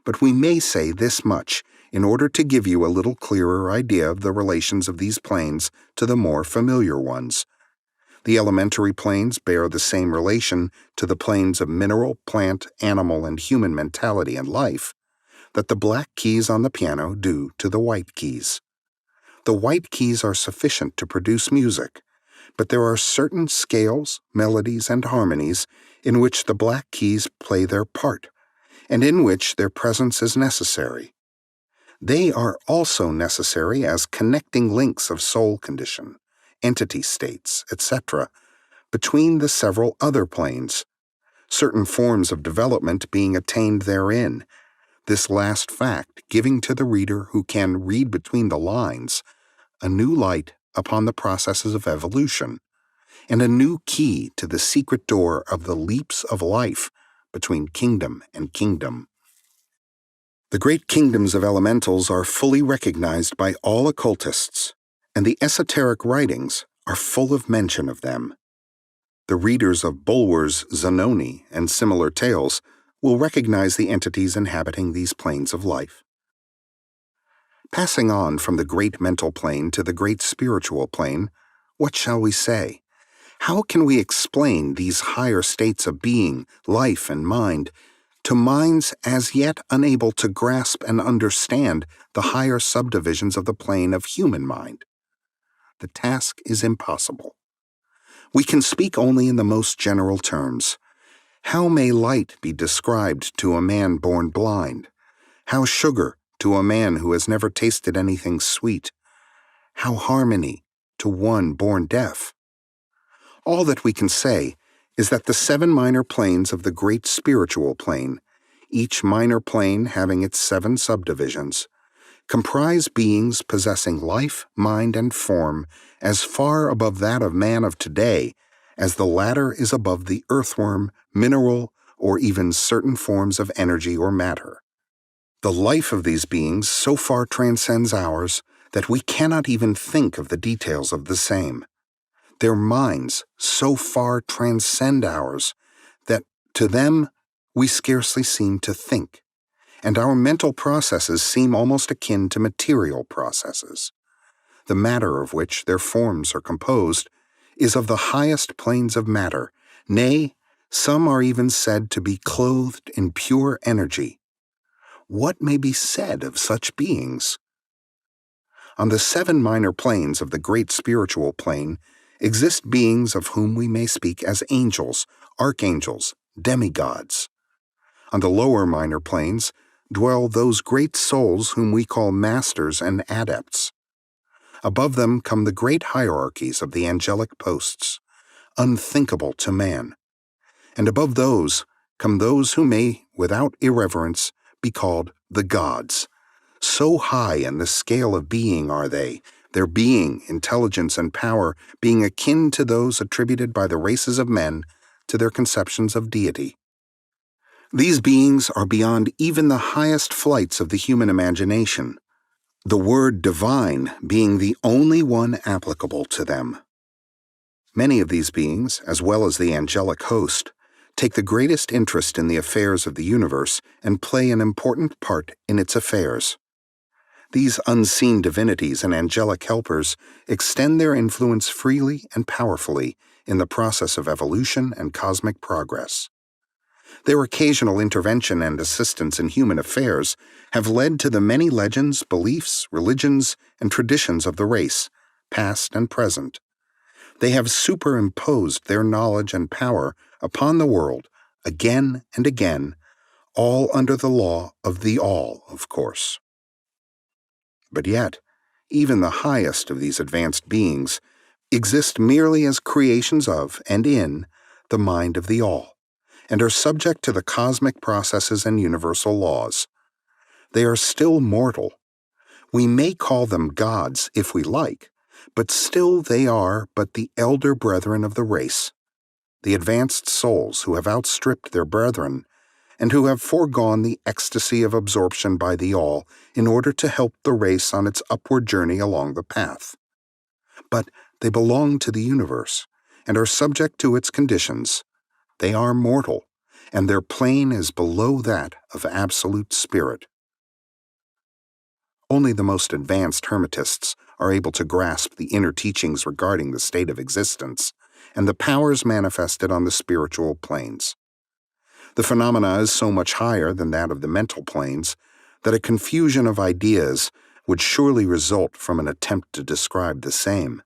S1: But we may say this much in order to give you a little clearer idea of the relations of these planes to the more familiar ones. The elementary planes bear the same relation to the planes of mineral, plant, animal, and human mentality and life that the black keys on the piano do to the white keys. The white keys are sufficient to produce music, but there are certain scales, melodies, and harmonies in which the black keys play their part, and in which their presence is necessary. They are also necessary as connecting links of soul condition, entity states, etc., between the several other planes, certain forms of development being attained therein, this last fact giving to the reader who can read between the lines a new light upon the processes of evolution, and a new key to the secret door of the leaps of life between kingdom and kingdom. The great kingdoms of elementals are fully recognized by all occultists, and the esoteric writings are full of mention of them. The readers of Bulwer's Zanoni and similar tales will recognize the entities inhabiting these planes of life. Passing on from the great mental plane to the great spiritual plane, what shall we say? How can we explain these higher states of being, life, and mind to minds as yet unable to grasp and understand the higher subdivisions of the plane of human mind? The task is impossible. We can speak only in the most general terms. How may light be described to a man born blind? How sugar to a man who has never tasted anything sweet? How harmony to one born deaf? All that we can say is that the 7 minor planes of the great spiritual plane, each minor plane having its 7 subdivisions, comprise beings possessing life, mind, and form as far above that of man of today as the latter is above the earthworm, mineral, or even certain forms of energy or matter. The life of these beings so far transcends ours that we cannot even think of the details of the same. Their minds so far transcend ours that to them we scarcely seem to think, and our mental processes seem almost akin to material processes. The matter of which their forms are composed is of the highest planes of matter, nay, some are even said to be clothed in pure energy. What may be said of such beings? On the 7 minor planes of the great spiritual plane exist beings of whom we may speak as angels, archangels, demigods. On the lower minor planes dwell those great souls whom we call masters and adepts. Above them come the great hierarchies of the angelic posts, unthinkable to man. And above those come those who may, without irreverence, be called the gods. So high in the scale of being are they, their being, intelligence, and power being akin to those attributed by the races of men to their conceptions of deity. These beings are beyond even the highest flights of the human imagination, the word divine being the only one applicable to them. Many of these beings, as well as the angelic host, take the greatest interest in the affairs of the universe and play an important part in its affairs. These unseen divinities and angelic helpers extend their influence freely and powerfully in the process of evolution and cosmic progress. Their occasional intervention and assistance in human affairs have led to the many legends, beliefs, religions, and traditions of the race, past and present. They have superimposed their knowledge and power upon the world again and again, all under the law of the all, of course. But yet, even the highest of these advanced beings exist merely as creations of and in the mind of the All, and are subject to the cosmic processes and universal laws. They are still mortal. We may call them gods if we like, but still they are but the elder brethren of the race, the advanced souls who have outstripped their brethren and who have foregone the ecstasy of absorption by the All in order to help the race on its upward journey along the path. But they belong to the universe and are subject to its conditions. They are mortal, and their plane is below that of absolute spirit. Only the most advanced Hermetists are able to grasp the inner teachings regarding the state of existence and the powers manifested on the spiritual planes. The phenomena is so much higher than that of the mental planes that a confusion of ideas would surely result from an attempt to describe the same.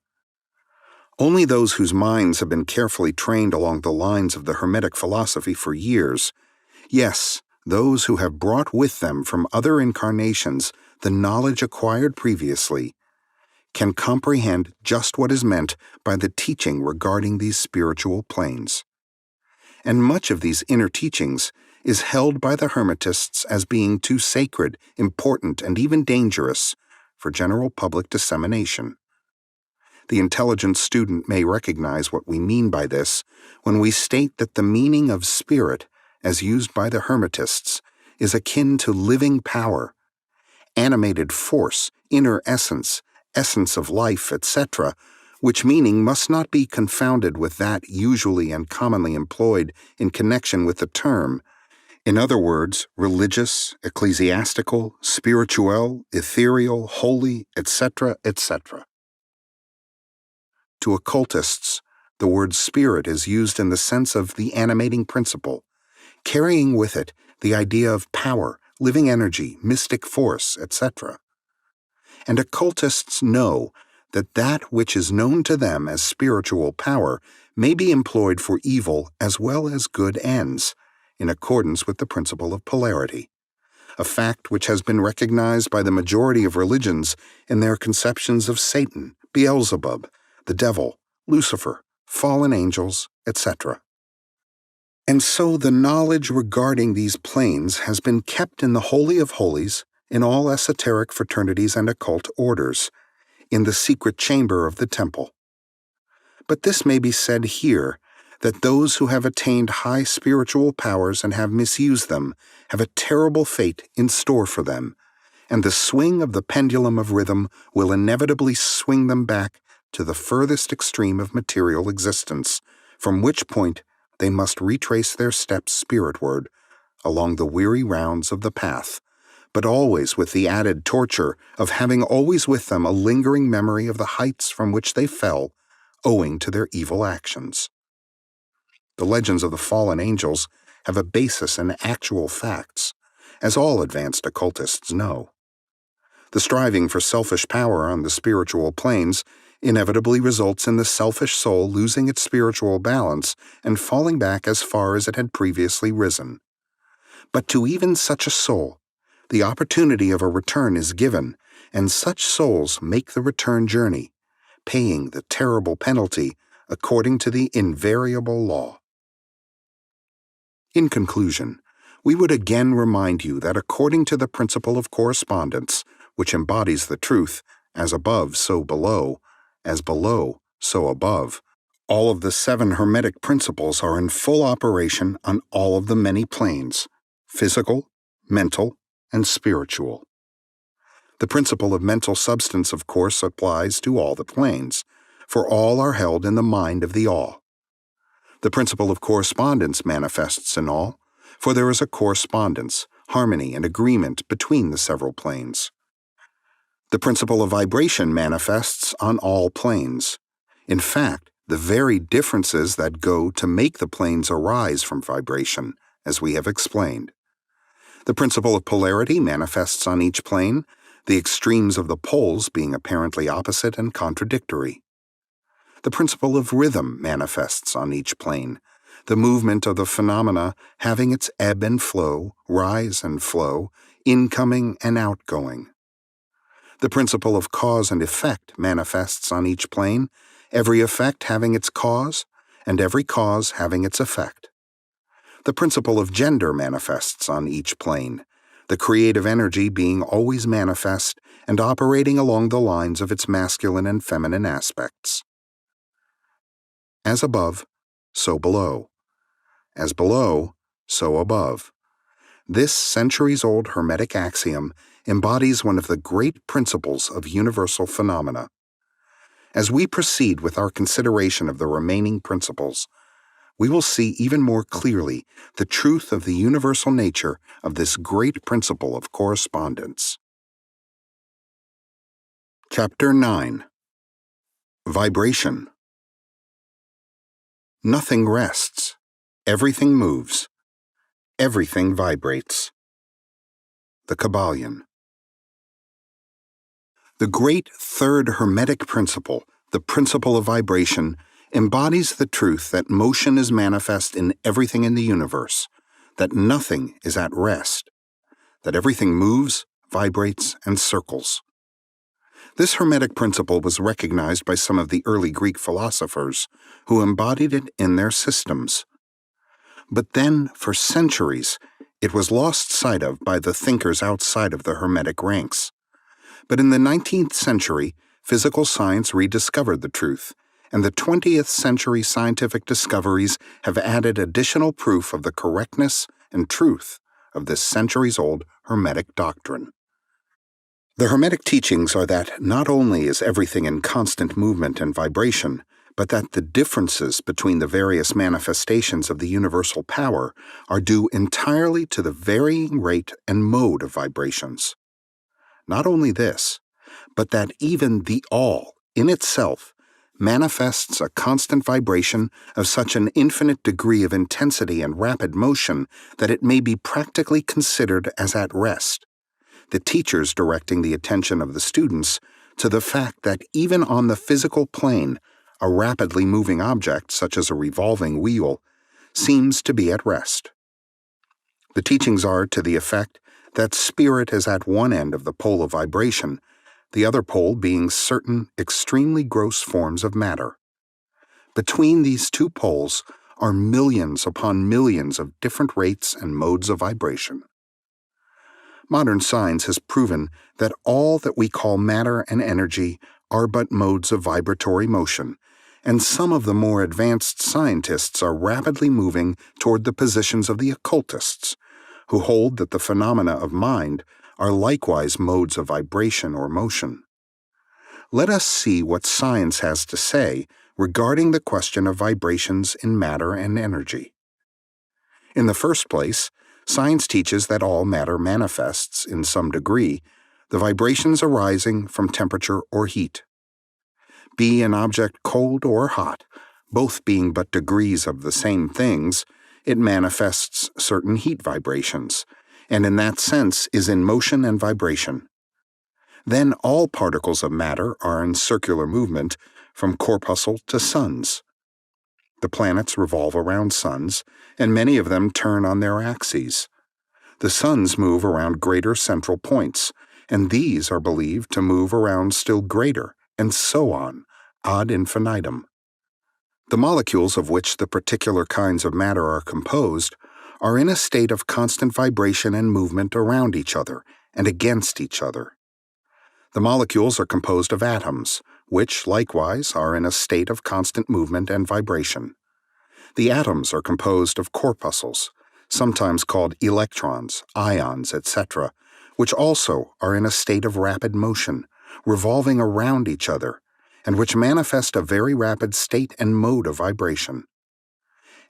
S1: Only those whose minds have been carefully trained along the lines of the Hermetic philosophy for years, yes, those who have brought with them from other incarnations the knowledge acquired previously, can comprehend just what is meant by the teaching regarding these spiritual planes. And much of these inner teachings is held by the Hermetists as being too sacred, important, and even dangerous for general public dissemination. The intelligent student may recognize what we mean by this when we state that the meaning of spirit, as used by the Hermetists, is akin to living power, animated force, inner essence, essence of life, etc., which meaning must not be confounded with that usually and commonly employed in connection with the term, in other words, religious, ecclesiastical, spiritual, ethereal, holy, etc., etc. To occultists, the word spirit is used in the sense of the animating principle, carrying with it the idea of power, living energy, mystic force, etc. And occultists know that that which is known to them as spiritual power may be employed for evil as well as good ends, in accordance with the principle of polarity, a fact which has been recognized by the majority of religions in their conceptions of Satan, Beelzebub, the devil, Lucifer, fallen angels, etc. And so the knowledge regarding these planes has been kept in the Holy of Holies in all esoteric fraternities and occult orders, in the secret chamber of the temple. But this may be said here, that those who have attained high spiritual powers and have misused them have a terrible fate in store for them, and the swing of the pendulum of rhythm will inevitably swing them back to the furthest extreme of material existence, from which point they must retrace their steps spiritward along the weary rounds of the path, but always with the added torture of having always with them a lingering memory of the heights from which they fell, owing to their evil actions. The legends of the fallen angels have a basis in actual facts, as all advanced occultists know. The striving for selfish power on the spiritual planes inevitably results in the selfish soul losing its spiritual balance and falling back as far as it had previously risen. But to even such a soul, the opportunity of a return is given, and such souls make the return journey, paying the terrible penalty according to the invariable law. In conclusion, we would again remind you that according to the principle of correspondence, which embodies the truth, as above, so below, as below, so above, all of the 7 Hermetic principles are in full operation on all of the many planes, physical, mental, and spiritual. The principle of mental substance, of course, applies to all the planes, for all are held in the mind of the All. The principle of correspondence manifests in all, for there is a correspondence, harmony, and agreement between the several planes. The principle of vibration manifests on all planes. In fact, the very differences that go to make the planes arise from vibration, as we have explained. The principle of polarity manifests on each plane, the extremes of the poles being apparently opposite and contradictory. The principle of rhythm manifests on each plane, the movement of the phenomena having its ebb and flow, rise and flow, incoming and outgoing. The principle of cause and effect manifests on each plane, every effect having its cause, and every cause having its effect. The principle of gender manifests on each plane, the creative energy being always manifest and operating along the lines of its masculine and feminine aspects. As above, so below. As below, so above. This centuries-old Hermetic axiom embodies one of the great principles of universal phenomena. As we proceed with our consideration of the remaining principles, we will see even more clearly the truth of the universal nature of this great principle of correspondence. Chapter 9. Vibration. Nothing rests. Everything moves. Everything vibrates. The Kybalion. The great third Hermetic principle, the principle of vibration, embodies the truth that motion is manifest in everything in the universe, that nothing is at rest, that everything moves, vibrates, and circles. This Hermetic principle was recognized by some of the early Greek philosophers, who embodied it in their systems. But then, for centuries, it was lost sight of by the thinkers outside of the Hermetic ranks. But in the 19th century, physical science rediscovered the truth, and the 20th century scientific discoveries have added additional proof of the correctness and truth of this centuries-old Hermetic doctrine. The Hermetic teachings are that not only is everything in constant movement and vibration, but that the differences between the various manifestations of the universal power are due entirely to the varying rate and mode of vibrations. Not only this, but that even the All, in itself, manifests a constant vibration of such an infinite degree of intensity and rapid motion that it may be practically considered as at rest, the teachers directing the attention of the students to the fact that even on the physical plane, a rapidly moving object, such as a revolving wheel, seems to be at rest. The teachings are to the effect that spirit is at one end of the pole of vibration, the other pole being certain extremely gross forms of matter. Between these two poles are millions upon millions of different rates and modes of vibration. Modern science has proven that all that we call matter and energy are but modes of vibratory motion, and some of the more advanced scientists are rapidly moving toward the positions of the occultists, who hold that the phenomena of mind are likewise modes of vibration or motion. Let us see what science has to say regarding the question of vibrations in matter and energy. In the first place, science teaches that all matter manifests, in some degree, the vibrations arising from temperature or heat. Be an object cold or hot, both being but degrees of the same things, it manifests certain heat vibrations, and in that sense is in motion and vibration. Then all particles of matter are in circular movement from corpuscle to suns. The planets revolve around suns, and many of them turn on their axes. The suns move around greater central points, and these are believed to move around still greater, and so on, ad infinitum. The molecules of which the particular kinds of matter are composed are in a state of constant vibration and movement around each other and against each other. The molecules are composed of atoms, which, likewise, are in a state of constant movement and vibration. The atoms are composed of corpuscles, sometimes called electrons, ions, etc., which also are in a state of rapid motion, revolving around each other, and which manifest a very rapid state and mode of vibration.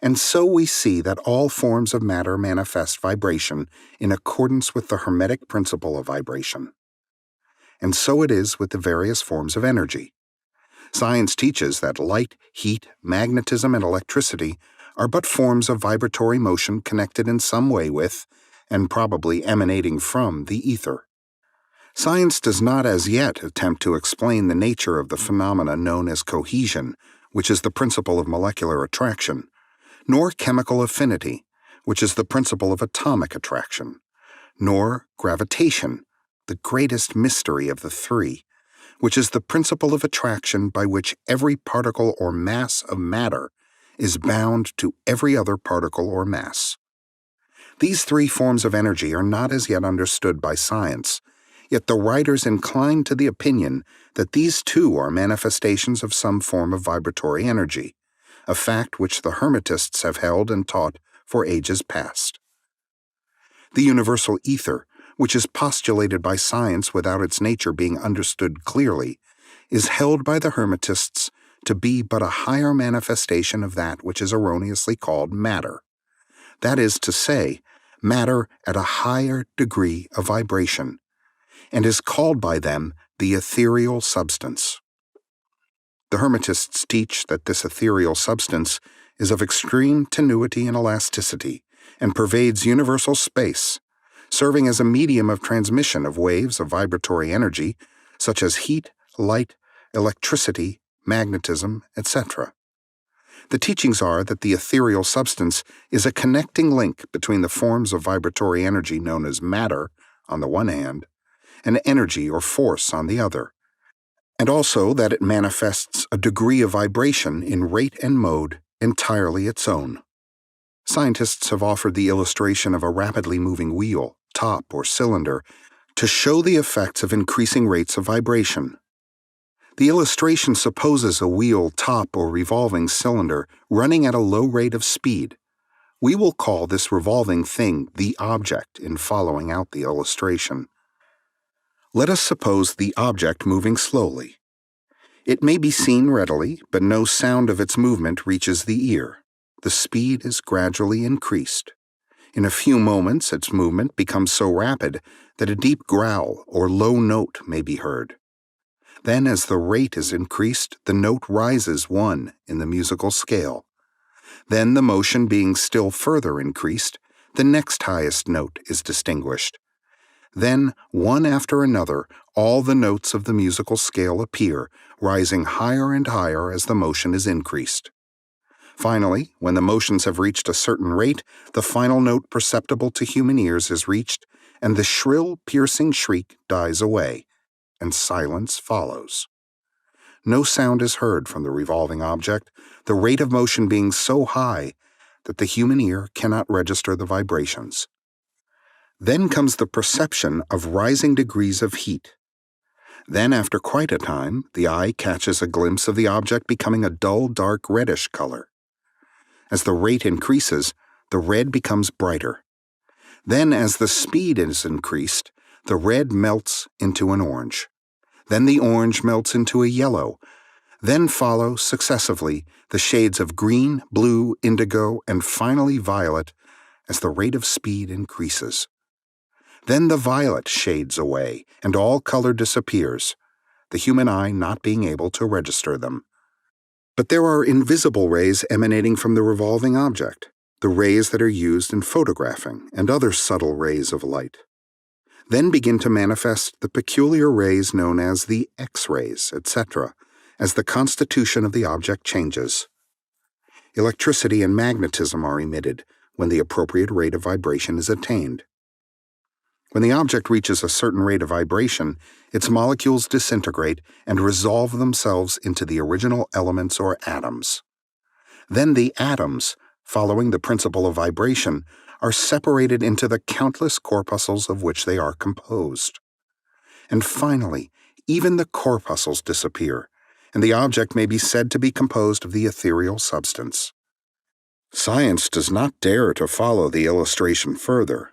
S1: And so we see that all forms of matter manifest vibration in accordance with the Hermetic principle of vibration. And so it is with the various forms of energy. Science teaches that light, heat, magnetism, and electricity are but forms of vibratory motion connected in some way with, and probably emanating from, the ether. Science does not as yet attempt to explain the nature of the phenomena known as cohesion, which is the principle of molecular attraction, nor chemical affinity, which is the principle of atomic attraction, nor gravitation, the greatest mystery of the three, which is the principle of attraction by which every particle or mass of matter is bound to every other particle or mass. These three forms of energy are not as yet understood by science, yet the writers incline to the opinion that these too are manifestations of some form of vibratory energy, a fact which the Hermetists have held and taught for ages past. The universal ether, which is postulated by science without its nature being understood clearly, is held by the Hermetists to be but a higher manifestation of that which is erroneously called matter. That is to say, matter at a higher degree of vibration, and is called by them the ethereal substance. The Hermetists teach that this ethereal substance is of extreme tenuity and elasticity, and pervades universal space, serving as a medium of transmission of waves of vibratory energy, such as heat, light, electricity, magnetism, etc. The teachings are that the ethereal substance is a connecting link between the forms of vibratory energy known as matter, on the one hand, and energy or force on the other, and also that it manifests a degree of vibration in rate and mode entirely its own. Scientists have offered the illustration of a rapidly moving wheel, top, or cylinder to show the effects of increasing rates of vibration. The illustration supposes a wheel, top, or revolving cylinder running at a low rate of speed. We will call this revolving thing the object in following out the illustration. Let us suppose the object moving slowly. It may be seen readily, but no sound of its movement reaches the ear. The speed is gradually increased. In a few moments, its movement becomes so rapid that a deep growl or low note may be heard. Then, as the rate is increased, the note rises one in the musical scale. Then, the motion being still further increased, the next highest note is distinguished. Then, one after another, all the notes of the musical scale appear, rising higher and higher as the motion is increased. Finally, when the motions have reached a certain rate, the final note perceptible to human ears is reached, and the shrill, piercing shriek dies away, and silence follows. No sound is heard from the revolving object, the rate of motion being so high that the human ear cannot register the vibrations. Then comes the perception of rising degrees of heat. Then, after quite a time, the eye catches a glimpse of the object becoming a dull, dark reddish color. As the rate increases, the red becomes brighter. Then, as the speed is increased, the red melts into an orange. Then the orange melts into a yellow. Then follow, successively, the shades of green, blue, indigo, and finally violet as the rate of speed increases. Then the violet shades away, and all color disappears, the human eye not being able to register them. But there are invisible rays emanating from the revolving object, the rays that are used in photographing and other subtle rays of light. Then begin to manifest the peculiar rays known as the X-rays, etc., as the constitution of the object changes. Electricity and magnetism are emitted when the appropriate rate of vibration is attained. When the object reaches a certain rate of vibration, its molecules disintegrate and resolve themselves into the original elements or atoms. Then the atoms, following the principle of vibration, are separated into the countless corpuscles of which they are composed. And finally, even the corpuscles disappear, and the object may be said to be composed of the ethereal substance. Science does not dare to follow the illustration further,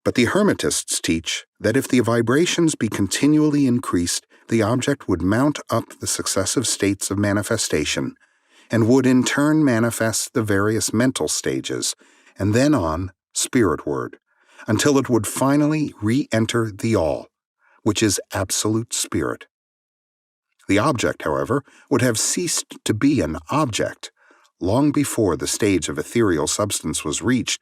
S1: but the Hermetists teach that if the vibrations be continually increased, the object would mount up the successive states of manifestation, and would in turn manifest the various mental stages, and then on, spiritward, until it would finally re-enter the All, which is absolute spirit. The object, however, would have ceased to be an object long before the stage of ethereal substance was reached,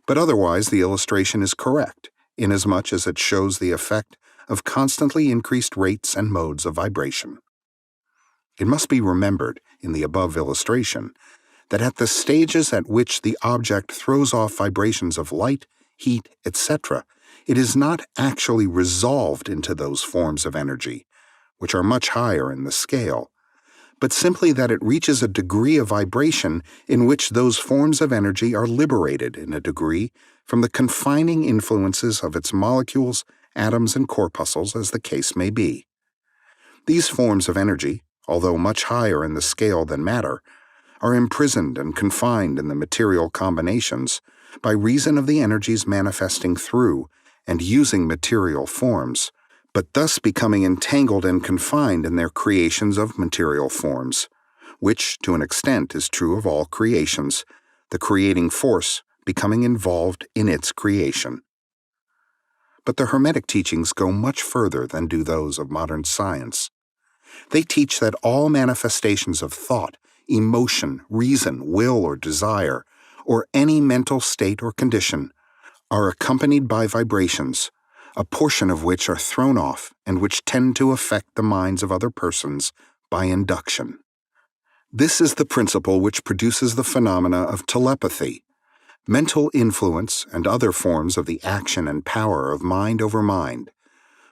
S1: but otherwise the illustration is correct, inasmuch as it shows the effect of constantly increased rates and modes of vibration. It must be remembered, in the above illustration, that at the stages at which the object throws off vibrations of light, heat, etc., it is not actually resolved into those forms of energy, which are much higher in the scale, but simply that it reaches a degree of vibration in which those forms of energy are liberated in a degree from the confining influences of its molecules, atoms, and corpuscles, as the case may be. These forms of energy, although much higher in the scale than matter, are imprisoned and confined in the material combinations by reason of the energies manifesting through and using material forms, but thus becoming entangled and confined in their creations of material forms, which, to an extent, is true of all creations, the creating force becoming involved in its creation. But the Hermetic teachings go much further than do those of modern science. They teach that all manifestations of thought, emotion, reason, will, or desire, or any mental state or condition, are accompanied by vibrations, a portion of which are thrown off and which tend to affect the minds of other persons by induction. This is the principle which produces the phenomena of telepathy, mental influence, and other forms of the action and power of mind over mind,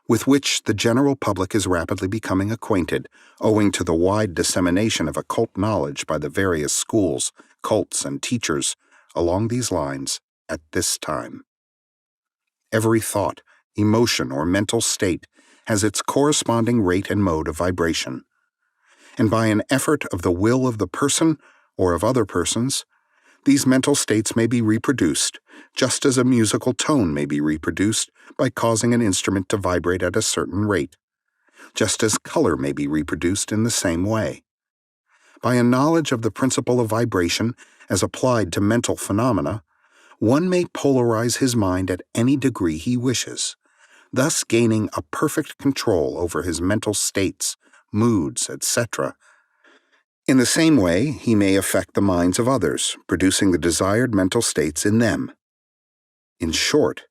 S1: with which the general public is rapidly becoming acquainted, owing to the wide dissemination of occult knowledge by the various schools, cults, and teachers along these lines at this time. Every thought, emotion, or mental state has its corresponding rate and mode of vibration, and by an effort of the will of the person or of other persons, these mental states may be reproduced, just as a musical tone may be reproduced by causing an instrument to vibrate at a certain rate, just as color may be reproduced in the same way. By a knowledge of the principle of vibration as applied to mental phenomena, one may polarize his mind at any degree he wishes, thus gaining a perfect control over his mental states, moods, etc. In the same way, he may affect the minds of others, producing the desired mental states in them. In short,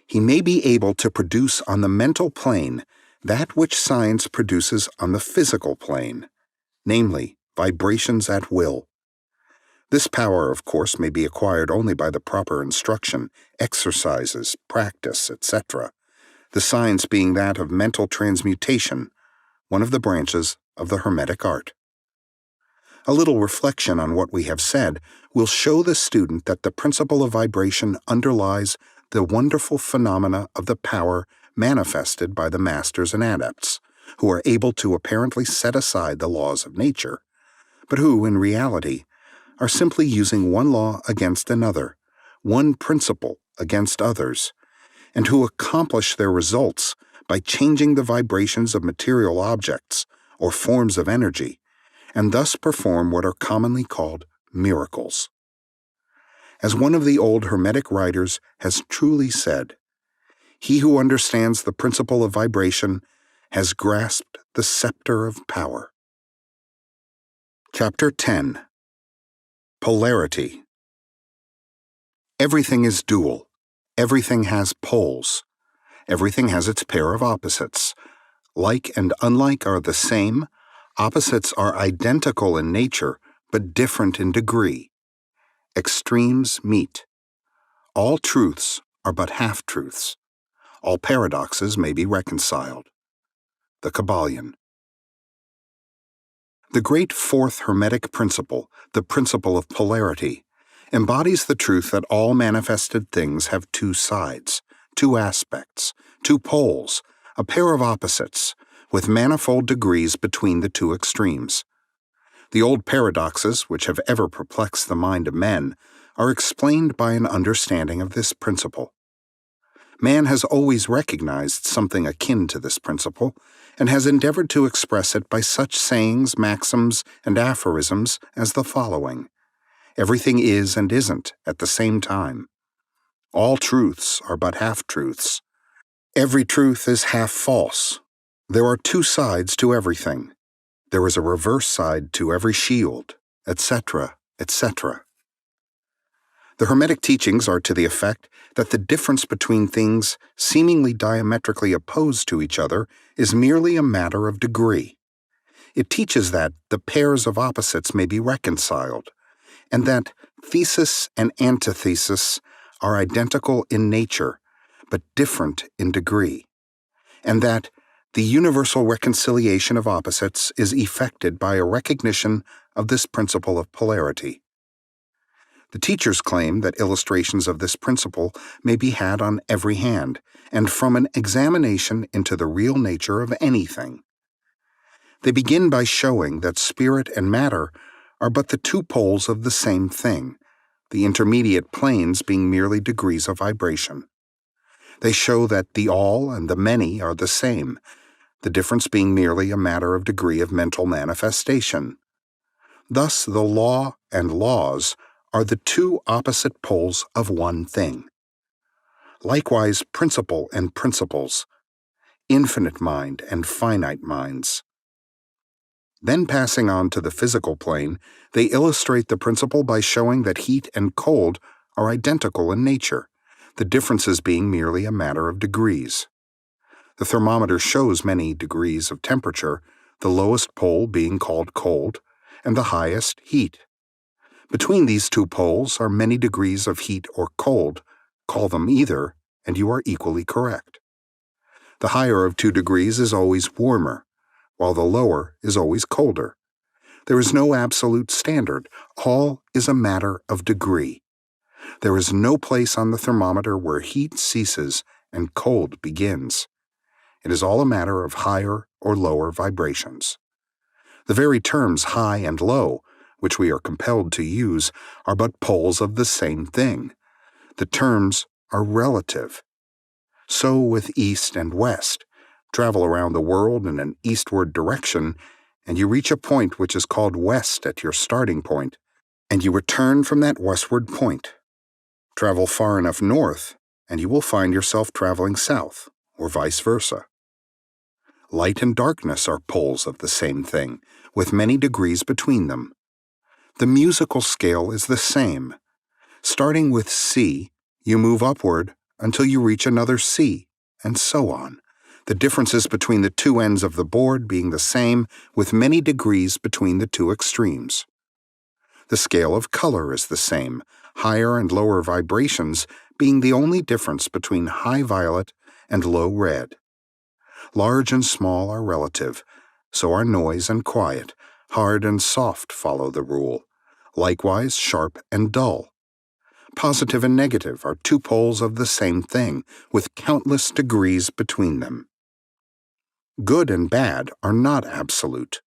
S1: he may be able to produce on the mental plane that which science produces on the physical plane, namely, vibrations at will. This power, of course, may be acquired only by the proper instruction, exercises, practice, etc., the science being that of mental transmutation, one of the branches of the Hermetic art. A little reflection on what we have said will show the student that the principle of vibration underlies the wonderful phenomena of the power manifested by the masters and adepts, who are able to apparently set aside the laws of nature, but who, in reality, are simply using one law against another, one principle against others, and who accomplish their results by changing the vibrations of material objects or forms of energy, and thus perform what are commonly called miracles. As one of the old Hermetic writers has truly said, "He who understands the principle of vibration has grasped the scepter of power." Chapter 10. Polarity. Everything is dual. Everything has poles. Everything has its pair of opposites. Like and unlike are the same. Opposites are identical in nature, but different in degree. Extremes meet. All truths are but half-truths. All paradoxes may be reconciled. The Kybalion. The great fourth Hermetic principle, the principle of polarity, embodies the truth that all manifested things have two sides, two aspects, two poles, a pair of opposites, with manifold degrees between the two extremes. The old paradoxes, which have ever perplexed the mind of men, are explained by an understanding of this principle. Man has always recognized something akin to this principle, and has endeavored to express it by such sayings, maxims, and aphorisms as the following: Everything is and isn't at the same time. All truths are but half-truths. Every truth is half false. There are two sides to everything. There is a reverse side to every shield, etc., etc. The Hermetic teachings are to the effect that the difference between things seemingly diametrically opposed to each other is merely a matter of degree. It teaches that the pairs of opposites may be reconciled, and that thesis and antithesis are identical in nature, but different in degree, and that The universal reconciliation of opposites is effected by a recognition of this principle of polarity. The teachers claim that illustrations of this principle may be had on every hand, and from an examination into the real nature of anything. They begin by showing that spirit and matter are but the two poles of the same thing, the intermediate planes being merely degrees of vibration. They show that the all and the many are the same, the difference being merely a matter of degree of mental manifestation. Thus, the law and laws are the two opposite poles of one thing. Likewise, principle and principles, infinite mind and finite minds. Then passing on to the physical plane, they illustrate the principle by showing that heat and cold are identical in nature, the differences being merely a matter of degrees. The thermometer shows many degrees of temperature, the lowest pole being called cold, and the highest heat. Between these two poles are many degrees of heat or cold. Call them either, and you are equally correct. The higher of 2 degrees is always warmer, while the lower is always colder. There is no absolute standard. All is a matter of degree. There is no place on the thermometer where heat ceases and cold begins. It is all a matter of higher or lower vibrations. The very terms high and low, which we are compelled to use, are but poles of the same thing. The terms are relative. So with east and west. Travel around the world in an eastward direction, and you reach a point which is called west at your starting point, and you return from that westward point. Travel far enough north, and you will find yourself traveling south, or vice versa. Light and darkness are poles of the same thing, with many degrees between them. The musical scale is the same. Starting with C, you move upward until you reach another C, and so on. The differences between the two ends of the board being the same, with many degrees between the two extremes. The scale of color is the same, higher and lower vibrations being the only difference between high violet and low red. Large and small are relative, so are noise and quiet. Hard and soft follow the rule. Likewise, sharp and dull. Positive and negative are two poles of the same thing, with countless degrees between them. Good and bad are not absolute.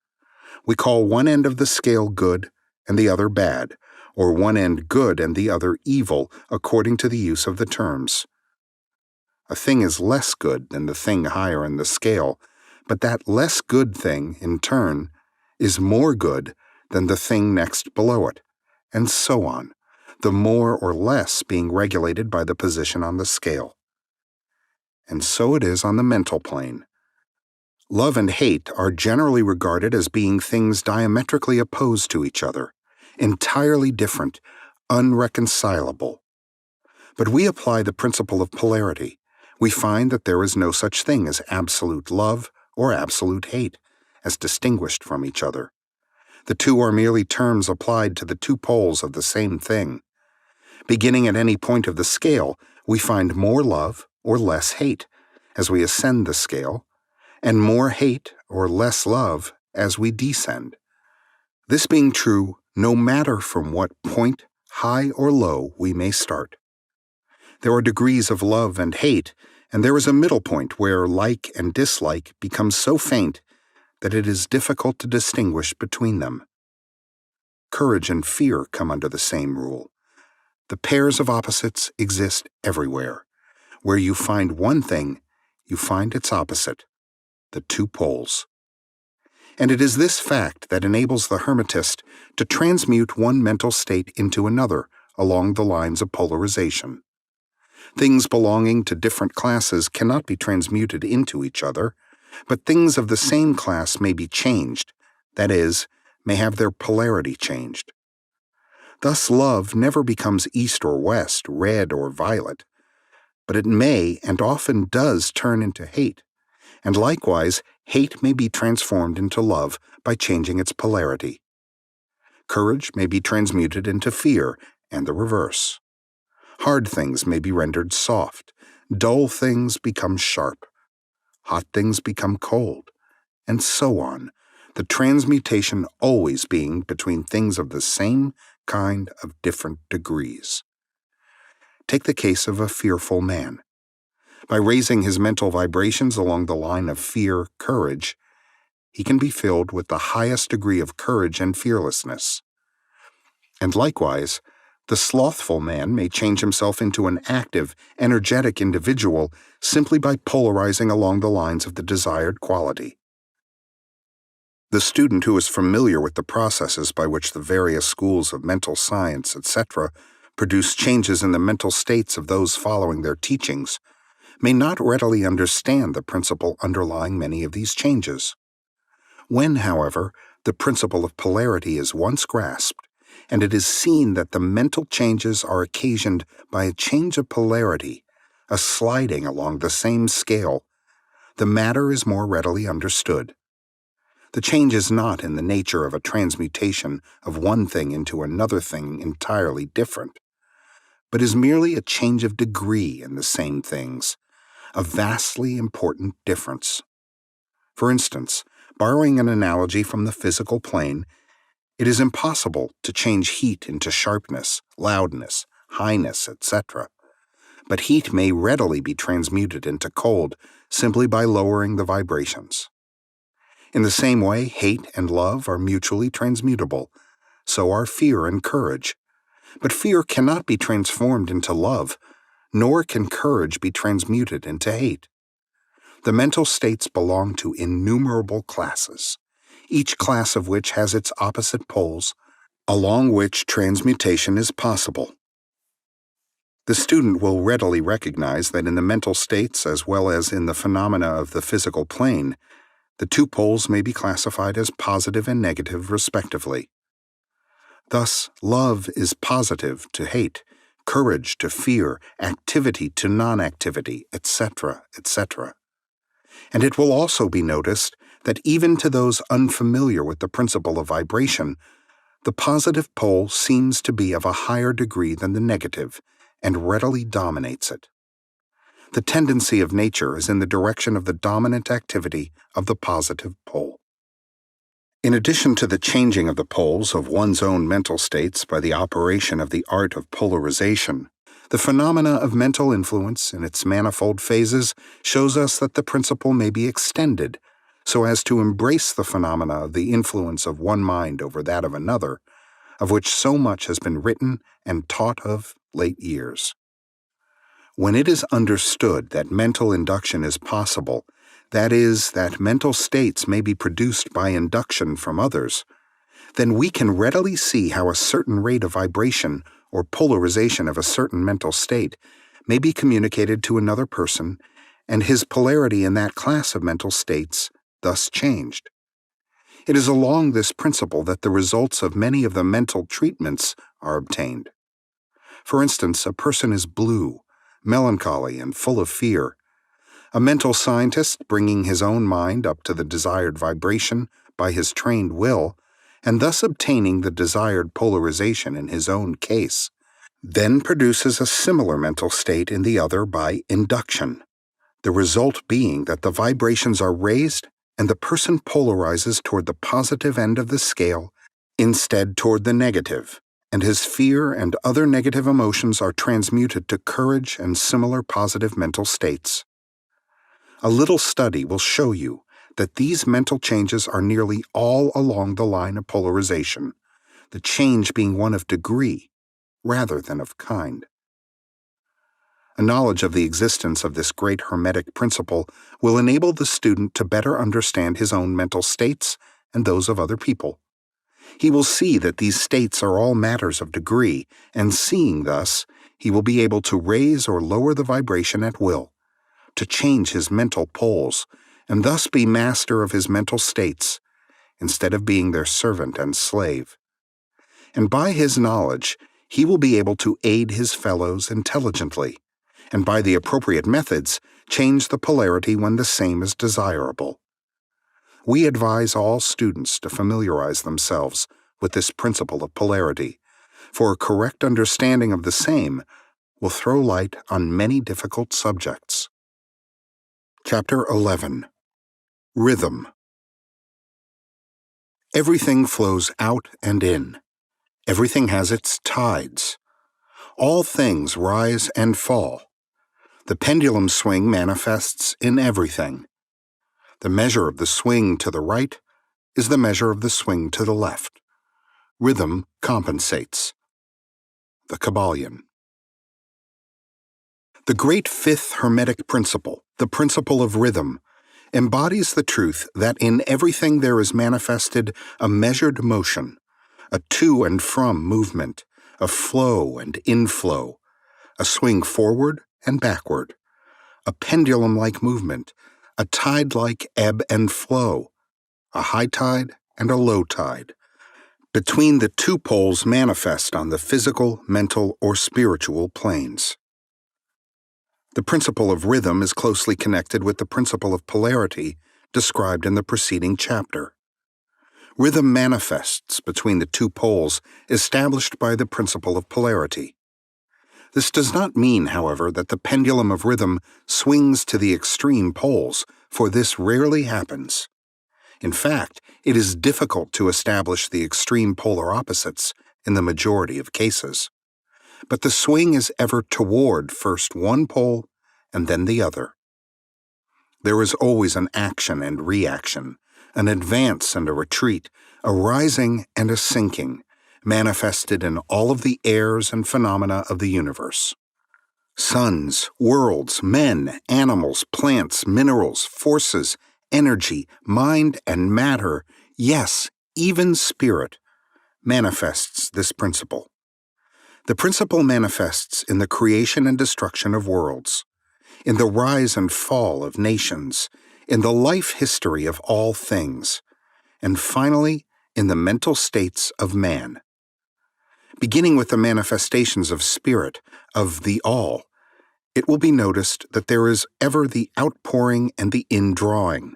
S1: We call one end of the scale good and the other bad, or one end good and the other evil, according to the use of the terms. A thing is less good than the thing higher in the scale, but that less good thing, in turn, is more good than the thing next below it, and so on, the more or less being regulated by the position on the scale. And so it is on the mental plane. Love and hate are generally regarded as being things diametrically opposed to each other, entirely different, unreconcilable. But we apply the principle of polarity. We find that there is no such thing as absolute love or absolute hate, as distinguished from each other. The two are merely terms applied to the two poles of the same thing. Beginning at any point of the scale, we find more love or less hate as we ascend the scale, and more hate or less love as we descend. This being true, no matter from what point, high or low, we may start. There are degrees of love and hate, and there is a middle point where like and dislike become so faint that it is difficult to distinguish between them. Courage and fear come under the same rule. The pairs of opposites exist everywhere. Where you find one thing, you find its opposite, the two poles. And it is this fact that enables the Hermetist to transmute one mental state into another along the lines of polarization. Things belonging to different classes cannot be transmuted into each other, but things of the same class may be changed, that is, may have their polarity changed. Thus love never becomes east or west, red or violet, but it may and often does turn into hate, and likewise hate may be transformed into love by changing its polarity. Courage may be transmuted into fear, and the reverse. Hard things may be rendered soft, dull things become sharp. hot things become cold, and so on, the transmutation always being between things of the same kind of different degrees. Take the case of a fearful man. By raising his mental vibrations along the line of fear-courage, he can be filled with the highest degree of courage and fearlessness. And likewise, the slothful man may change himself into an active, energetic individual simply by polarizing along the lines of the desired quality. The student who is familiar with the processes by which the various schools of mental science, etc., produce changes in the mental states of those following their teachings, may not readily understand the principle underlying many of these changes. When, however, the principle of polarity is once grasped, and it is seen that the mental changes are occasioned by a change of polarity, a sliding along the same scale, the matter is more readily understood. The change is not in the nature of a transmutation of one thing into another thing entirely different, but is merely a change of degree in the same things, a vastly important difference. For instance, borrowing an analogy from the physical plane, it is impossible to change heat into sharpness, loudness, highness, etc., but heat may readily be transmuted into cold simply by lowering the vibrations. In the same way, hate and love are mutually transmutable, so are fear and courage. But fear cannot be transformed into love, nor can courage be transmuted into hate. The mental states belong to innumerable classes, each class of which has its opposite poles, along which transmutation is possible. The student will readily recognize that in the mental states as well as in the phenomena of the physical plane, the two poles may be classified as positive and negative respectively. Thus, love is positive to hate, courage to fear, activity to non-activity, etc., etc. And it will also be noticed that even to those unfamiliar with the principle of vibration, the positive pole seems to be of a higher degree than the negative, and readily dominates it. The tendency of nature is in the direction of the dominant activity of the positive pole. In addition to the changing of the poles of one's own mental states by the operation of the art of polarization, the phenomena of mental influence in its manifold phases shows us that the principle may be extended so as to embrace the phenomena of the influence of one mind over that of another, of which so much has been written and taught of late years. When it is understood that mental induction is possible, that is, that mental states may be produced by induction from others, then we can readily see how a certain rate of vibration or polarization of a certain mental state may be communicated to another person, and his polarity in that class of mental states thus changed. It is along this principle that the results of many of the mental treatments are obtained. For instance, a person is blue, melancholy, and full of fear. A mental scientist, bringing his own mind up to the desired vibration by his trained will, and thus obtaining the desired polarization in his own case, then produces a similar mental state in the other by induction, the result being that the vibrations are raised and the person polarizes toward the positive end of the scale instead toward the negative, and his fear and other negative emotions are transmuted to courage and similar positive mental states. A little study will show you that these mental changes are nearly all along the line of polarization, the change being one of degree rather than of kind. A knowledge of the existence of this great Hermetic principle will enable the student to better understand his own mental states and those of other people. He will see that these states are all matters of degree, and seeing thus, he will be able to raise or lower the vibration at will, to change his mental poles, and thus be master of his mental states, instead of being their servant and slave. And by his knowledge, he will be able to aid his fellows intelligently, and by the appropriate methods, change the polarity when the same is desirable. We advise all students to familiarize themselves with this principle of polarity, for a correct understanding of the same will throw light on many difficult subjects. Chapter 11. Rhythm. Everything flows out and in. Everything has its tides. All things rise and fall. The pendulum swing manifests in everything. The measure of the swing to the right is the measure of the swing to the left. Rhythm compensates. The Kybalion. The great fifth Hermetic principle, the principle of rhythm, embodies the truth that in everything there is manifested a measured motion, a to and from movement, a flow and inflow, a swing forward and backward, a pendulum-like movement, a tide-like ebb and flow, a high tide and a low tide, between the two poles manifest on the physical, mental, or spiritual planes. The principle of rhythm is closely connected with the principle of polarity described in the preceding chapter. Rhythm manifests between the two poles established by the principle of polarity. This does not mean, however, that the pendulum of rhythm swings to the extreme poles, for this rarely happens. In fact, it is difficult to establish the extreme polar opposites in the majority of cases. But the swing is ever toward first one pole and then the other. There is always an action and reaction, an advance and a retreat, a rising and a sinking, manifested in all of the airs and phenomena of the universe. Suns, worlds, men, animals, plants, minerals, forces, energy, mind, and matter, yes, even spirit, manifests this principle. The principle manifests in the creation and destruction of worlds, in the rise and fall of nations, in the life history of all things, and finally, in the mental states of man. Beginning with the manifestations of spirit, of the all, it will be noticed that there is ever the outpouring and the indrawing,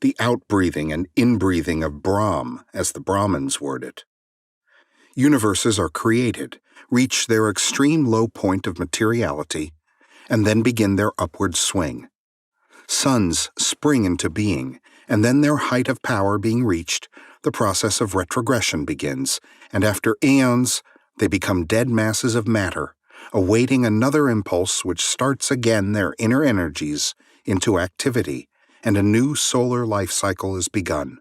S1: the outbreathing and inbreathing of Brahm, as the Brahmins word it. Universes are created, reach their extreme low point of materiality, and then begin their upward swing. Suns spring into being, and then their height of power being reached, the process of retrogression begins, and after aeons, they become dead masses of matter, awaiting another impulse which starts again their inner energies into activity, and a new solar life cycle is begun.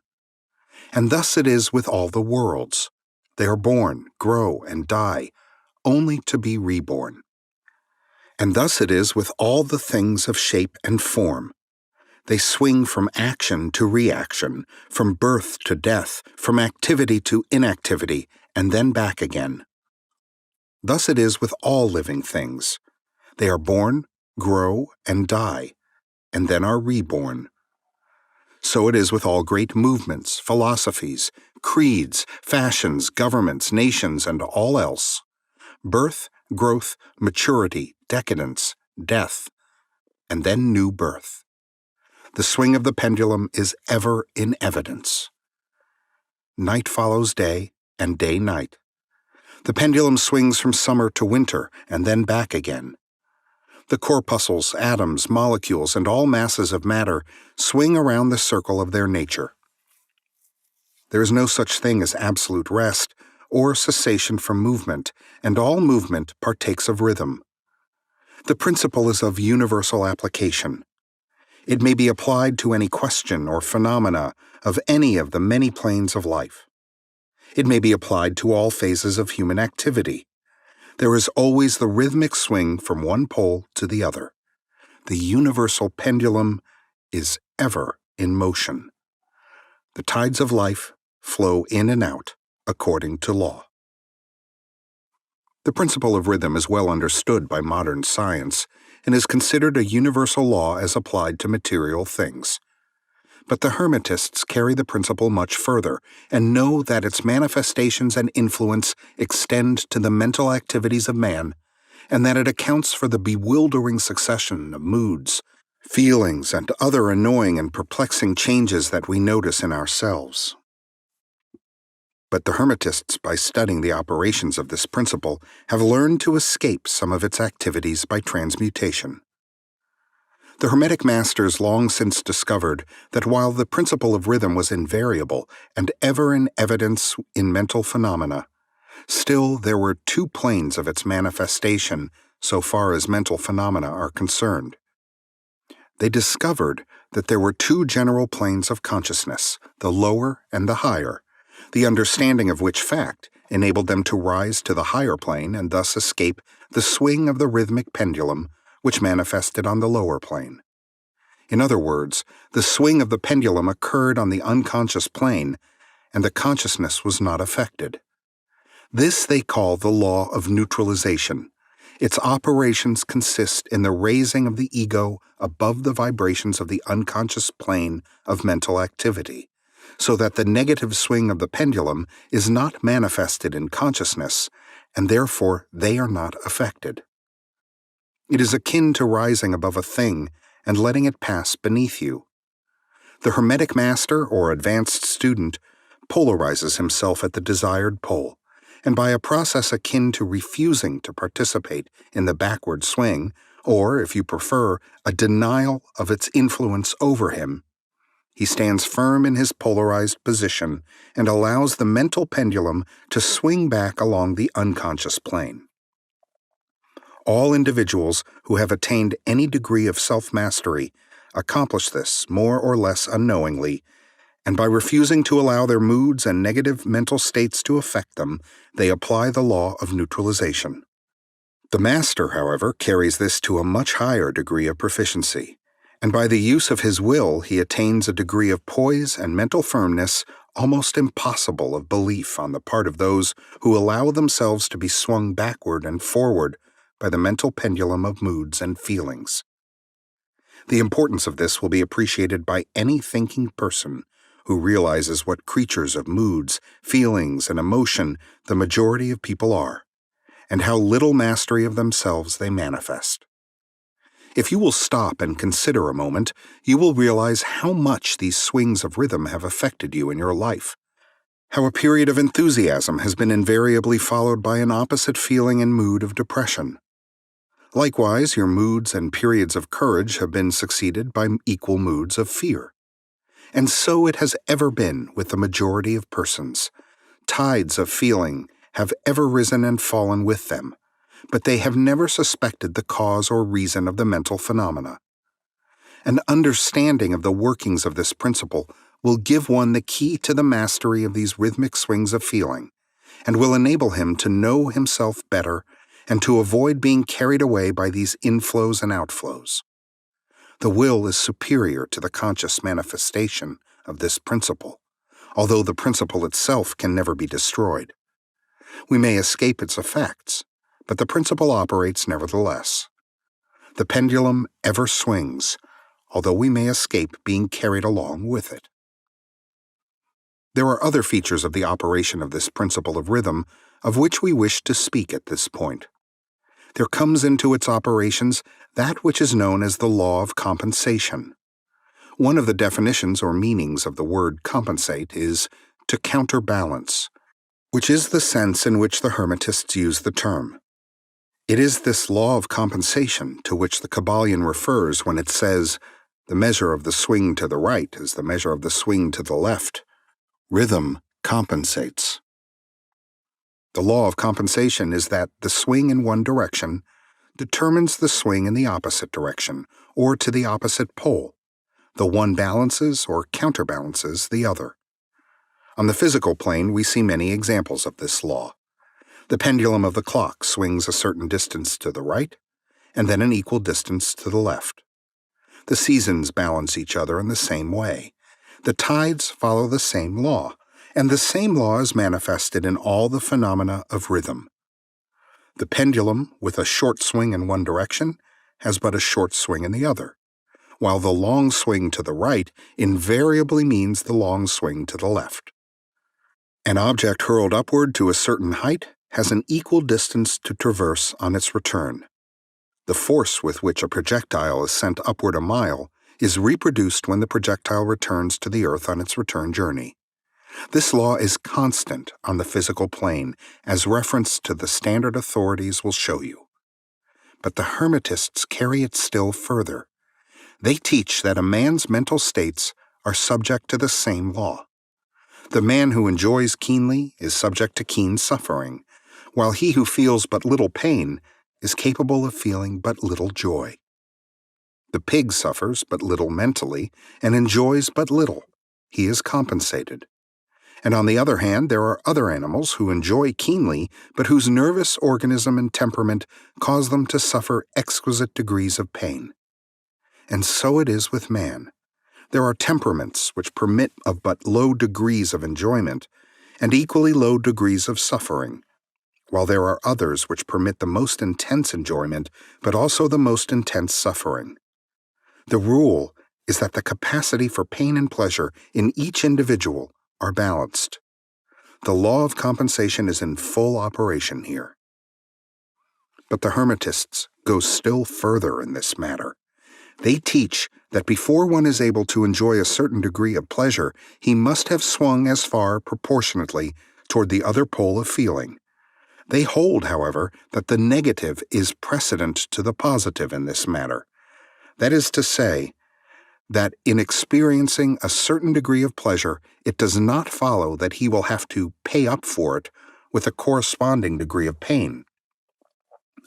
S1: And thus it is with all the worlds. They are born, grow, and die, only to be reborn. And thus it is with all the things of shape and form. They swing from action to reaction, from birth to death, from activity to inactivity, and then back again. Thus it is with all living things. They are born, grow, and die, and then are reborn. So it is with all great movements, philosophies, creeds, fashions, governments, nations, and all else. Birth, growth, maturity, decadence, death, and then new birth. The swing of the pendulum is ever in evidence. Night follows day, and day night. The pendulum swings from summer to winter, and then back again. The corpuscles, atoms, molecules, and all masses of matter swing around the circle of their nature. There is no such thing as absolute rest or cessation from movement, and all movement partakes of rhythm. The principle is of universal application. It may be applied to any question or phenomena of any of the many planes of life. It may be applied to all phases of human activity. There is always the rhythmic swing from one pole to the other. The universal pendulum is ever in motion. The tides of life flow in and out according to law. The principle of rhythm is well understood by modern science and is considered a universal law as applied to material things. But the Hermetists carry the principle much further and know that its manifestations and influence extend to the mental activities of man, and that it accounts for the bewildering succession of moods, feelings, and other annoying and perplexing changes that we notice in ourselves. But the Hermetists, by studying the operations of this principle, have learned to escape some of its activities by transmutation. The Hermetic masters long since discovered that while the principle of rhythm was invariable and ever in evidence in mental phenomena, still there were two planes of its manifestation so far as mental phenomena are concerned. They discovered that there were two general planes of consciousness, the lower and the higher, the understanding of which fact enabled them to rise to the higher plane and thus escape the swing of the rhythmic pendulum which manifested on the lower plane. In other words, the swing of the pendulum occurred on the unconscious plane, and the consciousness was not affected. This they call the law of neutralization. Its operations consist in the raising of the ego above the vibrations of the unconscious plane of mental activity, so that the negative swing of the pendulum is not manifested in consciousness, and therefore they are not affected. It is akin to rising above a thing and letting it pass beneath you. The Hermetic master or advanced student polarizes himself at the desired pole, and by a process akin to refusing to participate in the backward swing, or, if you prefer, a denial of its influence over him, he stands firm in his polarized position and allows the mental pendulum to swing back along the unconscious plane. All individuals who have attained any degree of self-mastery accomplish this more or less unknowingly, and by refusing to allow their moods and negative mental states to affect them, they apply the law of neutralization. The master, however, carries this to a much higher degree of proficiency, and by the use of his will he attains a degree of poise and mental firmness almost impossible of belief on the part of those who allow themselves to be swung backward and forward by the mental pendulum of moods and feelings. The importance of this will be appreciated by any thinking person who realizes what creatures of moods, feelings, and emotion the majority of people are, and how little mastery of themselves they manifest. If you will stop and consider a moment, you will realize how much these swings of rhythm have affected you in your life, how a period of enthusiasm has been invariably followed by an opposite feeling and mood of depression. Likewise, your moods and periods of courage have been succeeded by equal moods of fear. And so it has ever been with the majority of persons. Tides of feeling have ever risen and fallen with them, but they have never suspected the cause or reason of the mental phenomena. An understanding of the workings of this principle will give one the key to the mastery of these rhythmic swings of feeling, and will enable him to know himself better and to avoid being carried away by these inflows and outflows. The will is superior to the conscious manifestation of this principle, although the principle itself can never be destroyed. We may escape its effects, but the principle operates nevertheless. The pendulum ever swings, although we may escape being carried along with it. There are other features of the operation of this principle of rhythm of which we wish to speak at this point. There comes into its operations that which is known as the law of compensation. One of the definitions or meanings of the word compensate is to counterbalance, which is the sense in which the Hermetists use the term. It is this law of compensation to which the Kybalion refers when it says, "The measure of the swing to the right is the measure of the swing to the left. Rhythm compensates." The law of compensation is that the swing in one direction determines the swing in the opposite direction, or to the opposite pole. The one balances or counterbalances the other. On the physical plane, we see many examples of this law. The pendulum of the clock swings a certain distance to the right, and then an equal distance to the left. The seasons balance each other in the same way. The tides follow the same law, and the same law is manifested in all the phenomena of rhythm. The pendulum, with a short swing in one direction, has but a short swing in the other, while the long swing to the right invariably means the long swing to the left. An object hurled upward to a certain height has an equal distance to traverse on its return. The force with which a projectile is sent upward a mile is reproduced when the projectile returns to the earth on its return journey. This law is constant on the physical plane, as reference to the standard authorities will show you. But the Hermetists carry it still further. They teach that a man's mental states are subject to the same law. The man who enjoys keenly is subject to keen suffering, while he who feels but little pain is capable of feeling but little joy. The pig suffers but little mentally and enjoys but little. He is compensated. And on the other hand, there are other animals who enjoy keenly, but whose nervous organism and temperament cause them to suffer exquisite degrees of pain. And so it is with man. There are temperaments which permit of but low degrees of enjoyment, and equally low degrees of suffering, while there are others which permit the most intense enjoyment, but also the most intense suffering. The rule is that the capacity for pain and pleasure in each individual are balanced. The law of compensation is in full operation here. But the Hermetists go still further in this matter. They teach that before one is able to enjoy a certain degree of pleasure, he must have swung as far proportionately toward the other pole of feeling. They hold, however, that the negative is precedent to the positive in this matter. That is to say, that in experiencing a certain degree of pleasure, it does not follow that he will have to pay up for it with a corresponding degree of pain.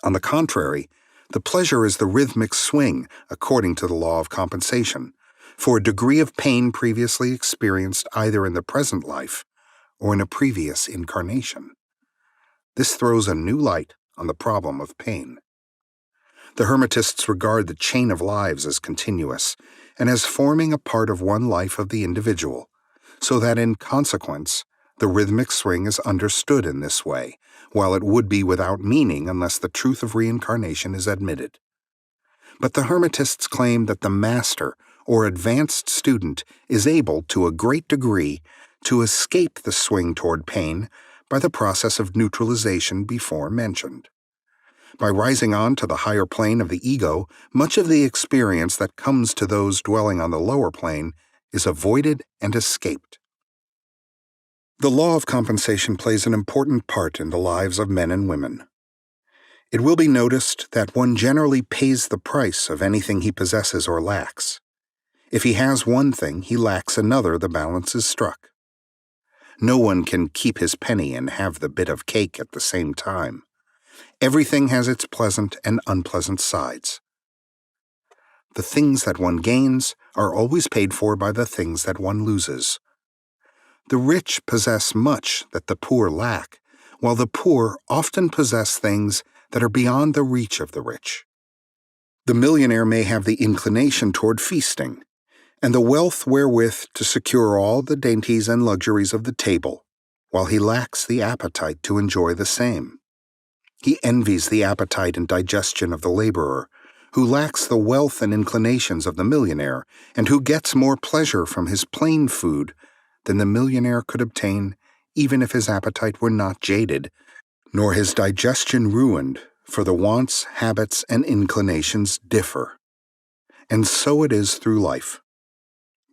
S1: On the contrary, the pleasure is the rhythmic swing according to the law of compensation, for a degree of pain previously experienced either in the present life or in a previous incarnation. This throws a new light on the problem of pain. The Hermetists regard the chain of lives as continuous and as forming a part of one life of the individual, so that in consequence, the rhythmic swing is understood in this way, while it would be without meaning unless the truth of reincarnation is admitted. But the Hermetists claim that the master or advanced student is able, to a great degree, to escape the swing toward pain by the process of neutralization before mentioned. By rising on to the higher plane of the ego, much of the experience that comes to those dwelling on the lower plane is avoided and escaped. The law of compensation plays an important part in the lives of men and women. It will be noticed that one generally pays the price of anything he possesses or lacks. If he has one thing, he lacks another, the balance is struck. No one can keep his penny and have the bit of cake at the same time. Everything has its pleasant and unpleasant sides. The things that one gains are always paid for by the things that one loses. The rich possess much that the poor lack, while the poor often possess things that are beyond the reach of the rich. The millionaire may have the inclination toward feasting, and the wealth wherewith to secure all the dainties and luxuries of the table, while he lacks the appetite to enjoy the same. He envies the appetite and digestion of the laborer, who lacks the wealth and inclinations of the millionaire, and who gets more pleasure from his plain food than the millionaire could obtain even if his appetite were not jaded, nor his digestion ruined, for the wants, habits, and inclinations differ. And so it is through life.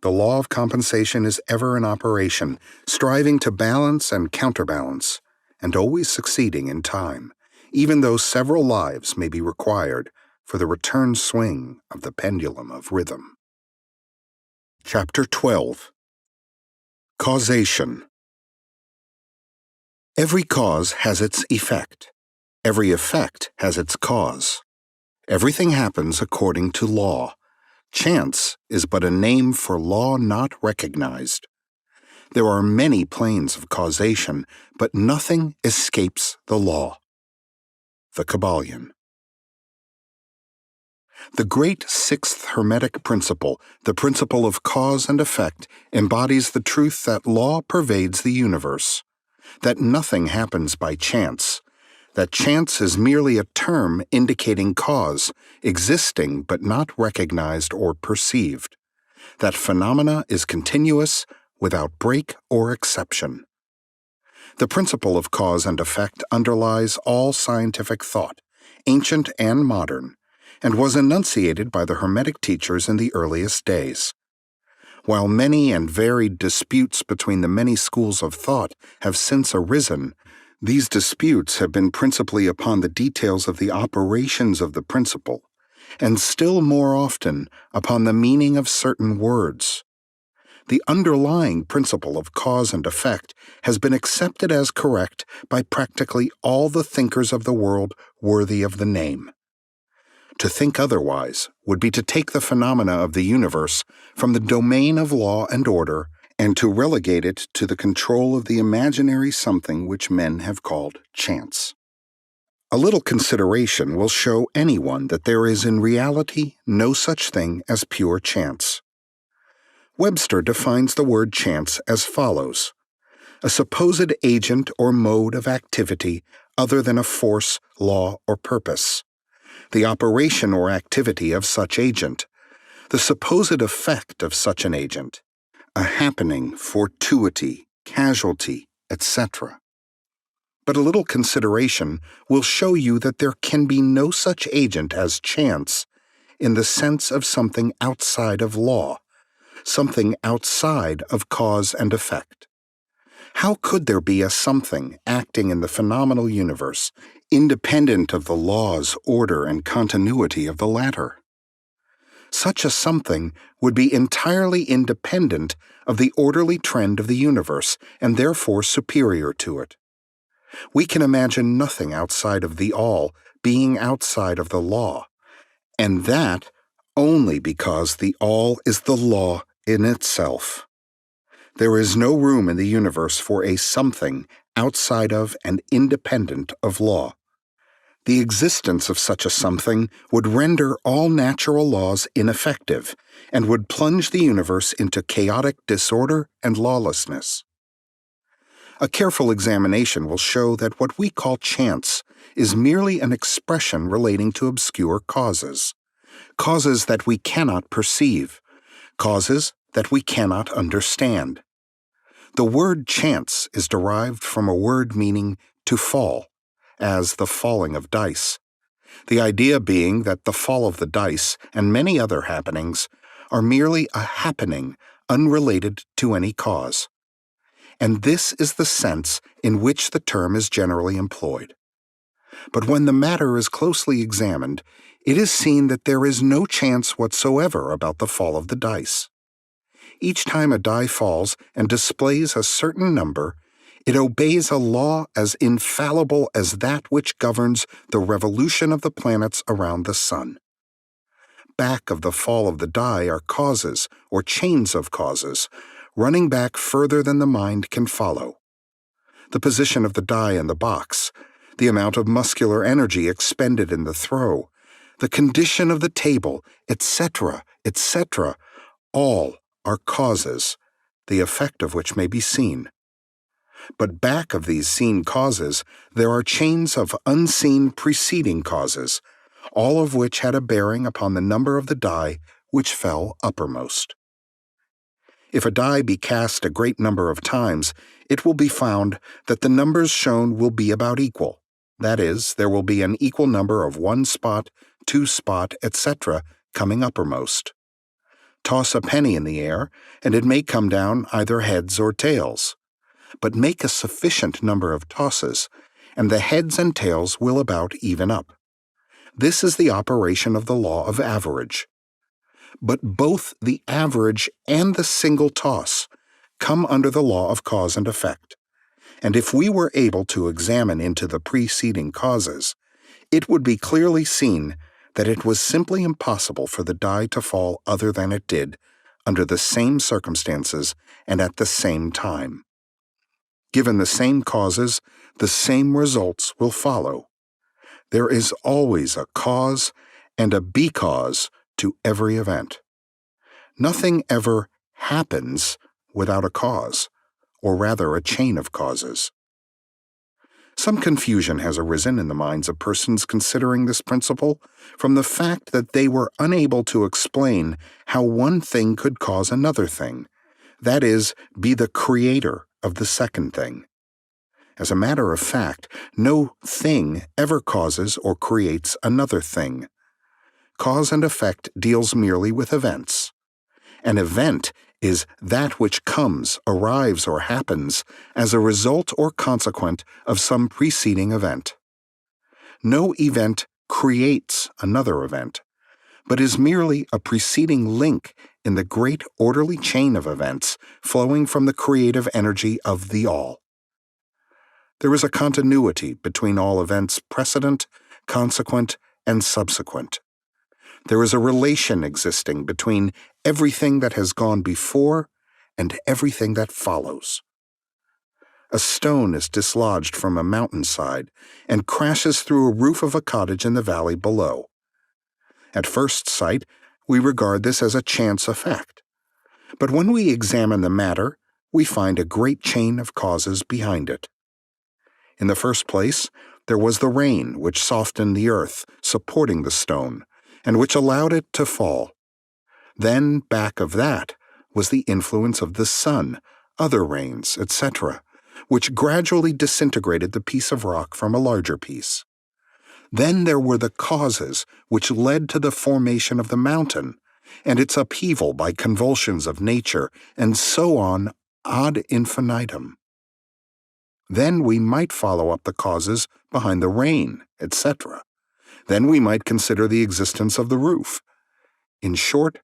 S1: The law of compensation is ever in operation, striving to balance and counterbalance, and always succeeding in time, even though several lives may be required for the return swing of the pendulum of rhythm. Chapter 12. Causation. Every cause has its effect. Every effect has its cause. Everything happens according to law. Chance is but a name for law not recognized. There are many planes of causation, but nothing escapes the law. The Kybalion. The great sixth Hermetic principle, the principle of cause and effect, embodies the truth that law pervades the universe, that nothing happens by chance, that chance is merely a term indicating cause, existing but not recognized or perceived, that phenomena is continuous without break or exception. The principle of cause and effect underlies all scientific thought, ancient and modern, and was enunciated by the Hermetic teachers in the earliest days. While many and varied disputes between the many schools of thought have since arisen, these disputes have been principally upon the details of the operations of the principle, and still more often upon the meaning of certain words. The underlying principle of cause and effect has been accepted as correct by practically all the thinkers of the world worthy of the name. To think otherwise would be to take the phenomena of the universe from the domain of law and order and to relegate it to the control of the imaginary something which men have called chance. A little consideration will show anyone that there is in reality no such thing as pure chance. Webster defines the word chance as follows: a supposed agent or mode of activity other than a force, law, or purpose, the operation or activity of such agent, the supposed effect of such an agent, a happening, fortuity, casualty, etc. But a little consideration will show you that there can be no such agent as chance in the sense of something outside of law, something outside of cause and effect. How could there be a something acting in the phenomenal universe, independent of the laws, order, and continuity of the latter? Such a something would be entirely independent of the orderly trend of the universe, and therefore superior to it. We can imagine nothing outside of the all being outside of the law, and that only because the all is the law in itself. There is no room in the universe for a something outside of and independent of law. The existence of such a something would render all natural laws ineffective and would plunge the universe into chaotic disorder and lawlessness. A careful examination will show that what we call chance is merely an expression relating to obscure causes, causes that we cannot perceive, causes that we cannot understand. The word chance is derived from a word meaning to fall, as the falling of dice, the idea being that the fall of the dice and many other happenings are merely a happening unrelated to any cause. And this is the sense in which the term is generally employed. But when the matter is closely examined, it is seen that there is no chance whatsoever about the fall of the dice. Each time a die falls and displays a certain number, it obeys a law as infallible as that which governs the revolution of the planets around the sun. Back of the fall of the die are causes, or chains of causes, running back further than the mind can follow. The position of the die in the box, the amount of muscular energy expended in the throw, the condition of the table, etc., etc., all are causes, the effect of which may be seen. But back of these seen causes, there are chains of unseen preceding causes, all of which had a bearing upon the number of the die which fell uppermost. If a die be cast a great number of times, it will be found that the numbers shown will be about equal. That is, there will be an equal number of 1 spot, 2 spot, etc. coming uppermost. Toss a penny in the air, and it may come down either heads or tails. But make a sufficient number of tosses, and the heads and tails will about even up. This is the operation of the law of average. But both the average and the single toss come under the law of cause and effect, and if we were able to examine into the preceding causes, it would be clearly seen that it was simply impossible for the die to fall other than it did, under the same circumstances and at the same time. Given the same causes, the same results will follow. There is always a cause and a because to every event. Nothing ever happens without a cause, or rather a chain of causes. Some confusion has arisen in the minds of persons considering this principle from the fact that they were unable to explain how one thing could cause another thing, that is, be the creator of the second thing. As a matter of fact, no thing ever causes or creates another thing. Cause and effect deals merely with events. An event is that which comes, arrives, or happens as a result or consequent of some preceding event. No event creates another event, but is merely a preceding link in the great orderly chain of events flowing from the creative energy of the All. There is a continuity between all events precedent, consequent, and subsequent. There is a relation existing between everything that has gone before and everything that follows. A stone is dislodged from a mountainside and crashes through a roof of a cottage in the valley below. At first sight, we regard this as a chance effect. But when we examine the matter, we find a great chain of causes behind it. In the first place, there was the rain which softened the earth, supporting the stone, and which allowed it to fall. Then, back of that, was the influence of the sun, other rains, etc., which gradually disintegrated the piece of rock from a larger piece. Then there were the causes which led to the formation of the mountain, and its upheaval by convulsions of nature, and so on ad infinitum. Then we might follow up the causes behind the rain, etc. Then we might consider the existence of the roof. In short,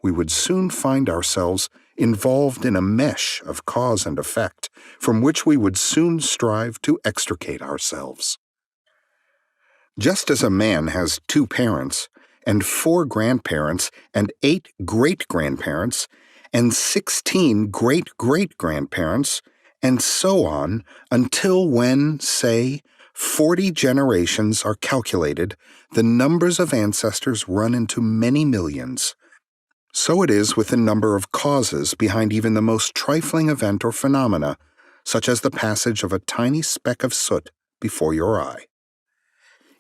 S1: we would soon find ourselves involved in a mesh of cause and effect from which we would soon strive to extricate ourselves. Just as a man has 2 parents, and 4 grandparents, and 8 great-grandparents, and 16 great-great-grandparents, and so on, until when, say, 40 generations are calculated, the numbers of ancestors run into many millions. So it is with the number of causes behind even the most trifling event or phenomena, such as the passage of a tiny speck of soot before your eye.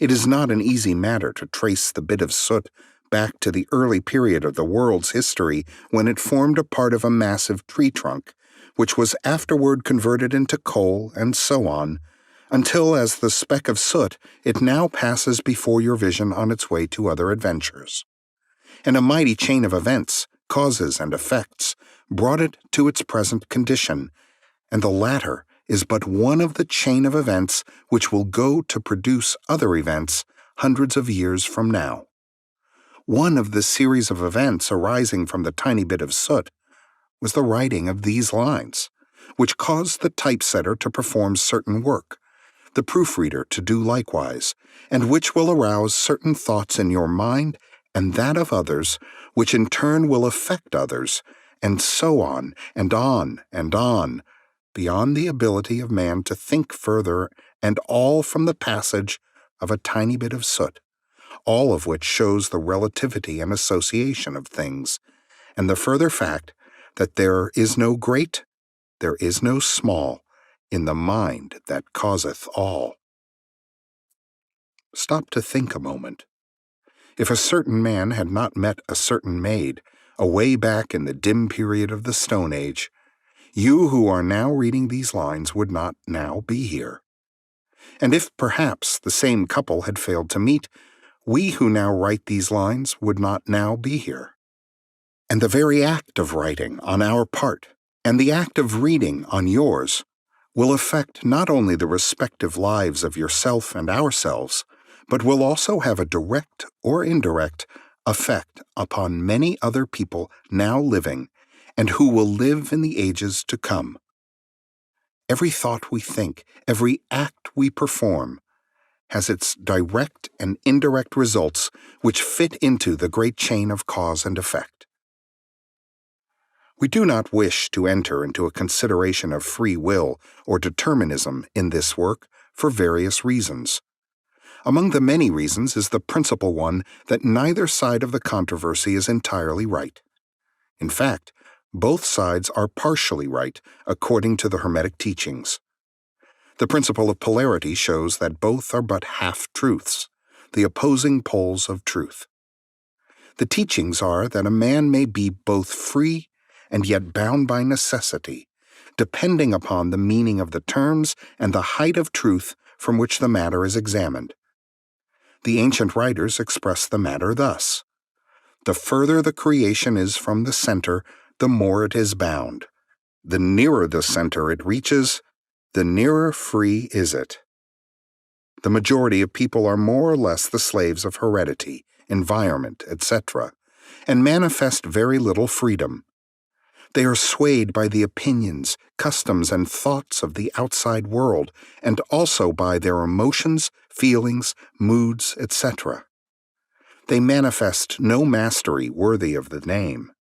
S1: It is not an easy matter to trace the bit of soot back to the early period of the world's history when it formed a part of a massive tree trunk, which was afterward converted into coal and so on, until as the speck of soot it now passes before your vision on its way to other adventures. And a mighty chain of events, causes and effects, brought it to its present condition, and the latter is but one of the chain of events which will go to produce other events hundreds of years from now. One of the series of events arising from the tiny bit of soot was the writing of these lines, which caused the typesetter to perform certain work, the proofreader to do likewise, and which will arouse certain thoughts in your mind and that of others, which in turn will affect others, and so on, and on, and on, beyond the ability of man to think further, and all from the passage of a tiny bit of soot, all of which shows the relativity and association of things, and the further fact that there is no great, there is no small, in the mind that causeth all. Stop to think a moment. If a certain man had not met a certain maid, away back in the dim period of the Stone Age, you who are now reading these lines would not now be here. And if perhaps the same couple had failed to meet, we who now write these lines would not now be here. And the very act of writing on our part, and the act of reading on yours, will affect not only the respective lives of yourself and ourselves, but will also have a direct or indirect effect upon many other people now living and who will live in the ages to come. Every thought we think, every act we perform, has its direct and indirect results which fit into the great chain of cause and effect. We do not wish to enter into a consideration of free will or determinism in this work for various reasons. Among the many reasons is the principal one that neither side of the controversy is entirely right. In fact, both sides are partially right according to the Hermetic teachings. The principle of polarity shows that both are but half-truths, the opposing poles of truth. The teachings are that a man may be both free and yet bound by necessity, depending upon the meaning of the terms and the height of truth from which the matter is examined. The ancient writers express the matter thus: the further the creation is from the center, the more it is bound. The nearer the center it reaches, the nearer free is it. The majority of people are more or less the slaves of heredity, environment, etc., and manifest very little freedom. They are swayed by the opinions, customs, and thoughts of the outside world, and also by their emotions, feelings, moods, etc. They manifest no mastery worthy of the name.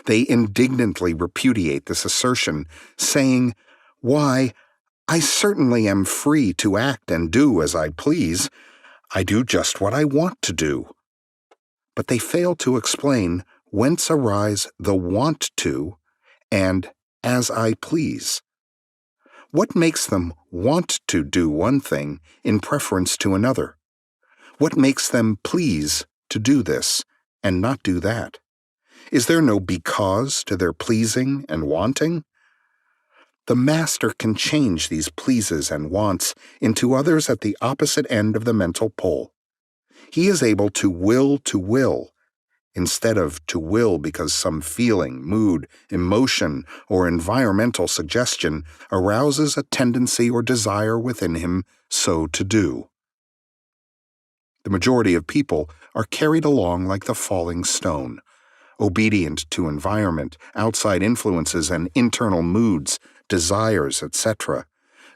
S1: They indignantly repudiate this assertion, saying, "Why, I certainly am free to act and do as I please. I do just what I want to do." But they fail to explain whence arise the want to and as I please. What makes them want to do one thing in preference to another? What makes them please to do this and not do that? Is there no because to their pleasing and wanting? The master can change these pleases and wants into others at the opposite end of the mental pole. He is able to will, instead of to will because some feeling, mood, emotion, or environmental suggestion arouses a tendency or desire within him so to do. The majority of people are carried along like the falling stone, obedient to environment, outside influences, and internal moods, desires, etc.,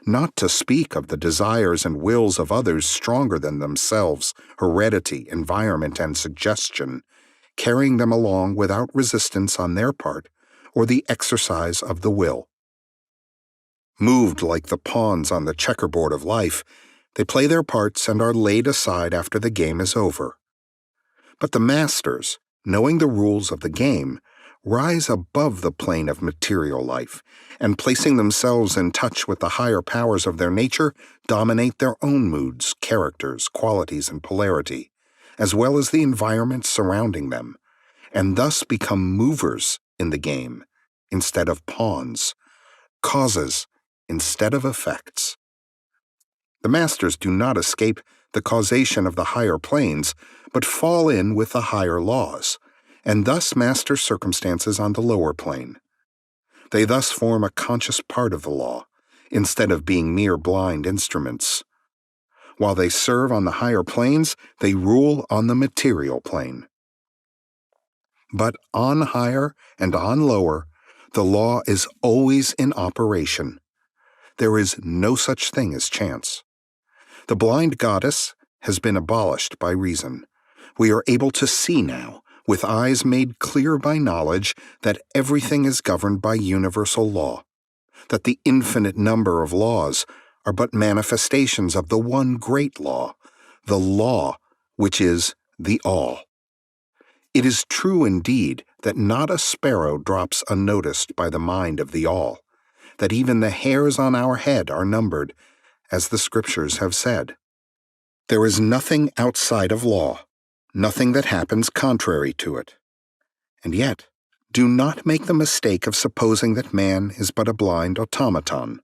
S1: not to speak of the desires and wills of others stronger than themselves, heredity, environment, and suggestion, carrying them along without resistance on their part or the exercise of the will. Moved like the pawns on the checkerboard of life, they play their parts and are laid aside after the game is over. But the masters, knowing the rules of the game, rise above the plane of material life, and placing themselves in touch with the higher powers of their nature, dominate their own moods, characters, qualities, and polarity, as well as the environment surrounding them, and thus become movers in the game instead of pawns, causes instead of effects. The masters do not escape the causation of the higher planes, but fall in with the higher laws, and thus master circumstances on the lower plane. They thus form a conscious part of the law, instead of being mere blind instruments. While they serve on the higher planes, they rule on the material plane. But on higher and on lower, the law is always in operation. There is no such thing as chance. The blind goddess has been abolished by reason. We are able to see now, with eyes made clear by knowledge, that everything is governed by universal law, that the infinite number of laws are but manifestations of the one great law, the law which is the all. It is true indeed that not a sparrow drops unnoticed by the mind of the all, that even the hairs on our head are numbered, as the scriptures have said. There is nothing outside of law, nothing that happens contrary to it. And yet, do not make the mistake of supposing that man is but a blind automaton.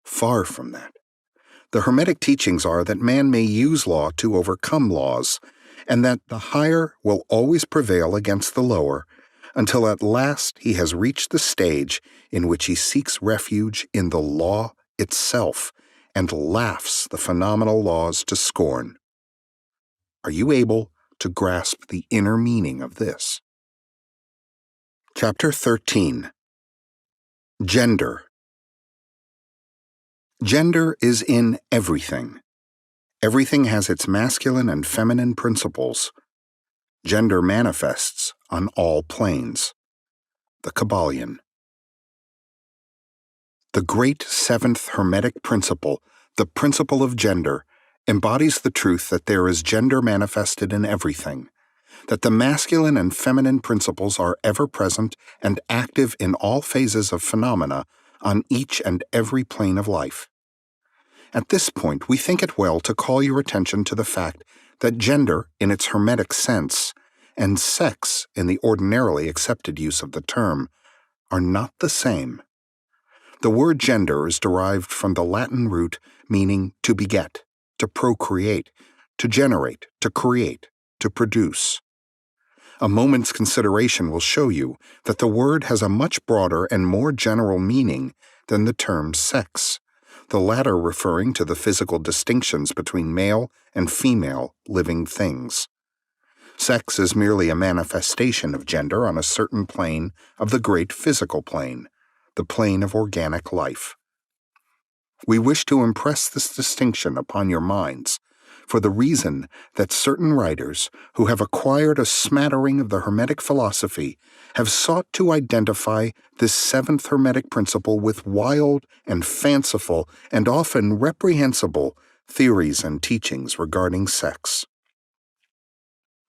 S1: Far from that. The Hermetic teachings are that man may use law to overcome laws, and that the higher will always prevail against the lower, until at last he has reached the stage in which he seeks refuge in the law itself and laughs the phenomenal laws to scorn. Are you able to grasp the inner meaning of this? Chapter 13. Gender. Gender is in everything. Everything has its masculine and feminine principles. Gender manifests on all planes. The Kybalion. The great seventh Hermetic principle, the principle of gender, embodies the truth that there is gender manifested in everything, that the masculine and feminine principles are ever present and active in all phases of phenomena on each and every plane of life. At this point, we think it well to call your attention to the fact that gender, in its Hermetic sense, and sex, in the ordinarily accepted use of the term, are not the same. The word gender is derived from the Latin root meaning to beget, to procreate, to generate, to create, to produce. A moment's consideration will show you that the word has a much broader and more general meaning than the term sex, the latter referring to the physical distinctions between male and female living things. Sex is merely a manifestation of gender on a certain plane of the great physical plane, the plane of organic life. We wish to impress this distinction upon your minds for the reason that certain writers who have acquired a smattering of the Hermetic philosophy have sought to identify this seventh Hermetic principle with wild and fanciful and often reprehensible theories and teachings regarding sex.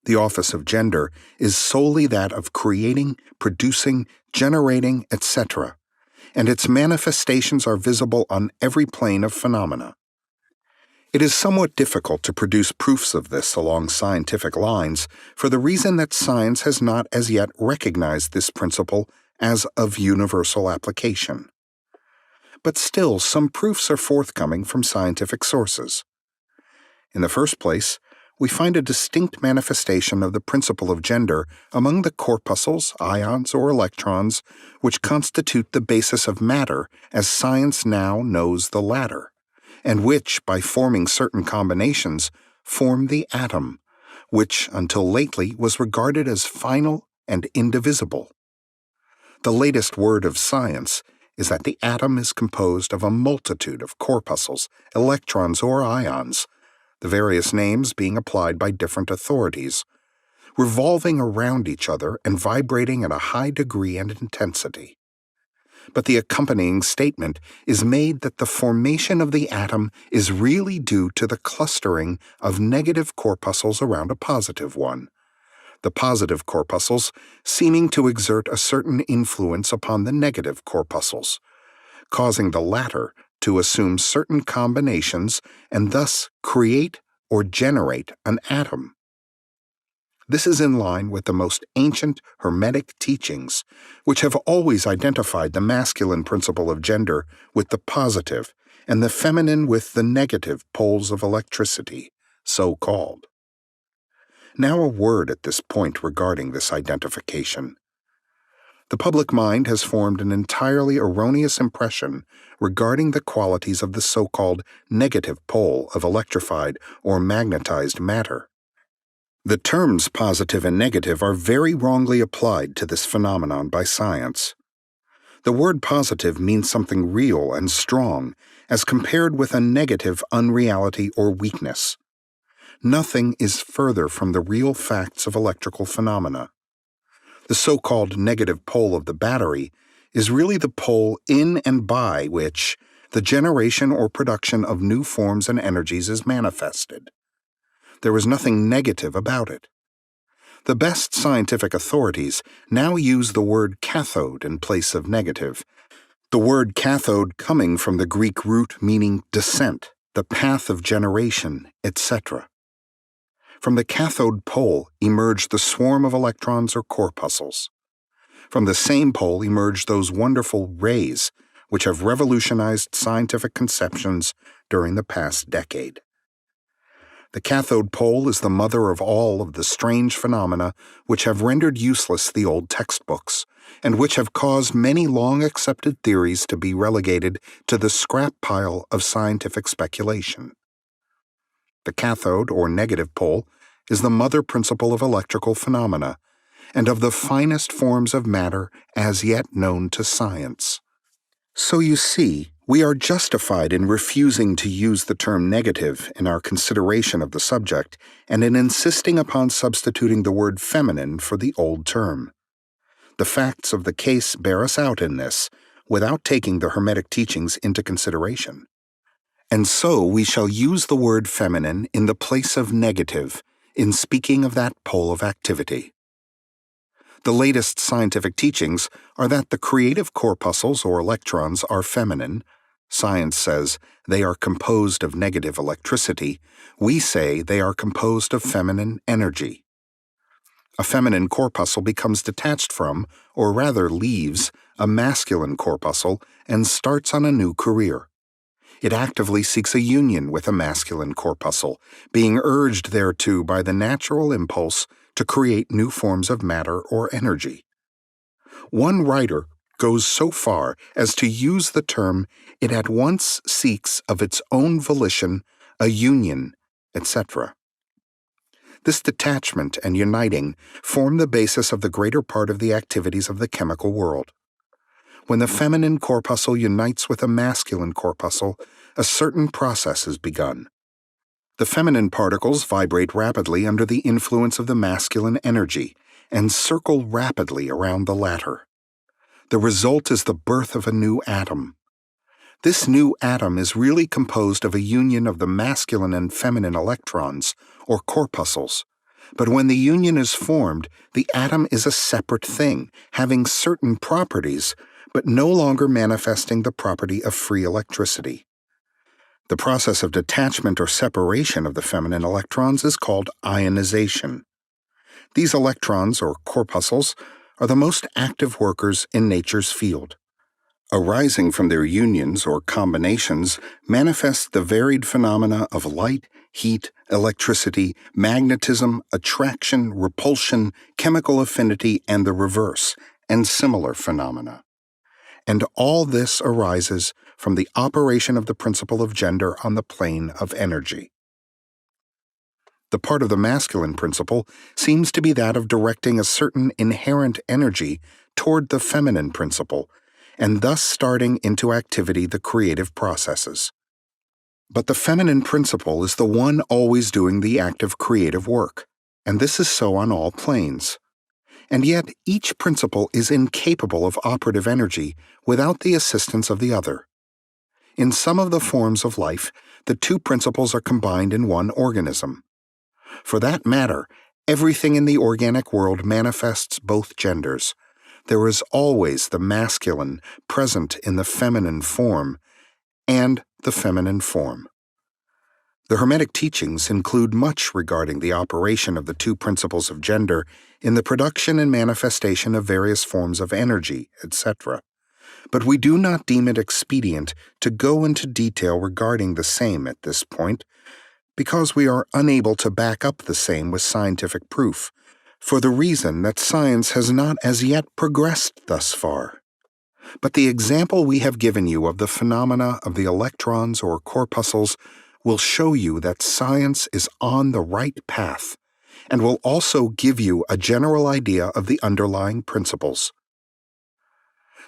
S1: The office of gender is solely that of creating, producing, generating, etc., and its manifestations are visible on every plane of phenomena. It is somewhat difficult to produce proofs of this along scientific lines for the reason that science has not as yet recognized this principle as of universal application. But still, some proofs are forthcoming from scientific sources. In the first place, we find a distinct manifestation of the principle of gender among the corpuscles, ions, or electrons, which constitute the basis of matter as science now knows the latter, and which, by forming certain combinations, form the atom, which until lately was regarded as final and indivisible. The latest word of science is that the atom is composed of a multitude of corpuscles, electrons, or ions, the various names being applied by different authorities, revolving around each other and vibrating at a high degree and intensity. But the accompanying statement is made that the formation of the atom is really due to the clustering of negative corpuscles around a positive one, the positive corpuscles seeming to exert a certain influence upon the negative corpuscles, causing the latter to assume certain combinations and thus create or generate an atom. This is in line with the most ancient Hermetic teachings, which have always identified the masculine principle of gender with the positive and the feminine with the negative poles of electricity, so called. Now a word at this point regarding this identification. The public mind has formed an entirely erroneous impression regarding the qualities of the so-called negative pole of electrified or magnetized matter. The terms positive and negative are very wrongly applied to this phenomenon by science. The word positive means something real and strong as compared with a negative unreality or weakness. Nothing is further from the real facts of electrical phenomena. The so-called negative pole of the battery is really the pole in and by which the generation or production of new forms and energies is manifested. There is nothing negative about it. The best scientific authorities now use the word cathode in place of negative, the word cathode coming from the Greek root meaning descent, the path of generation, etc. From the cathode pole emerged the swarm of electrons or corpuscles. From the same pole emerged those wonderful rays which have revolutionized scientific conceptions during the past decade. The cathode pole is the mother of all of the strange phenomena which have rendered useless the old textbooks, and which have caused many long-accepted theories to be relegated to the scrap pile of scientific speculation. The cathode, or negative pole, is the mother principle of electrical phenomena, and of the finest forms of matter as yet known to science. So you see, we are justified in refusing to use the term negative in our consideration of the subject, and in insisting upon substituting the word feminine for the old term. The facts of the case bear us out in this, without taking the Hermetic teachings into consideration. And so we shall use the word feminine in the place of negative in speaking of that pole of activity. The latest scientific teachings are that the creative corpuscles or electrons are feminine. Science says they are composed of negative electricity. We say they are composed of feminine energy. A feminine corpuscle becomes detached from, or rather leaves, a masculine corpuscle and starts on a new career. It actively seeks a union with a masculine corpuscle, being urged thereto by the natural impulse to create new forms of matter or energy. One writer goes so far as to use the term, it at once seeks of its own volition a union, etc. This detachment and uniting form the basis of the greater part of the activities of the chemical world. When the feminine corpuscle unites with a masculine corpuscle, a certain process is begun. The feminine particles vibrate rapidly under the influence of the masculine energy and circle rapidly around the latter. The result is the birth of a new atom. This new atom is really composed of a union of the masculine and feminine electrons, or corpuscles. But when the union is formed, the atom is a separate thing, having certain properties, but no longer manifesting the property of free electricity. The process of detachment or separation of the feminine electrons is called ionization. These electrons, or corpuscles, are the most active workers in nature's field. Arising from their unions or combinations manifest the varied phenomena of light, heat, electricity, magnetism, attraction, repulsion, chemical affinity, and the reverse, and similar phenomena. And all this arises from the operation of the principle of gender on the plane of energy. The part of the masculine principle seems to be that of directing a certain inherent energy toward the feminine principle, and thus starting into activity the creative processes. But the feminine principle is the one always doing the active creative work, and this is so on all planes. And yet each principle is incapable of operative energy without the assistance of the other. In some of the forms of life, the two principles are combined in one organism. For that matter, everything in the organic world manifests both genders. There is always the masculine present in the feminine form, and the feminine form. The Hermetic teachings include much regarding the operation of the two principles of gender in the production and manifestation of various forms of energy, etc. But we do not deem it expedient to go into detail regarding the same at this point, because we are unable to back up the same with scientific proof, for the reason that science has not as yet progressed thus far. But the example we have given you of the phenomena of the electrons or corpuscles will show you that science is on the right path, and will also give you a general idea of the underlying principles.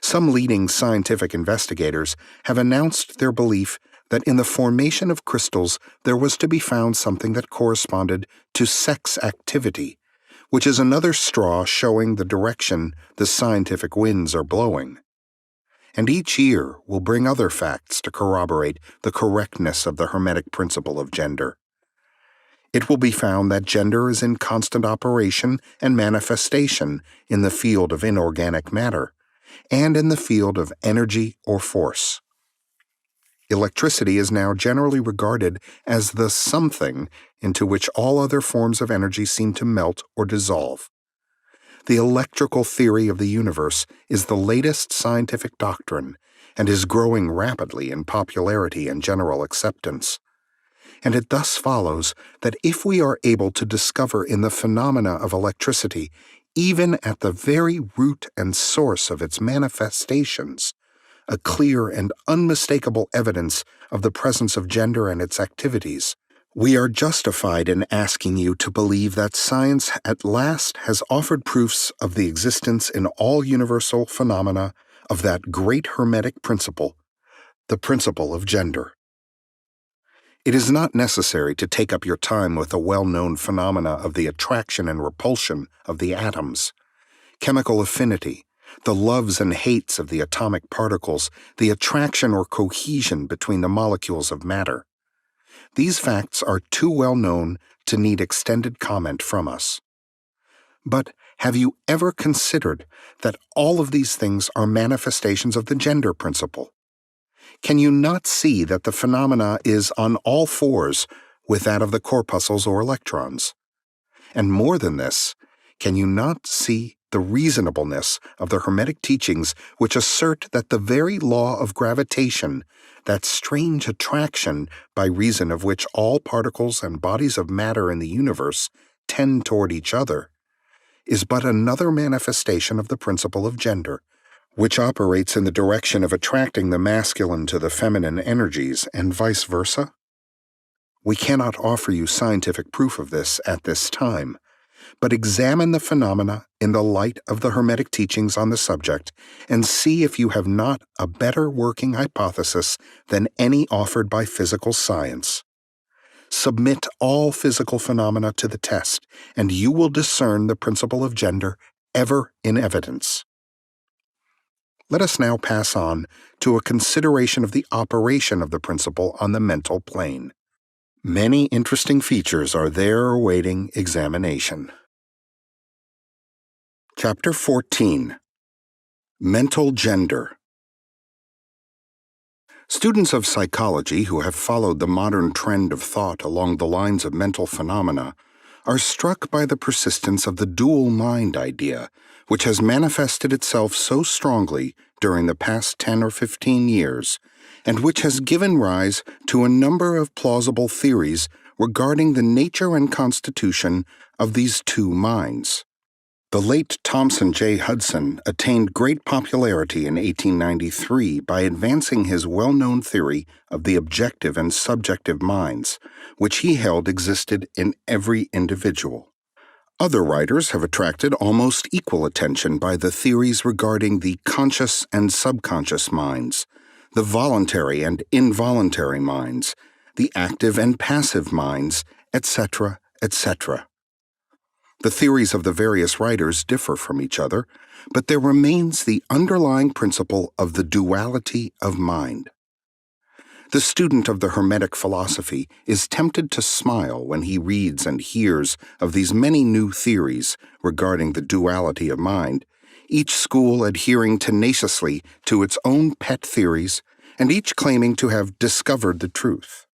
S1: Some leading scientific investigators have announced their belief that in the formation of crystals there was to be found something that corresponded to sex activity, which is another straw showing the direction the scientific winds are blowing. And each year will bring other facts to corroborate the correctness of the Hermetic principle of gender. It will be found that gender is in constant operation and manifestation in the field of inorganic matter, and in the field of energy or force. Electricity is now generally regarded as the something into which all other forms of energy seem to melt or dissolve. The electrical theory of the universe is the latest scientific doctrine and is growing rapidly in popularity and general acceptance. And it thus follows that if we are able to discover in the phenomena of electricity, even at the very root and source of its manifestations, a clear and unmistakable evidence of the presence of gender and its activities, we are justified in asking you to believe that science at last has offered proofs of the existence in all universal phenomena of that great Hermetic principle, the principle of gender. It is not necessary to take up your time with the well-known phenomena of the attraction and repulsion of the atoms, chemical affinity, the loves and hates of the atomic particles, the attraction or cohesion between the molecules of matter. These facts are too well known to need extended comment from us. But have you ever considered that all of these things are manifestations of the gender principle? Can you not see that the phenomena is on all fours with that of the corpuscles or electrons? And more than this, can you not see the reasonableness of the Hermetic teachings which assert that the very law of gravitation, that strange attraction by reason of which all particles and bodies of matter in the universe tend toward each other, is but another manifestation of the principle of gender, which operates in the direction of attracting the masculine to the feminine energies and vice versa? We cannot offer you scientific proof of this at this time, but examine the phenomena in the light of the Hermetic teachings on the subject and see if you have not a better working hypothesis than any offered by physical science. Submit all physical phenomena to the test, and you will discern the principle of gender ever in evidence. Let us now pass on to a consideration of the operation of the principle on the mental plane. Many interesting features are there awaiting examination. Chapter 14. Mental Gender. Students of psychology who have followed the modern trend of thought along the lines of mental phenomena are struck by the persistence of the dual mind idea, which has manifested itself so strongly during the past 10 or 15 years, and which has given rise to a number of plausible theories regarding the nature and constitution of these two minds. The late Thomson J. Hudson attained great popularity in 1893 by advancing his well-known theory of the objective and subjective minds, which he held existed in every individual. Other writers have attracted almost equal attention by the theories regarding the conscious and subconscious minds, the voluntary and involuntary minds, the active and passive minds, etc., etc. The theories of the various writers differ from each other, but there remains the underlying principle of the duality of mind. The student of the Hermetic philosophy is tempted to smile when he reads and hears of these many new theories regarding the duality of mind, each school adhering tenaciously to its own pet theories and each claiming to have discovered the truth.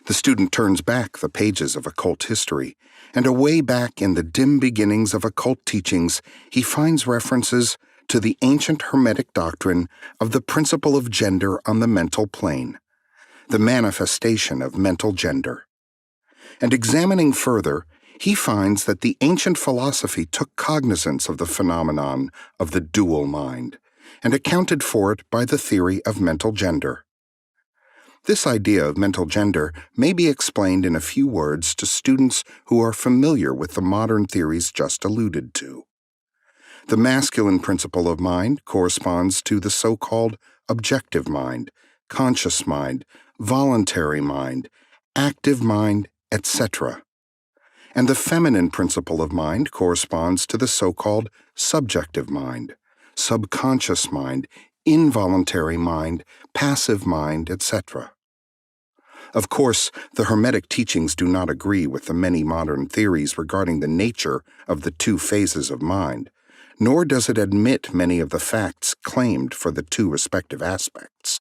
S1: The student turns back the pages of occult history, and away back in the dim beginnings of occult teachings, he finds references to the ancient Hermetic doctrine of the principle of gender on the mental plane, the manifestation of mental gender. And examining further, he finds that the ancient philosophy took cognizance of the phenomenon of the dual mind, and accounted for it by the theory of mental gender. This idea of mental gender may be explained in a few words to students who are familiar with the modern theories just alluded to. The masculine principle of mind corresponds to the so-called objective mind, conscious mind, voluntary mind, active mind, etc. And the feminine principle of mind corresponds to the so-called subjective mind, subconscious mind, involuntary mind, passive mind, etc. Of course, the Hermetic teachings do not agree with the many modern theories regarding the nature of the two phases of mind, nor does it admit many of the facts claimed for the two respective aspects,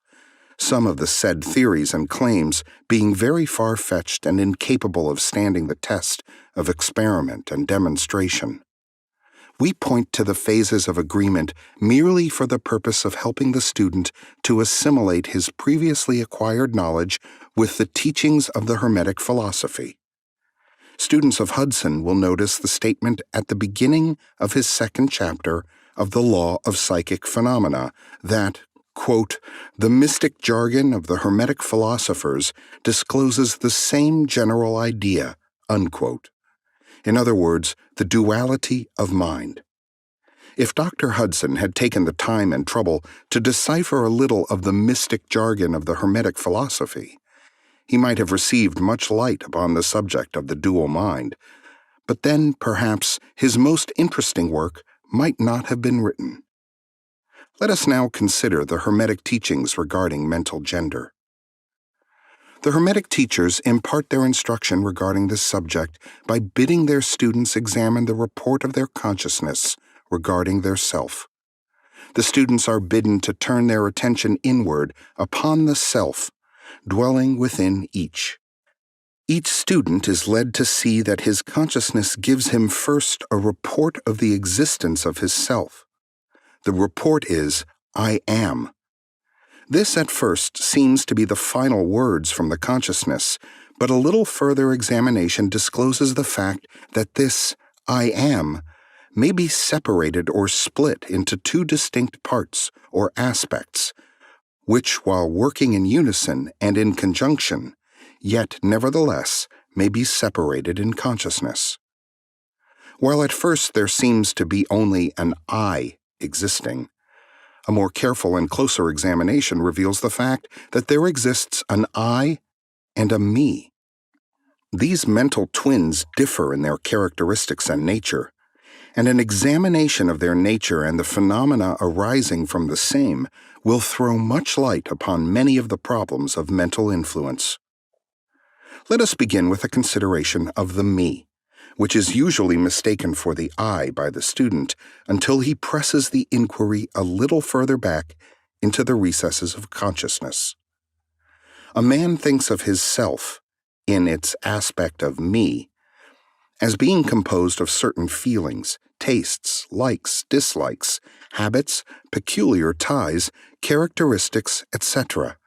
S1: some of the said theories and claims being very far-fetched and incapable of standing the test of experiment and demonstration. We point to the phases of agreement merely for the purpose of helping the student to assimilate his previously acquired knowledge with the teachings of the Hermetic philosophy. Students of Hudson will notice the statement at the beginning of his second chapter of the Law of Psychic Phenomena that, quote, "The mystic jargon of the Hermetic philosophers discloses the same general idea," unquote. In other words, the duality of mind. If Dr. Hudson had taken the time and trouble to decipher a little of the mystic jargon of the Hermetic philosophy, he might have received much light upon the subject of the dual mind, but then, perhaps, his most interesting work might not have been written. Let us now consider the Hermetic teachings regarding mental gender. The Hermetic teachers impart their instruction regarding this subject by bidding their students examine the report of their consciousness regarding their self. The students are bidden to turn their attention inward upon the self, dwelling within each. Each student is led to see that his consciousness gives him first a report of the existence of his self. The report is, "I am." This at first seems to be the final words from the consciousness, but a little further examination discloses the fact that this "I am" may be separated or split into two distinct parts or aspects, which, while working in unison and in conjunction, yet nevertheless may be separated in consciousness. While at first there seems to be only an I existing, a more careful and closer examination reveals the fact that there exists an I and a me. These mental twins differ in their characteristics and nature, and an examination of their nature and the phenomena arising from the same will throw much light upon many of the problems of mental influence. Let us begin with a consideration of the me, which is usually mistaken for the I by the student until he presses the inquiry a little further back into the recesses of consciousness. A man thinks of his self, in its aspect of me, as being composed of certain feelings, tastes, likes, dislikes, habits, peculiar ties, characteristics, etc.,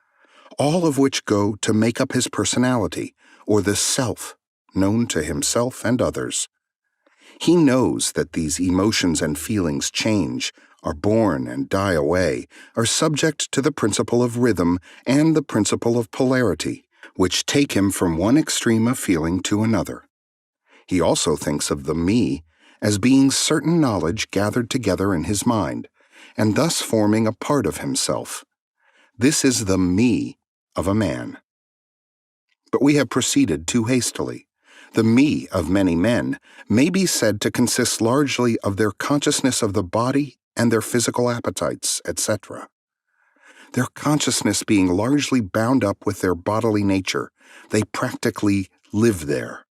S1: all of which go to make up his personality, or the self, known to himself and others. He knows that these emotions and feelings change, are born and die away, are subject to the principle of rhythm and the principle of polarity, which take him from one extreme of feeling to another. He also thinks of the me as being certain knowledge gathered together in his mind, and thus forming a part of himself. This is the me of a man. But we have proceeded too hastily. The me of many men may be said to consist largely of their consciousness of the body and their physical appetites, etc. Their consciousness being largely bound up with their bodily nature, they practically live there.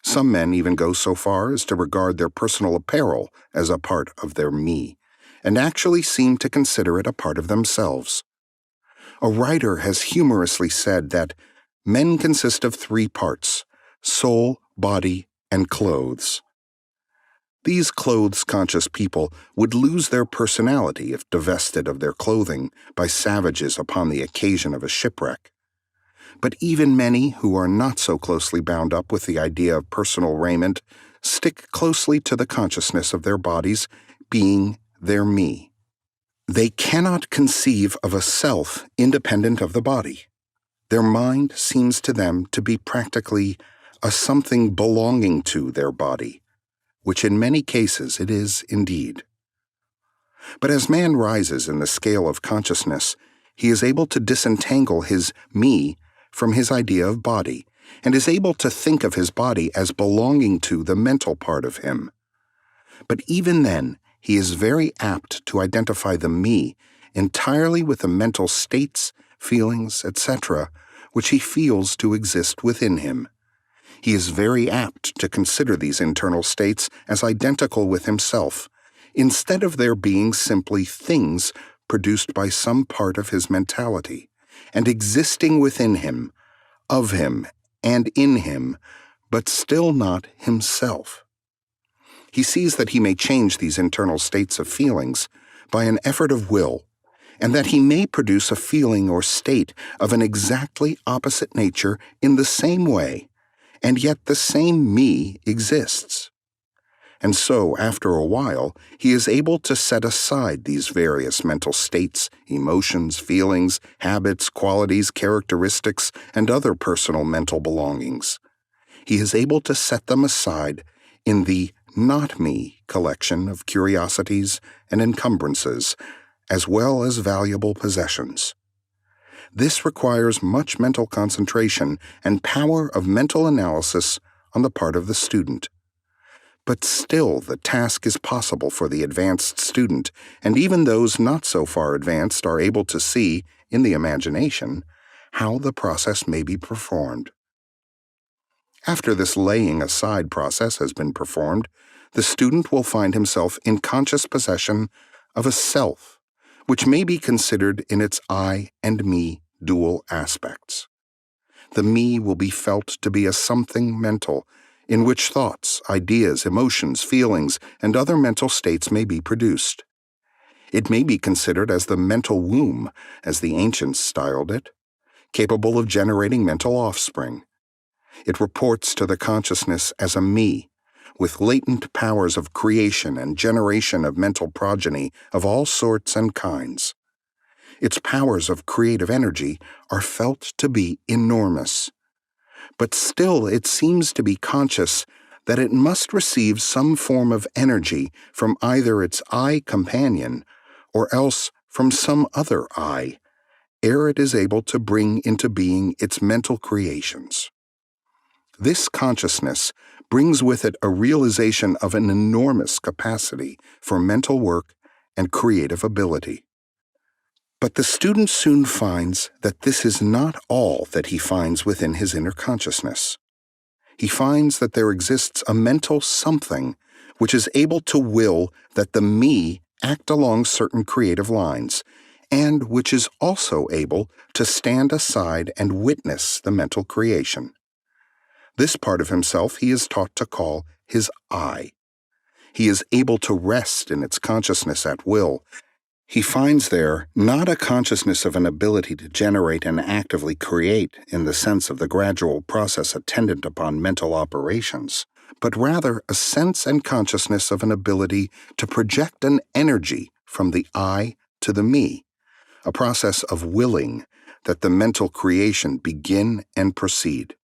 S1: Some men even go so far as to regard their personal apparel as a part of their me, and actually seem to consider it a part of themselves. A writer has humorously said that men consist of three parts: soul, body, and clothes. These clothes-conscious people would lose their personality if divested of their clothing by savages upon the occasion of a shipwreck. But even many who are not so closely bound up with the idea of personal raiment stick closely to the consciousness of their bodies being their me. They cannot conceive of a self independent of the body. Their mind seems to them to be practically a something belonging to their body, which in many cases it is indeed. But as man rises in the scale of consciousness, he is able to disentangle his me from his idea of body, and is able to think of his body as belonging to the mental part of him. But even then, he is very apt to identify the me entirely with the mental states, feelings, etc., which he feels to exist within him. He is very apt to consider these internal states as identical with himself, instead of their being simply things produced by some part of his mentality, and existing within him, of him, and in him, but still not himself. He sees that he may change these internal states of feelings by an effort of will, and that he may produce a feeling or state of an exactly opposite nature in the same way, and yet the same me exists. And so, after a while, he is able to set aside these various mental states, emotions, feelings, habits, qualities, characteristics, and other personal mental belongings. He is able to set them aside in the not me collection of curiosities and encumbrances, as well as valuable possessions. This requires much mental concentration and power of mental analysis on the part of the student. But still the task is possible for the advanced student, and even those not so far advanced are able to see, in the imagination, how the process may be performed. After this laying aside process has been performed, the student will find himself in conscious possession of a self, which may be considered in its I and me dual aspects. The me will be felt to be a something mental, in which thoughts, ideas, emotions, feelings, and other mental states may be produced. It may be considered as the mental womb, as the ancients styled it, capable of generating mental offspring. It reports to the consciousness as a me, with latent powers of creation and generation of mental progeny of all sorts and kinds. Its powers of creative energy are felt to be enormous. But still it seems to be conscious that it must receive some form of energy from either its I companion or else from some other I, ere it is able to bring into being its mental creations. This consciousness brings with it a realization of an enormous capacity for mental work and creative ability. But the student soon finds that this is not all that he finds within his inner consciousness. He finds that there exists a mental something which is able to will that the me act along certain creative lines, and which is also able to stand aside and witness the mental creation. This part of himself he is taught to call his I. He is able to rest in its consciousness at will. He finds there not a consciousness of an ability to generate and actively create in the sense of the gradual process attendant upon mental operations, but rather a sense and consciousness of an ability to project an energy from the I to the me, a process of willing that the mental creation begin and proceed.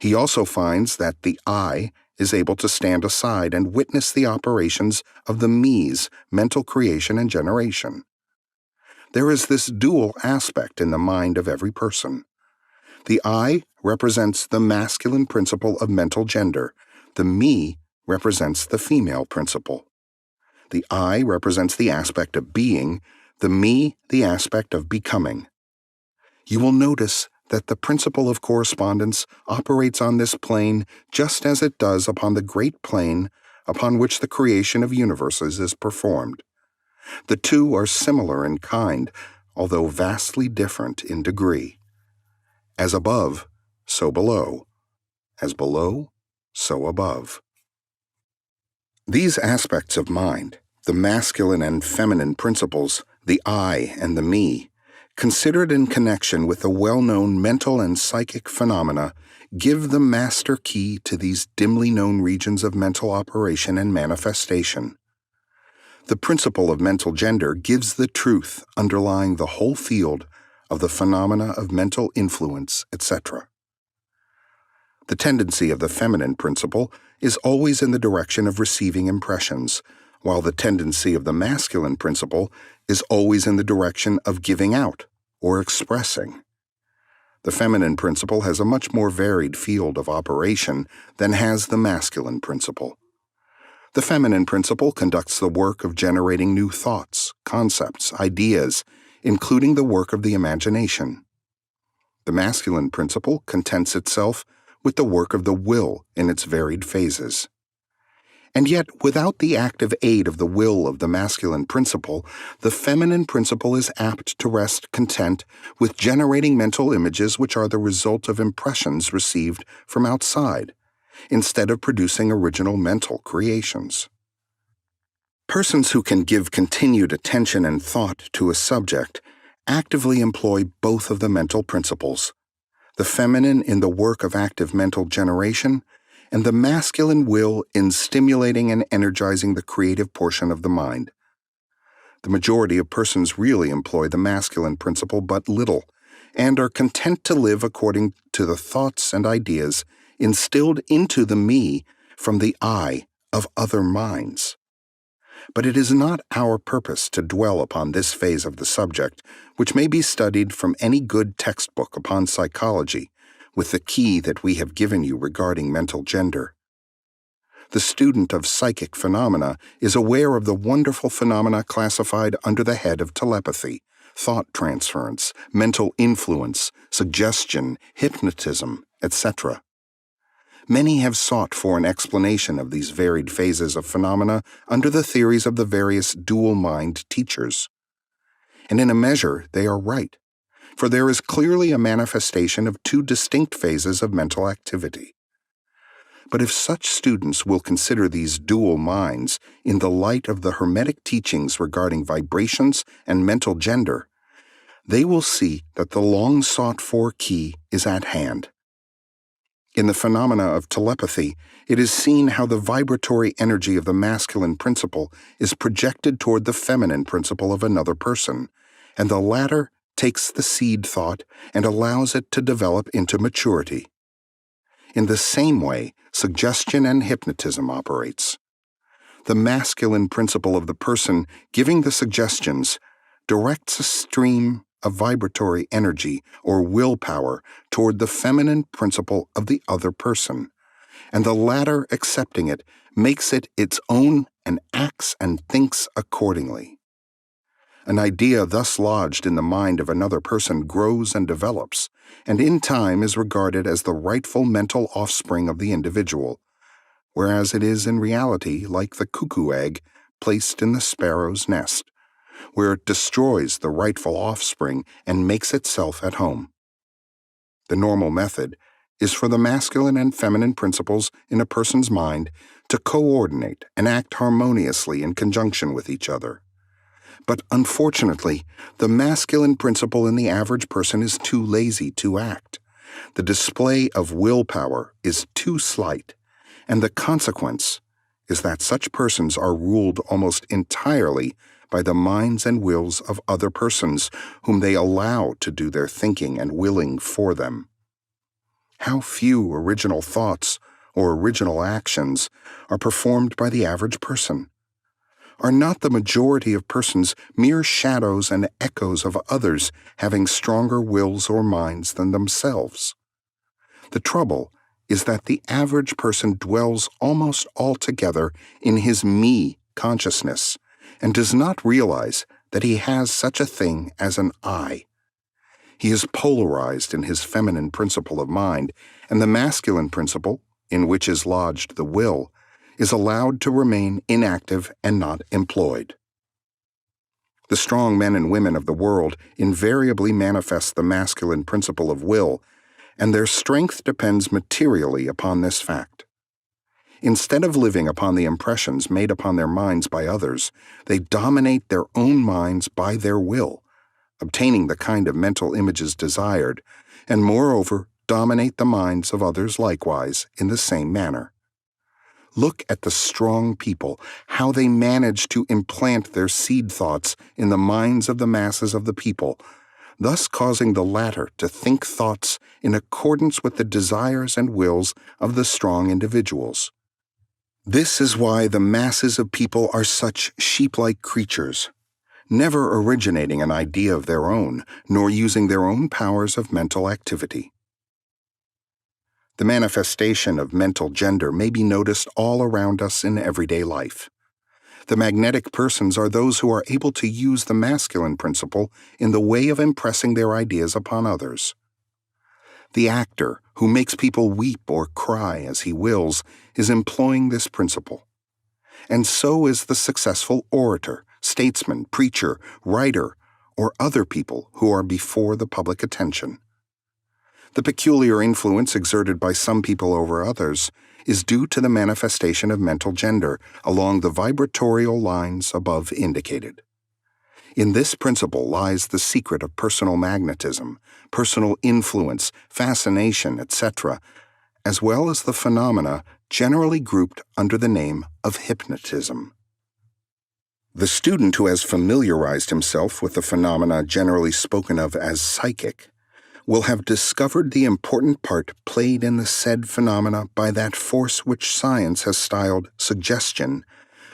S1: He also finds that the I is able to stand aside and witness the operations of the me's mental creation and generation. There is this dual aspect in the mind of every person. The I represents the masculine principle of mental gender. The me represents the female principle. The I represents the aspect of being, the me the aspect of becoming. You will notice that the principle of correspondence operates on this plane just as it does upon the great plane upon which the creation of universes is performed. The two are similar in kind, although vastly different in degree. As above, so below. As below, so above. These aspects of mind, the masculine and feminine principles, the I and the me, considered in connection with the well-known mental and psychic phenomena, give the master key to these dimly known regions of mental operation and manifestation. The principle of mental gender gives the truth underlying the whole field of the phenomena of mental influence, etc. The tendency of the feminine principle is always in the direction of receiving impressions, while the tendency of the masculine principle is always in the direction of giving out or expressing. The feminine principle has a much more varied field of operation than has the masculine principle. The feminine principle conducts the work of generating new thoughts, concepts, ideas, including the work of the imagination. The masculine principle contents itself with the work of the will in its varied phases. And yet, without the active aid of the will of the masculine principle, the feminine principle is apt to rest content with generating mental images which are the result of impressions received from outside, instead of producing original mental creations. Persons who can give continued attention and thought to a subject actively employ both of the mental principles, the feminine in the work of active mental generation, and the masculine will in stimulating and energizing the creative portion of the mind. The majority of persons really employ the masculine principle but little, and are content to live according to the thoughts and ideas instilled into the me from the I of other minds. But it is not our purpose to dwell upon this phase of the subject, which may be studied from any good textbook upon psychology, with the key that we have given you regarding mental gender. The student of psychic phenomena is aware of the wonderful phenomena classified under the head of telepathy, thought transference, mental influence, suggestion, hypnotism, etc. Many have sought for an explanation of these varied phases of phenomena under the theories of the various dual-mind teachers. And in a measure, they are right, for there is clearly a manifestation of two distinct phases of mental activity. But if such students will consider these dual minds in the light of the Hermetic teachings regarding vibrations and mental gender, they will see that the long-sought-for key is at hand. In the phenomena of telepathy, it is seen how the vibratory energy of the masculine principle is projected toward the feminine principle of another person, and the latter takes the seed thought and allows it to develop into maturity. In the same way, suggestion and hypnotism operates. The masculine principle of the person giving the suggestions directs a stream of vibratory energy or willpower toward the feminine principle of the other person, and the latter accepting it makes it its own and acts and thinks accordingly. An idea thus lodged in the mind of another person grows and develops, and in time is regarded as the rightful mental offspring of the individual, whereas it is in reality like the cuckoo egg placed in the sparrow's nest, where it destroys the rightful offspring and makes itself at home. The normal method is for the masculine and feminine principles in a person's mind to coordinate and act harmoniously in conjunction with each other. But unfortunately, the masculine principle in the average person is too lazy to act. The display of willpower is too slight, and the consequence is that such persons are ruled almost entirely by the minds and wills of other persons whom they allow to do their thinking and willing for them. How few original thoughts or original actions are performed by the average person? Are not the majority of persons mere shadows and echoes of others having stronger wills or minds than themselves? The trouble is that the average person dwells almost altogether in his me consciousness and does not realize that he has such a thing as an I. He is polarized in his feminine principle of mind, and the masculine principle, in which is lodged the will, is allowed to remain inactive and not employed. The strong men and women of the world invariably manifest the masculine principle of will, and their strength depends materially upon this fact. Instead of living upon the impressions made upon their minds by others, they dominate their own minds by their will, obtaining the kind of mental images desired, and moreover dominate the minds of others likewise in the same manner. Look at the strong people, how they manage to implant their seed thoughts in the minds of the masses of the people, thus causing the latter to think thoughts in accordance with the desires and wills of the strong individuals. This is why the masses of people are such sheep-like creatures, never originating an idea of their own, nor using their own powers of mental activity. The manifestation of mental gender may be noticed all around us in everyday life. The magnetic persons are those who are able to use the masculine principle in the way of impressing their ideas upon others. The actor, who makes people weep or cry as he wills, is employing this principle. And so is the successful orator, statesman, preacher, writer, or other people who are before the public attention. The peculiar influence exerted by some people over others is due to the manifestation of mental gender along the vibratorial lines above indicated. In this principle lies the secret of personal magnetism, personal influence, fascination, etc., as well as the phenomena generally grouped under the name of hypnotism. The student who has familiarized himself with the phenomena generally spoken of as psychic will have discovered the important part played in the said phenomena by that force which science has styled suggestion,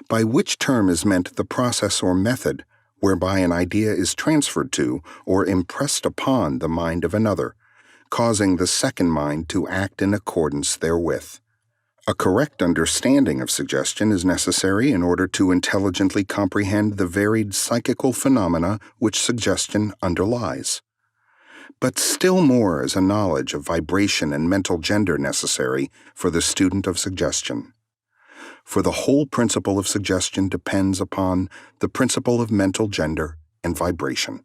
S1: by which term is meant the process or method whereby an idea is transferred to or impressed upon the mind of another, causing the second mind to act in accordance therewith. A correct understanding of suggestion is necessary in order to intelligently comprehend the varied psychical phenomena which suggestion underlies. But still more is a knowledge of vibration and mental gender necessary for the student of suggestion. For the whole principle of suggestion depends upon the principle of mental gender and vibration.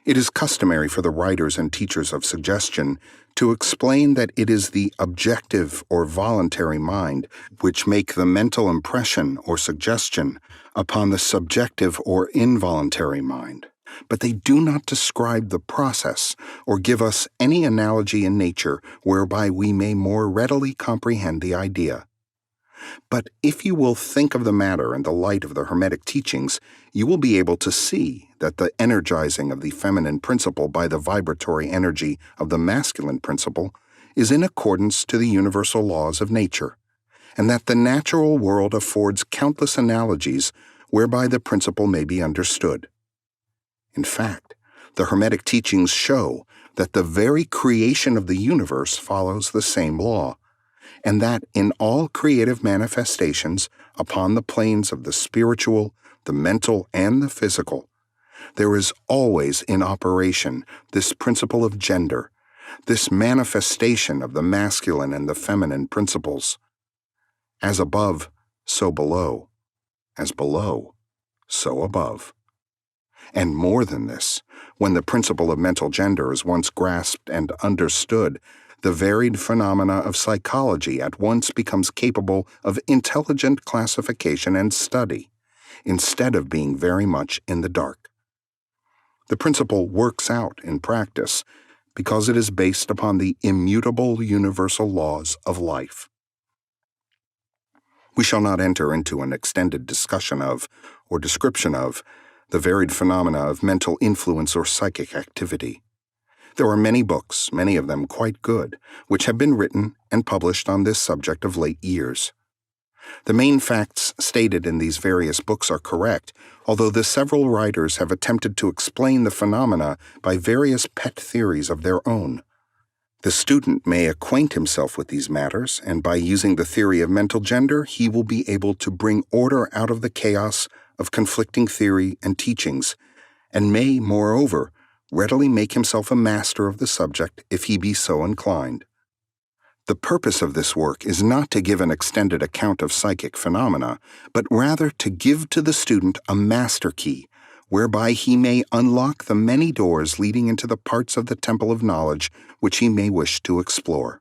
S1: It is customary for the writers and teachers of suggestion to explain that it is the objective or voluntary mind which make the mental impression or suggestion upon the subjective or involuntary mind, but they do not describe the process or give us any analogy in nature whereby we may more readily comprehend the idea. But if you will think of the matter in the light of the Hermetic teachings, you will be able to see that the energizing of the feminine principle by the vibratory energy of the masculine principle is in accordance to the universal laws of nature, and that the natural world affords countless analogies whereby the principle may be understood. In fact, the Hermetic teachings show that the very creation of the universe follows the same law, and that in all creative manifestations upon the planes of the spiritual, the mental, and the physical, there is always in operation this principle of gender, this manifestation of the masculine and the feminine principles. As above, so below. As below, so above. And more than this, when the principle of mental gender is once grasped and understood, the varied phenomena of psychology at once becomes capable of intelligent classification and study, instead of being very much in the dark. The principle works out in practice because it is based upon the immutable universal laws of life. We shall not enter into an extended discussion of, or description of, the varied phenomena of mental influence or psychic activity. There are many books, many of them quite good, which have been written and published on this subject of late years. The main facts stated in these various books are correct, although the several writers have attempted to explain the phenomena by various pet theories of their own. The student may acquaint himself with these matters, and by using the theory of mental gender, he will be able to bring order out of the chaos of conflicting theory and teachings, and may, moreover, readily make himself a master of the subject if he be so inclined. The purpose of this work is not to give an extended account of psychic phenomena, but rather to give to the student a master key, whereby he may unlock the many doors leading into the parts of the temple of knowledge which he may wish to explore.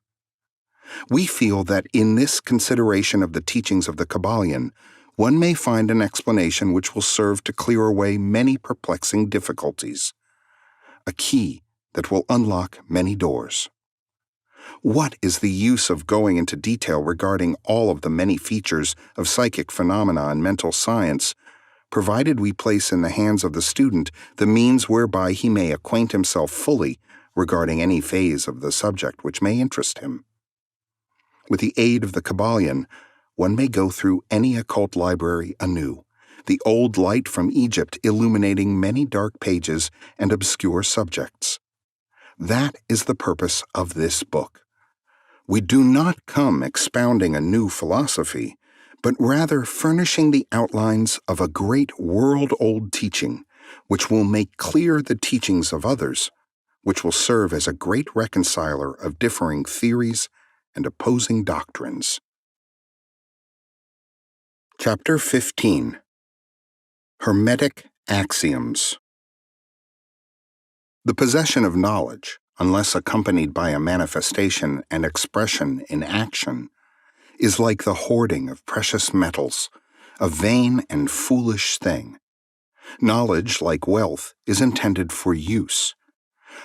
S1: We feel that in this consideration of the teachings of the Kybalion, one may find an explanation which will serve to clear away many perplexing difficulties, a key that will unlock many doors. What is the use of going into detail regarding all of the many features of psychic phenomena and mental science, provided we place in the hands of the student the means whereby he may acquaint himself fully regarding any phase of the subject which may interest him? With the aid of the Kybalion, one may go through any occult library anew, the old light from Egypt illuminating many dark pages and obscure subjects. That is the purpose of this book. We do not come expounding a new philosophy, but rather furnishing the outlines of a great world-old teaching, which will make clear the teachings of others, which will serve as a great reconciler of differing theories and opposing doctrines. Chapter 15. Hermetic Axioms. The possession of knowledge, unless accompanied by a manifestation and expression in action, is like the hoarding of precious metals, a vain and foolish thing. Knowledge, like wealth, is intended for use.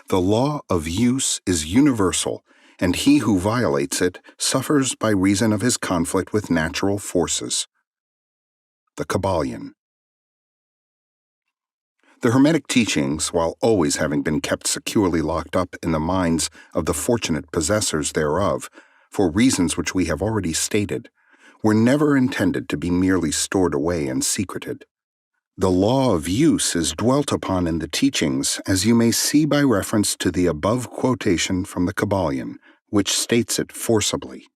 S1: The law of use is universal, and he who violates it suffers by reason of his conflict with natural forces. The Kybalion. The Hermetic teachings, while always having been kept securely locked up in the minds of the fortunate possessors thereof, for reasons which we have already stated, were never intended to be merely stored away and secreted. The law of use is dwelt upon in the teachings, as you may see by reference to the above quotation from the Kybalion, which states it forcibly.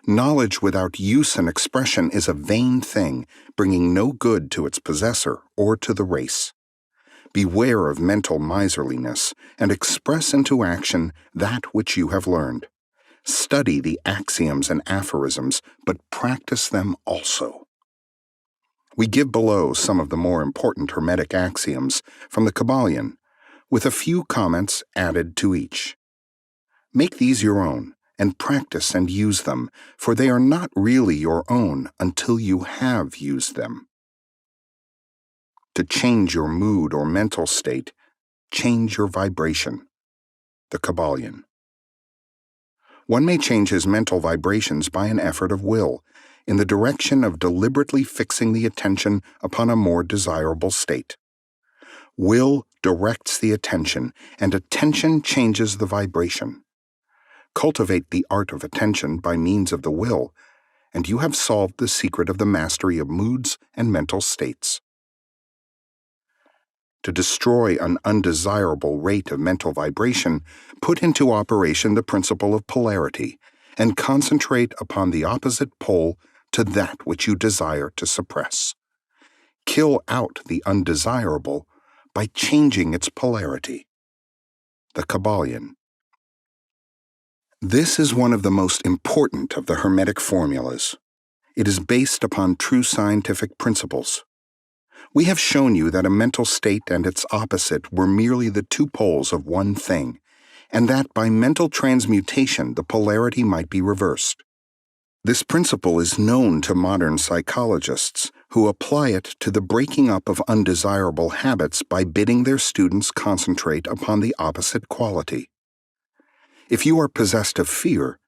S1: Knowledge without use and expression is a vain thing, bringing no good to its possessor or to the race. Beware of mental miserliness, and express into action that which you have learned. Study the axioms and aphorisms, but practice them also. We give below some of the more important Hermetic axioms from the Kybalion, with a few comments added to each. Make these your own, and practice and use them, for they are not really your own until you have used them. To change your mood or mental state, change your vibration. The Kybalion. One may change his mental vibrations by an effort of will, in the direction of deliberately fixing the attention upon a more desirable state. Will directs the attention, and attention changes the vibration. Cultivate the art of attention by means of the will, and you have solved the secret of the mastery of moods and mental states. To destroy an undesirable rate of mental vibration, put into operation the principle of polarity, and concentrate upon the opposite pole to that which you desire to suppress. Kill out the undesirable by changing its polarity. The Kybalion. This is one of the most important of the Hermetic formulas. It is based upon true scientific principles. We have shown you that a mental state and its opposite were merely the two poles of one thing, and that by mental transmutation the polarity might be reversed. This principle is known to modern psychologists, who apply it to the breaking up of undesirable habits by bidding their students concentrate upon the opposite quality. If you are possessed of fear,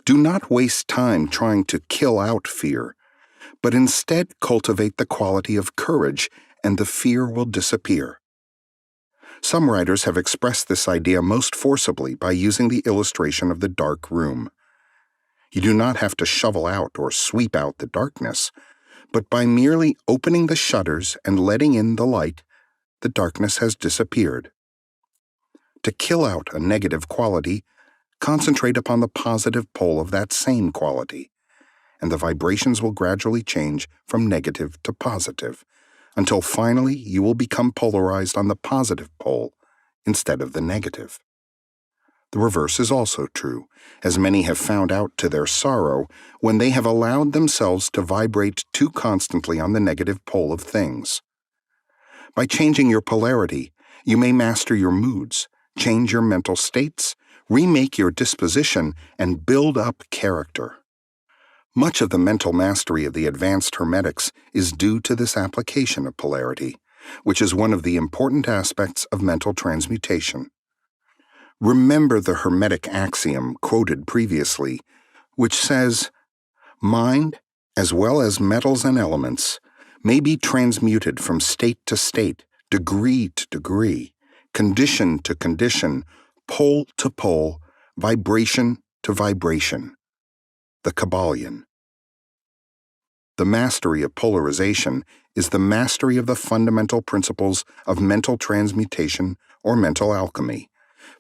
S1: do not waste time trying to kill out fear, but instead cultivate the quality of courage, and the fear will disappear. Some writers have expressed this idea most forcibly by using the illustration of the dark room. You do not have to shovel out or sweep out the darkness, but by merely opening the shutters and letting in the light, the darkness has disappeared. To kill out a negative quality, concentrate upon the positive pole of that same quality, and the vibrations will gradually change from negative to positive, until finally you will become polarized on the positive pole instead of the negative. The reverse is also true, as many have found out to their sorrow when they have allowed themselves to vibrate too constantly on the negative pole of things. By changing your polarity, you may master your moods, change your mental states, remake your disposition, and build up character. Much of the mental mastery of the advanced Hermetics is due to this application of polarity, which is one of the important aspects of mental transmutation. Remember the Hermetic axiom quoted previously, which says, "Mind, as well as metals and elements, may be transmuted from state to state, degree to degree, condition to condition, pole to pole, vibration to vibration." The Kybalion. The mastery of polarization is the mastery of the fundamental principles of mental transmutation or mental alchemy,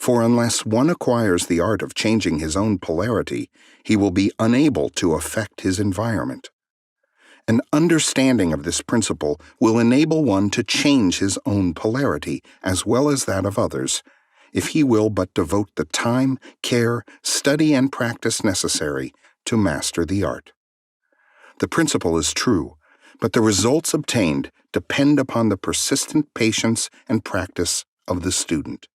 S1: for unless one acquires the art of changing his own polarity, he will be unable to affect his environment. An understanding of this principle will enable one to change his own polarity as well as that of others, if he will but devote the time, care, study, and practice necessary to master the art. The principle is true, but the results obtained depend upon the persistent patience and practice of the student.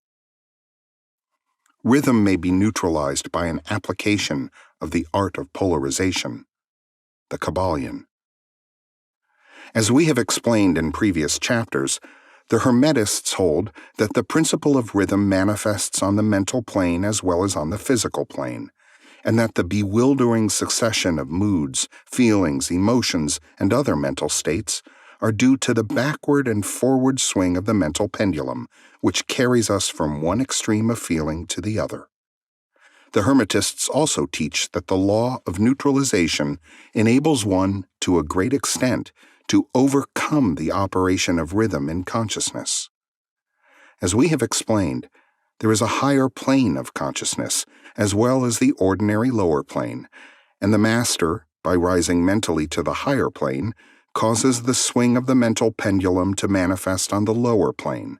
S1: Rhythm may be neutralized by an application of the art of polarization. The Kybalion. As we have explained in previous chapters, the Hermetists hold that the principle of rhythm manifests on the mental plane as well as on the physical plane, and that the bewildering succession of moods, feelings, emotions, and other mental states are due to the backward and forward swing of the mental pendulum, which carries us from one extreme of feeling to the other. The Hermetists also teach that the law of neutralization enables one, to a great extent, to overcome the operation of rhythm in consciousness. As we have explained, there is a higher plane of consciousness, as well as the ordinary lower plane, and the master, by rising mentally to the higher plane, causes the swing of the mental pendulum to manifest on the lower plane,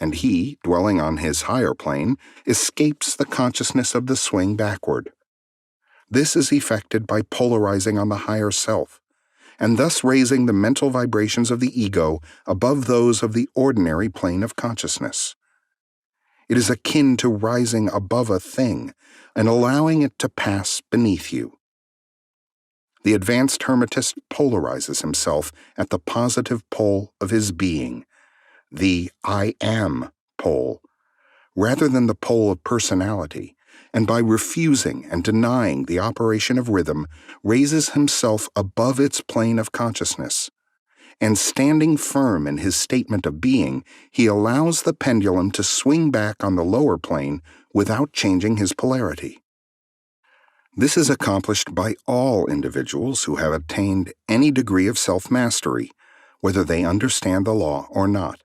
S1: and he, dwelling on his higher plane, escapes the consciousness of the swing backward. This is effected by polarizing on the higher self, and thus raising the mental vibrations of the ego above those of the ordinary plane of consciousness. It is akin to rising above a thing and allowing it to pass beneath you. The advanced Hermetist polarizes himself at the positive pole of his being, the I am pole, rather than the pole of personality, and by refusing and denying the operation of rhythm, raises himself above its plane of consciousness. And standing firm in his statement of being, he allows the pendulum to swing back on the lower plane without changing his polarity. This is accomplished by all individuals who have attained any degree of self-mastery, whether they understand the law or not.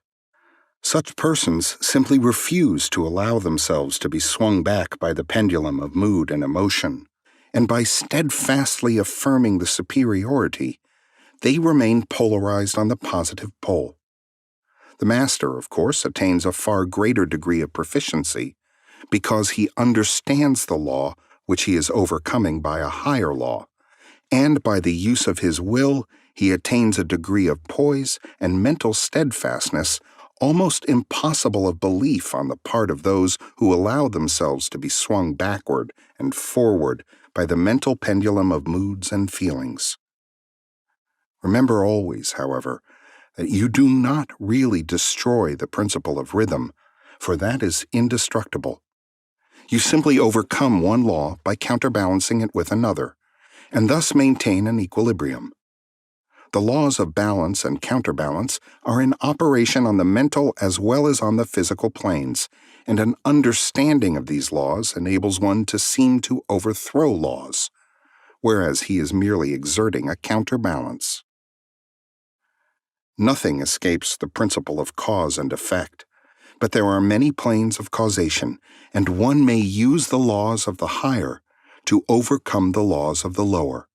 S1: Such persons simply refuse to allow themselves to be swung back by the pendulum of mood and emotion, and by steadfastly affirming the superiority, they remain polarized on the positive pole. The master, of course, attains a far greater degree of proficiency because he understands the law which he is overcoming by a higher law, and by the use of his will he attains a degree of poise and mental steadfastness almost impossible of belief on the part of those who allow themselves to be swung backward and forward by the mental pendulum of moods and feelings. Remember always, however, that you do not really destroy the principle of rhythm, for that is indestructible. You simply overcome one law by counterbalancing it with another, and thus maintain an equilibrium. The laws of balance and counterbalance are in operation on the mental as well as on the physical planes, and an understanding of these laws enables one to seem to overthrow laws, whereas he is merely exerting a counterbalance. Nothing escapes the principle of cause and effect, but there are many planes of causation, and one may use the laws of the higher to overcome the laws of the lower.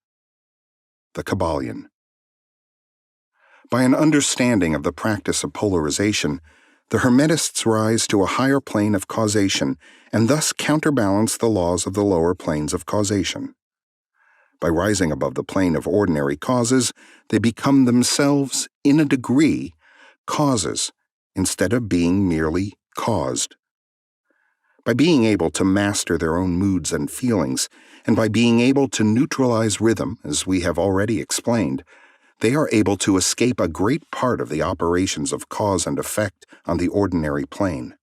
S1: The Kybalion. By an understanding of the practice of polarization, the Hermetists rise to a higher plane of causation and thus counterbalance the laws of the lower planes of causation. By rising above the plane of ordinary causes, they become themselves, in a degree, causes, instead of being merely caused. By being able to master their own moods and feelings, and by being able to neutralize rhythm, as we have already explained, they are able to escape a great part of the operations of cause and effect on the ordinary plane.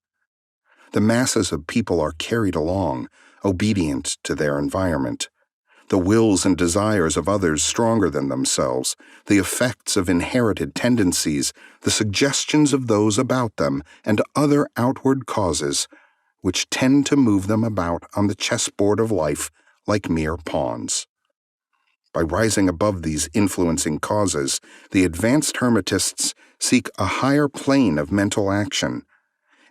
S1: The masses of people are carried along, obedient to their environment. The wills and desires of others stronger than themselves, the effects of inherited tendencies, the suggestions of those about them, and other outward causes, which tend to move them about on the chessboard of life like mere pawns. By rising above these influencing causes, the advanced Hermetists seek a higher plane of mental action,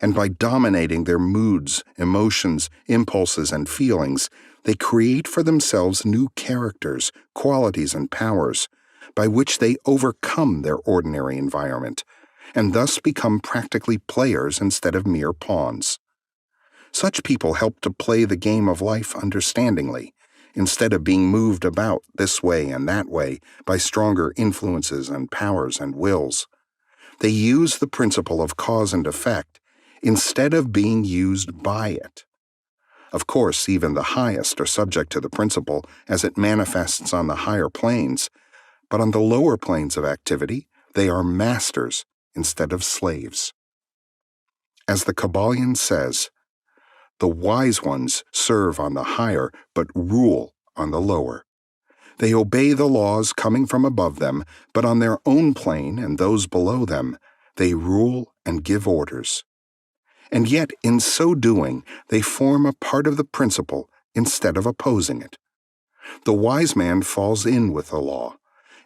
S1: and by dominating their moods, emotions, impulses, and feelings, they create for themselves new characters, qualities, and powers, by which they overcome their ordinary environment, and thus become practically players instead of mere pawns. Such people help to play the game of life understandingly, instead of being moved about this way and that way by stronger influences and powers and wills. They use the principle of cause and effect instead of being used by it. Of course, even the highest are subject to the principle as it manifests on the higher planes, but on the lower planes of activity, they are masters instead of slaves. As the Kybalion says, the wise ones serve on the higher, but rule on the lower. They obey the laws coming from above them, but on their own plane and those below them, they rule and give orders. And yet, in so doing, they form a part of the principle instead of opposing it. The wise man falls in with the law,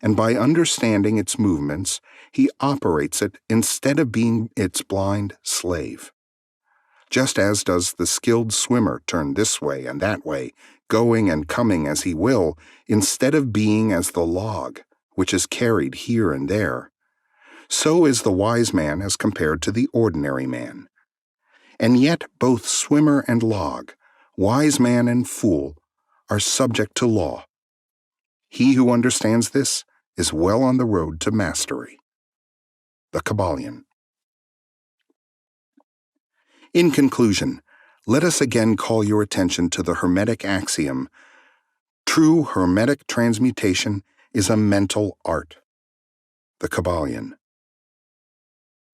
S1: and by understanding its movements, he operates it instead of being its blind slave. Just as does the skilled swimmer turn this way and that way, going and coming as he will, instead of being as the log, which is carried here and there. So is the wise man as compared to the ordinary man. And yet both swimmer and log, wise man and fool, are subject to law. He who understands this is well on the road to mastery. The Kybalion. In conclusion, let us again call your attention to the Hermetic axiom: true Hermetic transmutation is a mental art. The Kybalion.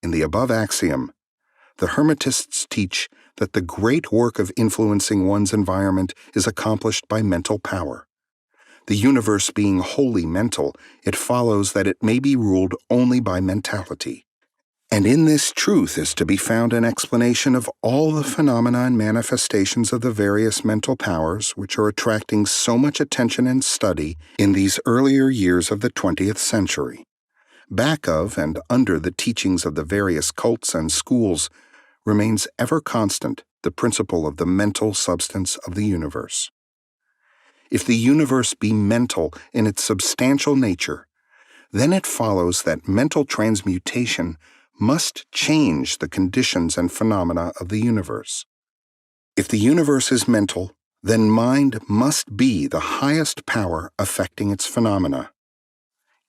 S1: In the above axiom, the Hermetists teach that the great work of influencing one's environment is accomplished by mental power. The universe being wholly mental, it follows that it may be ruled only by mentality. And in this truth is to be found an explanation of all the phenomena and manifestations of the various mental powers which are attracting so much attention and study in these earlier years of the 20th century. Back of and under the teachings of the various cults and schools remains ever constant the principle of the mental substance of the universe. If the universe be mental in its substantial nature, then it follows that mental transmutation must change the conditions and phenomena of the universe. If the universe is mental, then mind must be the highest power affecting its phenomena.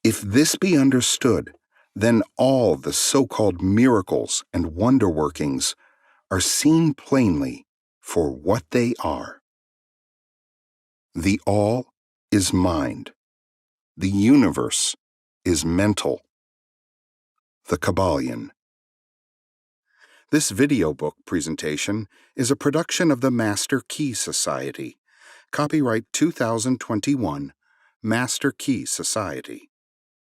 S1: If this be understood, then all the so-called miracles and wonder-workings are seen plainly for what they are. The all is mind. The universe is mental. The Kybalion. This video book presentation is a production of the Master Key Society. Copyright 2021, Master Key Society.